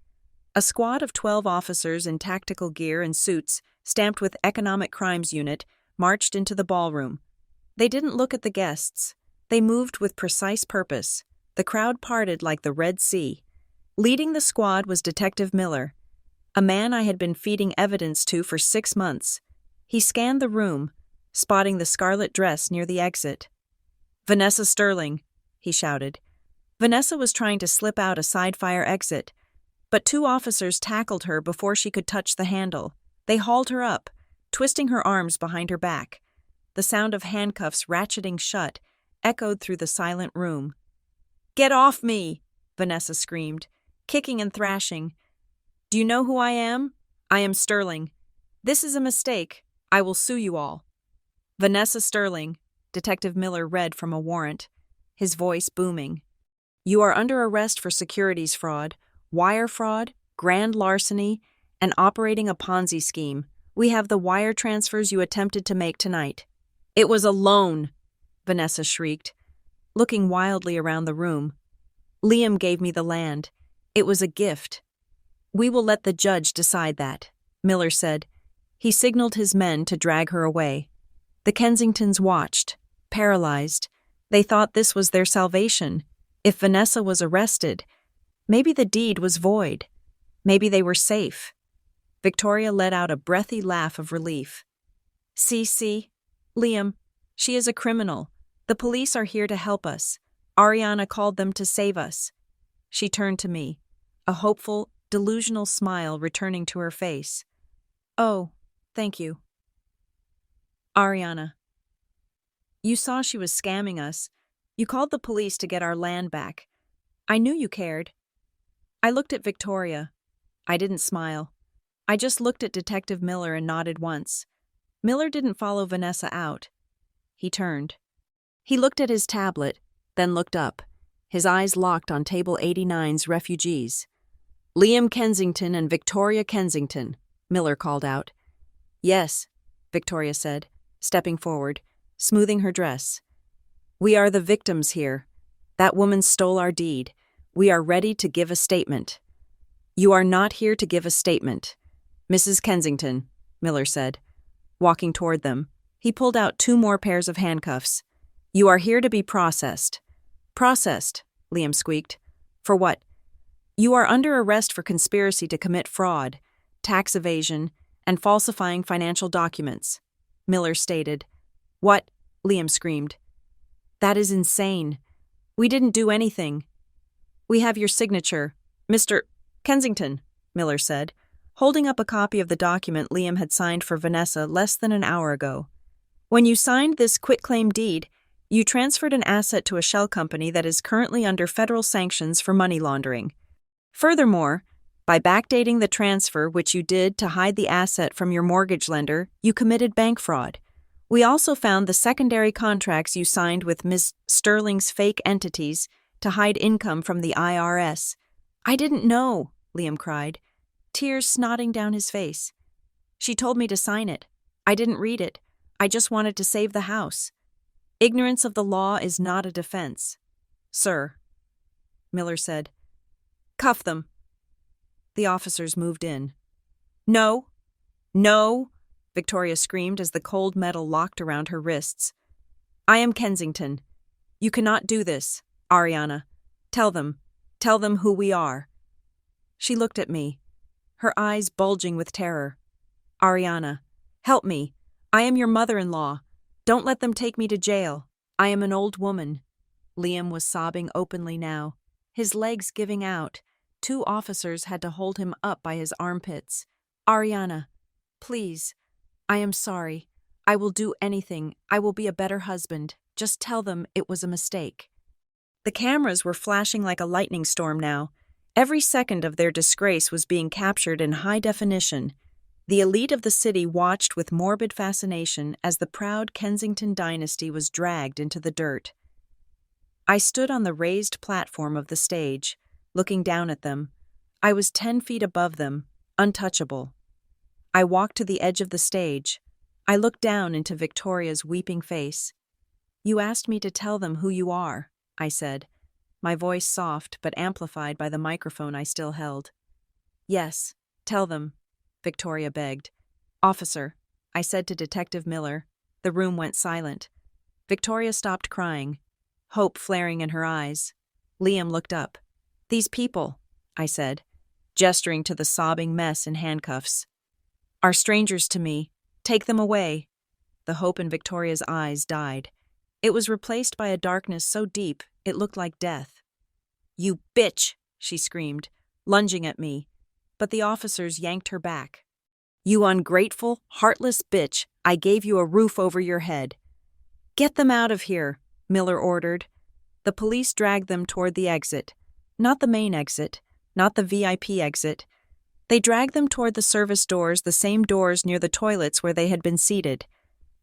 A squad of 12 officers in tactical gear and suits, stamped with Economic Crimes Unit, marched into the ballroom. They didn't look at the guests. They moved with precise purpose. The crowd parted like the Red Sea. Leading the squad was Detective Miller, a man I had been feeding evidence to for 6 months. He scanned the room, spotting the scarlet dress near the exit. "Vanessa Sterling," he shouted. Vanessa was trying to slip out a side-fire exit, but 2 officers tackled her before she could touch the handle. They hauled her up, twisting her arms behind her back. The sound of handcuffs ratcheting shut echoed through the silent room. "Get off me!" Vanessa screamed, kicking and thrashing. "Do you know who I am? I am Sterling. This is a mistake. I will sue you all." "Vanessa Sterling," Detective Miller read from a warrant, his voice booming. "You are under arrest for securities fraud, wire fraud, grand larceny, and operating a Ponzi scheme. We have the wire transfers you attempted to make tonight." "It was a loan," Vanessa shrieked, looking wildly around the room. "Liam gave me the land. It was a gift." "We will let the judge decide that," Miller said. He signaled his men to drag her away. The Kensingtons watched, paralyzed. They thought this was their salvation. If Vanessa was arrested, maybe the deed was void. Maybe they were safe. Victoria let out a breathy laugh of relief. See, Liam, she is a criminal. The police are here to help us. Ariana called them to save us." She turned to me, a hopeful, delusional smile returning to her face. "Oh, thank you." "Ariana, you saw she was scamming us. You called the police to get our land back. I knew you cared." I looked at Victoria. I didn't smile. I just looked at Detective Miller and nodded once. Miller didn't follow Vanessa out. He turned. He looked at his tablet, then looked up, his eyes locked on Table 89's refugees. "Liam Kensington and Victoria Kensington," Miller called out. "Yes," Victoria said, stepping forward, smoothing her dress. "We are the victims here. That woman stole our deed. We are ready to give a statement." "You are not here to give a statement, Mrs. Kensington," Miller said. Walking toward them, he pulled out 2 more pairs of handcuffs. "You are here to be processed." "Processed," Liam squeaked. "For what?" "You are under arrest for conspiracy to commit fraud, tax evasion, and falsifying financial documents," Miller stated. "What?" Liam screamed. "That is insane. We didn't do anything." "We have your signature, Mr. Kensington," Miller said, holding up a copy of the document Liam had signed for Vanessa less than an hour ago. "When you signed this quitclaim deed, you transferred an asset to a shell company that is currently under federal sanctions for money laundering. Furthermore, by backdating the transfer, which you did to hide the asset from your mortgage lender, you committed bank fraud. We also found the secondary contracts you signed with Ms. Sterling's fake entities to hide income from the IRS. "I didn't know," Liam cried, tears snotting down his face. "She told me to sign it. I didn't read it. I just wanted to save the house. Ignorance of the law is not a defense." "Sir," Miller said. "Cuff them." The officers moved in. "No! No!" Victoria screamed as the cold metal locked around her wrists. "I am Kensington. You cannot do this, Ariana. Tell them who we are." She looked at me, her eyes bulging with terror. "Ariana, help me. I am your mother-in-law. Don't let them take me to jail. I am an old woman." Liam was sobbing openly now, his legs giving out. 2 officers had to hold him up by his armpits. "Ariana, please. I am sorry. I will do anything. I will be a better husband. Just tell them it was a mistake." The cameras were flashing like a lightning storm now. Every second of their disgrace was being captured in high definition. The elite of the city watched with morbid fascination as the proud Kensington dynasty was dragged into the dirt. I stood on the raised platform of the stage, looking down at them. I was 10 feet above them, untouchable. I walked to the edge of the stage. I looked down into Victoria's weeping face. "You asked me to tell them who you are," I said, my voice soft but amplified by the microphone I still held. "Yes, tell them," Victoria begged. "Officer," I said to Detective Miller. The room went silent. Victoria stopped crying, hope flaring in her eyes. Liam looked up. "These people," I said, gesturing to the sobbing mess in handcuffs, "are strangers to me. Take them away." The hope in Victoria's eyes died. It was replaced by a darkness so deep it looked like death. "You bitch!" she screamed, lunging at me, but the officers yanked her back. "You ungrateful, heartless bitch, I gave you a roof over your head." "Get them out of here," Miller ordered. The police dragged them toward the exit. Not the main exit, not the VIP exit. They dragged them toward the service doors, the same doors near the toilets where they had been seated.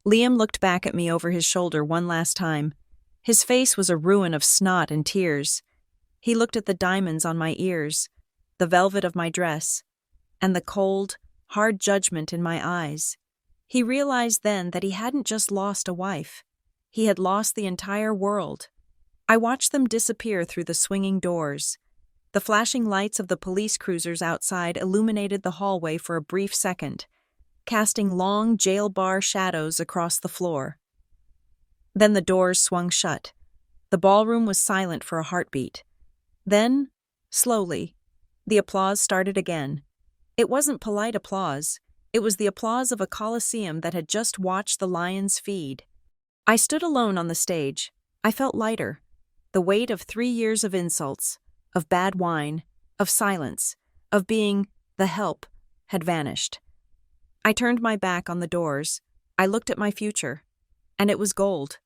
Liam looked back at me over his shoulder one last time. His face was a ruin of snot and tears. He looked at the diamonds on my ears, the velvet of my dress, and the cold, hard judgment in my eyes. He realized then that he hadn't just lost a wife. He had lost the entire world. I watched them disappear through the swinging doors. The flashing lights of the police cruisers outside illuminated the hallway for a brief second, casting long jail bar shadows across the floor. Then the doors swung shut. The ballroom was silent for a heartbeat. Then, slowly, the applause started again. It wasn't polite applause. It was the applause of a coliseum that had just watched the lions feed. I stood alone on the stage. I felt lighter. The weight of 3 years of insults, of bad wine, of silence, of being the help, had vanished. I turned my back on the doors. I looked at my future, and it was gold.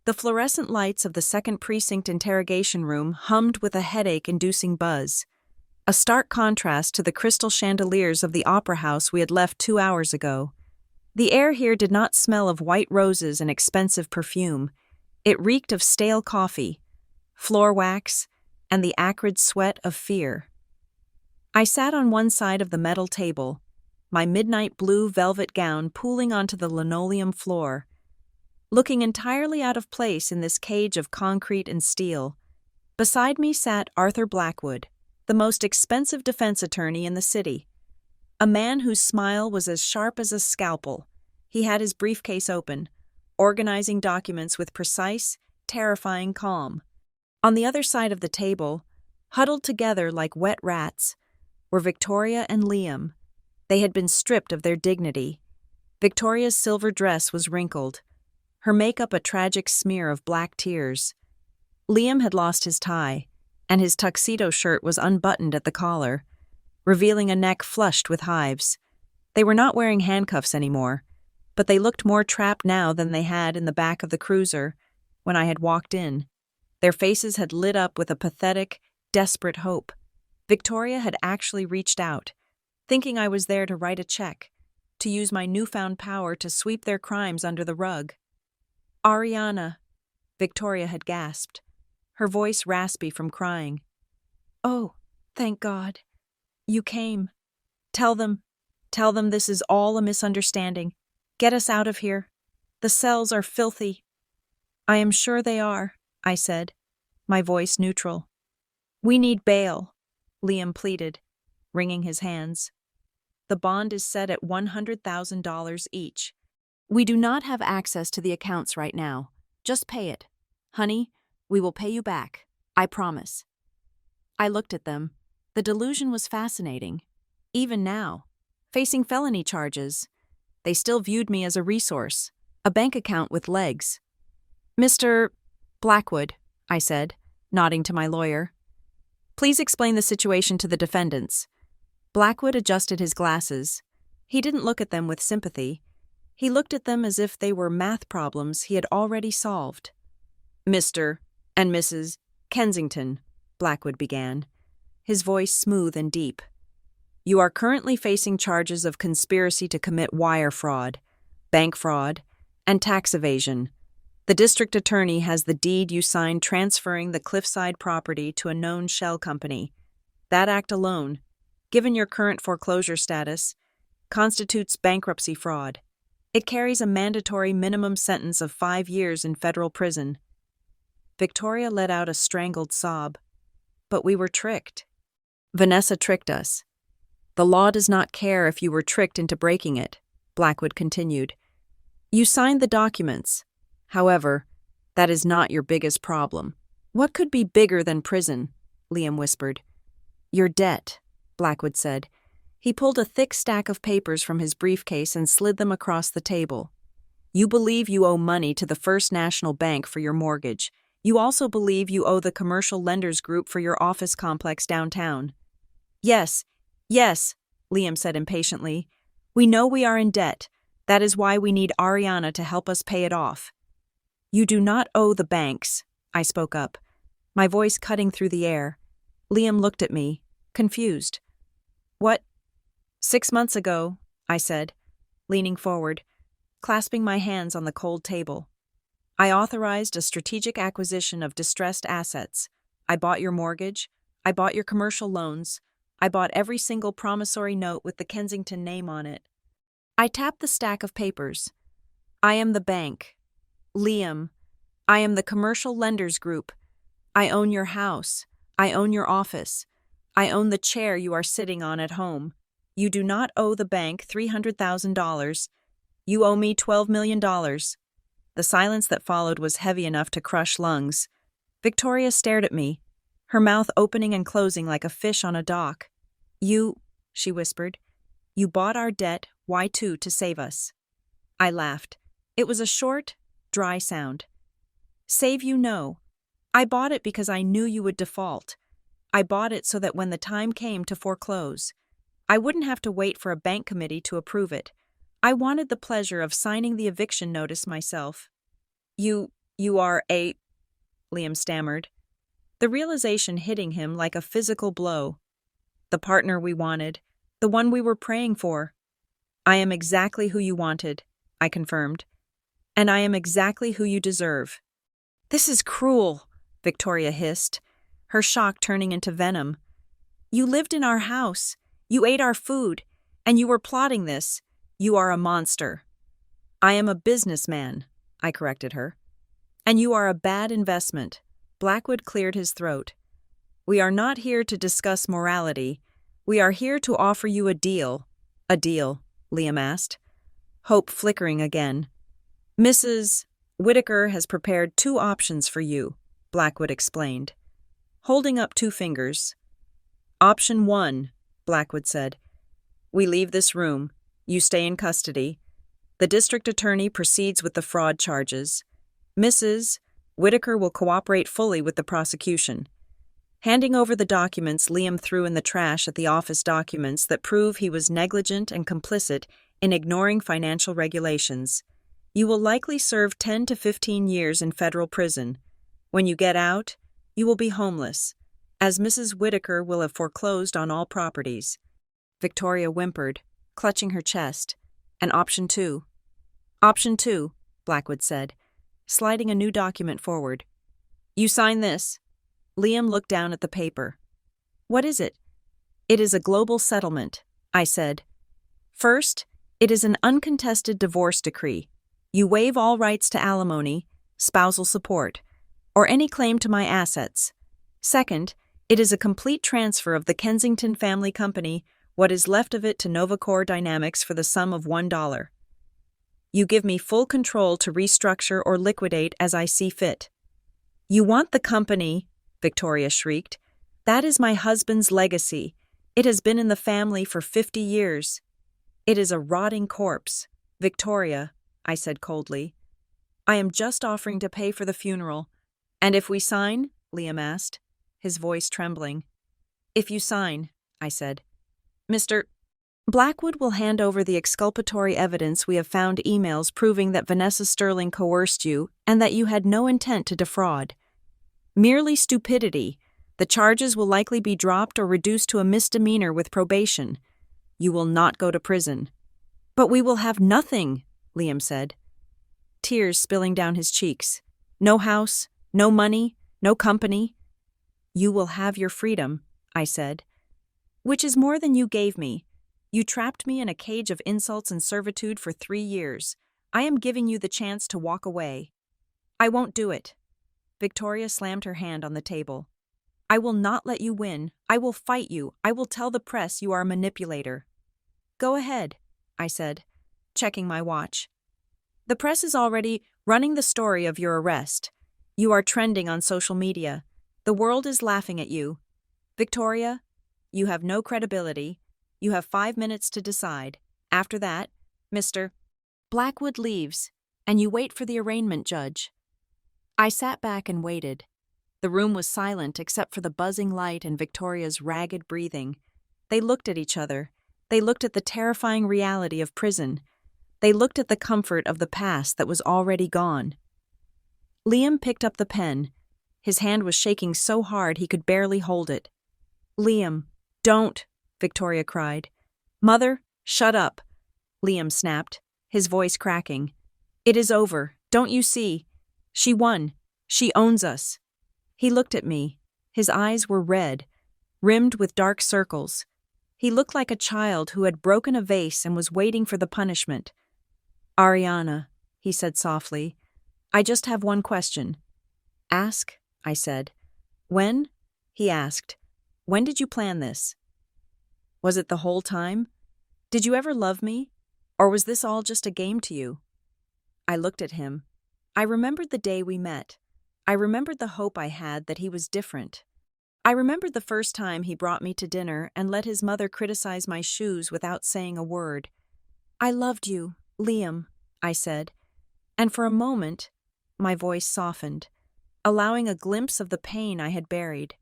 The fluorescent lights of the 2nd Precinct interrogation room hummed with a headache-inducing buzz, a stark contrast to the crystal chandeliers of the opera house we had left 2 hours ago. The air here did not smell of white roses and expensive perfume. It reeked of stale coffee, floor wax, and the acrid sweat of fear. I sat on one side of the metal table, my midnight blue velvet gown pooling onto the linoleum floor, looking entirely out of place in this cage of concrete and steel. Beside me sat Arthur Blackwood, the most expensive defense attorney in the city. A man whose smile was as sharp as a scalpel. He had his briefcase open, organizing documents with precise, terrifying calm. On the other side of the table, huddled together like wet rats, were Victoria and Liam. They had been stripped of their dignity. Victoria's silver dress was wrinkled, her makeup a tragic smear of black tears. Liam had lost his tie, and his tuxedo shirt was unbuttoned at the collar, revealing a neck flushed with hives. They were not wearing handcuffs anymore, but they looked more trapped now than they had in the back of the cruiser when I had walked in. Their faces had lit up with a pathetic, desperate hope. Victoria had actually reached out, thinking I was there to write a check, to use my newfound power to sweep their crimes under the rug. "Ariana," Victoria had gasped, her voice raspy from crying. "Oh, thank God. You came. Tell them this is all a misunderstanding. Get us out of here. The cells are filthy." "I am sure they are," I said, my voice neutral. "We need bail," Liam pleaded, wringing his hands. "The bond is set at $100,000 each. We do not have access to the accounts right now. Just pay it. Honey, we will pay you back. I promise." I looked at them. The delusion was fascinating. Even now, facing felony charges, they still viewed me as a resource, a bank account with legs. "Mr. Blackwood," I said, nodding to my lawyer, "please explain the situation to the defendants." Blackwood adjusted his glasses. He didn't look at them with sympathy. He looked at them as if they were math problems he had already solved. "Mr. and Mrs. Kensington," Blackwood began, his voice smooth and deep. "You are currently facing charges of conspiracy to commit wire fraud, bank fraud, and tax evasion. The district attorney has the deed you signed transferring the Cliffside property to a known shell company. That act alone, given your current foreclosure status, constitutes bankruptcy fraud. It carries a mandatory minimum sentence of 5 years in federal prison." Victoria let out a strangled sob. "But we were tricked. Vanessa tricked us." "The law does not care if you were tricked into breaking it," Blackwood continued. "You signed the documents. However, that is not your biggest problem." "What could be bigger than prison?" Liam whispered. "Your debt," Blackwood said. He pulled a thick stack of papers from his briefcase and slid them across the table. "You believe you owe money to the First National Bank for your mortgage. You also believe you owe the Commercial Lenders Group for your office complex downtown." Yes, Liam said impatiently. "We know we are in debt. That is why we need Ariana to help us pay it off." "You do not owe the banks," I spoke up, my voice cutting through the air. Liam looked at me, confused. "What?" "6 months ago," I said, leaning forward, clasping my hands on the cold table. "I authorized a strategic acquisition of distressed assets. I bought your mortgage. I bought your commercial loans. I bought every single promissory note with the Kensington name on it." I tapped the stack of papers. "I am the bank. Liam, I am the Commercial Lenders Group. I own your house. I own your office. I own the chair you are sitting on at home. You do not owe the bank $300,000. You owe me $12 million. The silence that followed was heavy enough to crush lungs. Victoria stared at me, her mouth opening and closing like a fish on a dock. "You," she whispered, "you bought our debt, Y2, to save us." I laughed. It was a short, dry sound. "Save you, no. I bought it because I knew you would default. I bought it so that when the time came to foreclose, I wouldn't have to wait for a bank committee to approve it. I wanted the pleasure of signing the eviction notice myself." You are a," Liam stammered, the realization hitting him like a physical blow. "The partner we wanted, the one we were praying for." "I am exactly who you wanted," I confirmed. "And I am exactly who you deserve." This is cruel, Victoria hissed, her shock turning into venom. You lived in our house, you ate our food, and you were plotting this. You are a monster. I am a businessman, I corrected her. And you are a bad investment. Blackwood cleared his throat. We are not here to discuss morality. We are here to offer you a deal. A deal, Liam asked, hope flickering again. Mrs. Whitaker has prepared 2 options for you, Blackwood explained, holding up 2 fingers. Option 1, Blackwood said. We leave this room. You stay in custody. The district attorney proceeds with the fraud charges. Mrs. Whitaker will cooperate fully with the prosecution. Handing over the documents Liam threw in the trash at the office documents that prove he was negligent and complicit in ignoring financial regulations. You will likely serve 10 to 15 years in federal prison. When you get out, you will be homeless, as Mrs. Whitaker will have foreclosed on all properties. Victoria whimpered, clutching her chest. And option 2. Option 2, Blackwood said, sliding a new document forward. You sign this. Liam looked down at the paper. What is it? It is a global settlement, I said. First, it is an uncontested divorce decree. You waive all rights to alimony, spousal support, or any claim to my assets. Second, it is a complete transfer of the Kensington Family Company, what is left of it, to Novacor Dynamics for the sum of $1. You give me full control to restructure or liquidate as I see fit. You want the company, Victoria shrieked. That is my husband's legacy. It has been in the family for 50 years. It is a rotting corpse. Victoria, I said coldly. I am just offering to pay for the funeral. And if we sign? Liam asked, his voice trembling. If you sign, I said. Mr. Blackwood will hand over the exculpatory evidence. We have found emails proving that Vanessa Sterling coerced you and that you had no intent to defraud. Merely stupidity. The charges will likely be dropped or reduced to a misdemeanor with probation. You will not go to prison. But we will have nothing, Liam said, tears spilling down his cheeks. No house, no money, no company. You will have your freedom, I said, which is more than you gave me. You trapped me in a cage of insults and servitude for 3 years. I am giving you the chance to walk away. I won't do it. Victoria slammed her hand on the table. I will not let you win. I will fight you. I will tell the press you are a manipulator. Go ahead, I said, checking my watch. The press is already running the story of your arrest. You are trending on social media. The world is laughing at you. Victoria, you have no credibility. You have 5 minutes to decide. After that, Mr. Blackwood leaves, and you wait for the arraignment judge. I sat back and waited. The room was silent except for the buzzing light and Victoria's ragged breathing. They looked at each other. They looked at the terrifying reality of prison. They looked at the comfort of the past that was already gone. Liam picked up the pen. His hand was shaking so hard he could barely hold it. Liam, don't, Victoria cried. Mother, shut up, Liam snapped, his voice cracking. It is over, don't you see? She won. She owns us. He looked at me. His eyes were red, rimmed with dark circles. He looked like a child who had broken a vase and was waiting for the punishment. Ariana, he said softly, I just have one question. Ask, I said. When? He asked. When did you plan this? Was it the whole time? Did you ever love me? Or was this all just a game to you? I looked at him. I remembered the day we met. I remembered the hope I had that he was different. I remembered the first time he brought me to dinner and let his mother criticize my shoes without saying a word. I loved you, Liam, I said, and for a moment, my voice softened, allowing a glimpse of the pain I had buried.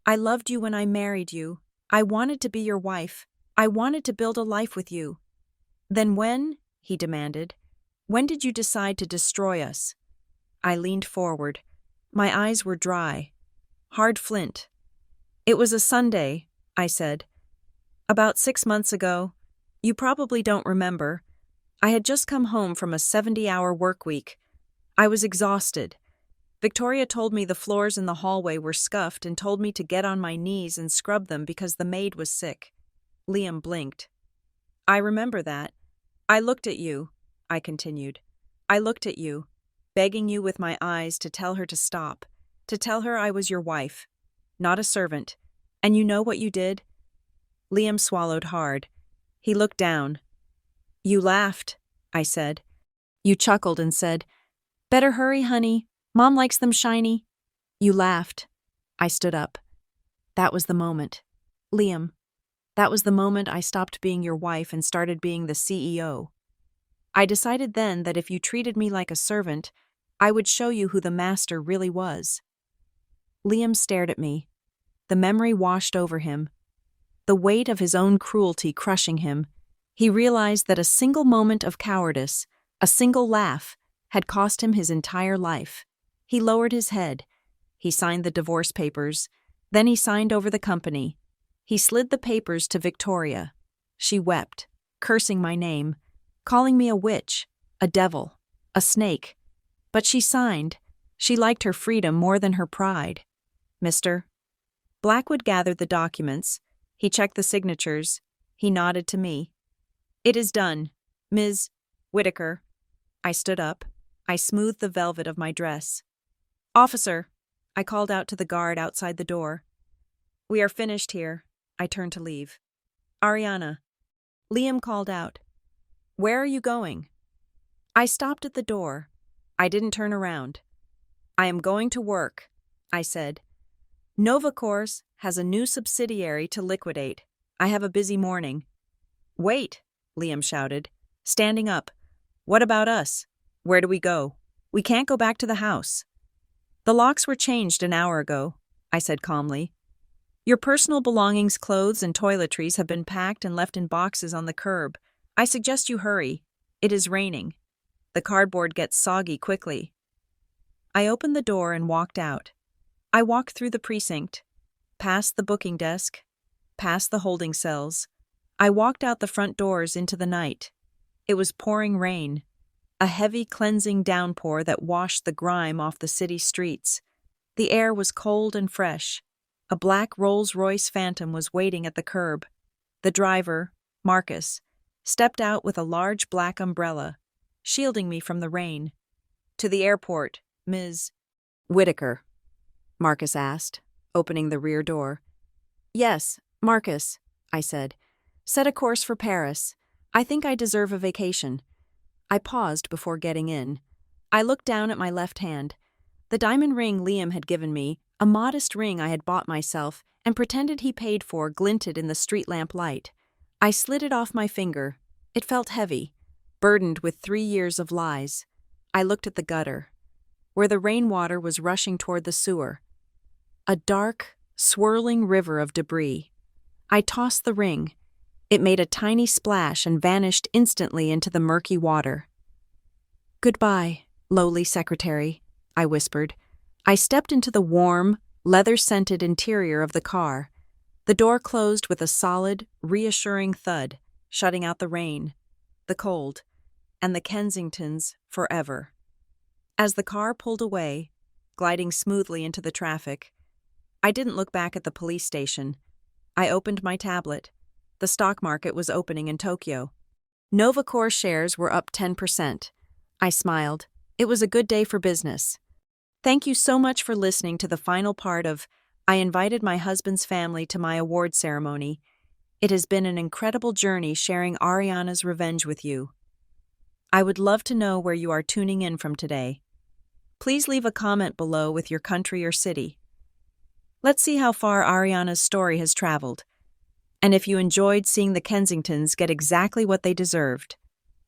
I loved you when I married you. I wanted to be your wife. I wanted to build a life with you. Then when, he demanded, when did you decide to destroy us? I leaned forward. My eyes were dry, hard flint. It was a Sunday, I said. About 6 months ago. You probably don't remember. I had just come home from a 70-hour work week. I was exhausted. Victoria told me the floors in the hallway were scuffed and told me to get on my knees and scrub them because the maid was sick. Liam blinked. I remember that. I looked at you, I continued. I looked at you, begging you with my eyes to tell her to stop, to tell her I was your wife, not a servant. And you know what you did? Liam swallowed hard. He looked down. You laughed, I said. You chuckled and said, "Better hurry, honey. Mom likes them shiny." You laughed. I stood up. That was the moment. Liam, that was the moment I stopped being your wife and started being the CEO. I decided then that if you treated me like a servant, I would show you who the master really was. Liam stared at me. The memory washed over him. The weight of his own cruelty crushing him, he realized that a single moment of cowardice, a single laugh, had cost him his entire life. He lowered his head. He signed the divorce papers. Then he signed over the company. He slid the papers to Victoria. She wept, cursing my name, calling me a witch, a devil, a snake. But she signed. She liked her freedom more than her pride. Mr. Blackwood gathered the documents. He checked the signatures. He nodded to me. It is done, Ms. Whitaker. I stood up. I smoothed the velvet of my dress. Officer, I called out to the guard outside the door. We are finished here. I turned to leave. Ariana. Liam called out. Where are you going? I stopped at the door. I didn't turn around. I am going to work, I said. Novacourse has a new subsidiary to liquidate. I have a busy morning. Wait, Liam shouted, standing up. What about us? Where do we go? We can't go back to the house. The locks were changed an hour ago, I said calmly. Your personal belongings, clothes, and toiletries have been packed and left in boxes on the curb. I suggest you hurry. It is raining. The cardboard gets soggy quickly. I opened the door and walked out. I walked through the precinct, past the booking desk, past the holding cells. I walked out the front doors into the night. It was pouring rain, a heavy cleansing downpour that washed the grime off the city streets. The air was cold and fresh. A black Rolls-Royce Phantom was waiting at the curb. The driver, Marcus, stepped out with a large black umbrella, shielding me from the rain. To the airport, Ms. Whitaker, Marcus asked, opening the rear door. Yes, Marcus, I said. Set a course for Paris. I think I deserve a vacation. I paused before getting in. I looked down at my left hand. The diamond ring Liam had given me, a modest ring I had bought myself and pretended he paid for, glinted in the street lamp light. I slid it off my finger. It felt heavy, burdened with 3 years of lies. I looked at the gutter, where the rainwater was rushing toward the sewer. A dark, swirling river of debris. I tossed the ring. It made a tiny splash and vanished instantly into the murky water. Goodbye, lowly secretary, I whispered. I stepped into the warm, leather-scented interior of the car. The door closed with a solid, reassuring thud, shutting out the rain, the cold, and the Kensingtons forever. As the car pulled away, gliding smoothly into the traffic, I didn't look back at the police station. I opened my tablet. The stock market was opening in Tokyo. Novacourse shares were up 10%. I smiled. It was a good day for business. Thank you so much for listening to the final part of I invited my husband's family to my award ceremony. It has been an incredible journey sharing Ariana's revenge with you. I would love to know where you are tuning in from today. Please leave a comment below with your country or city. Let's see how far Ariana's story has traveled. And if you enjoyed seeing the Kensingtons get exactly what they deserved,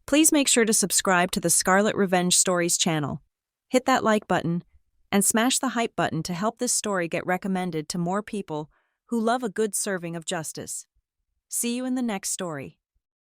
please make sure to subscribe to the Scarlet Revenge Stories channel. Hit that like button and smash the hype button to help this story get recommended to more people who love a good serving of justice. See you in the next story.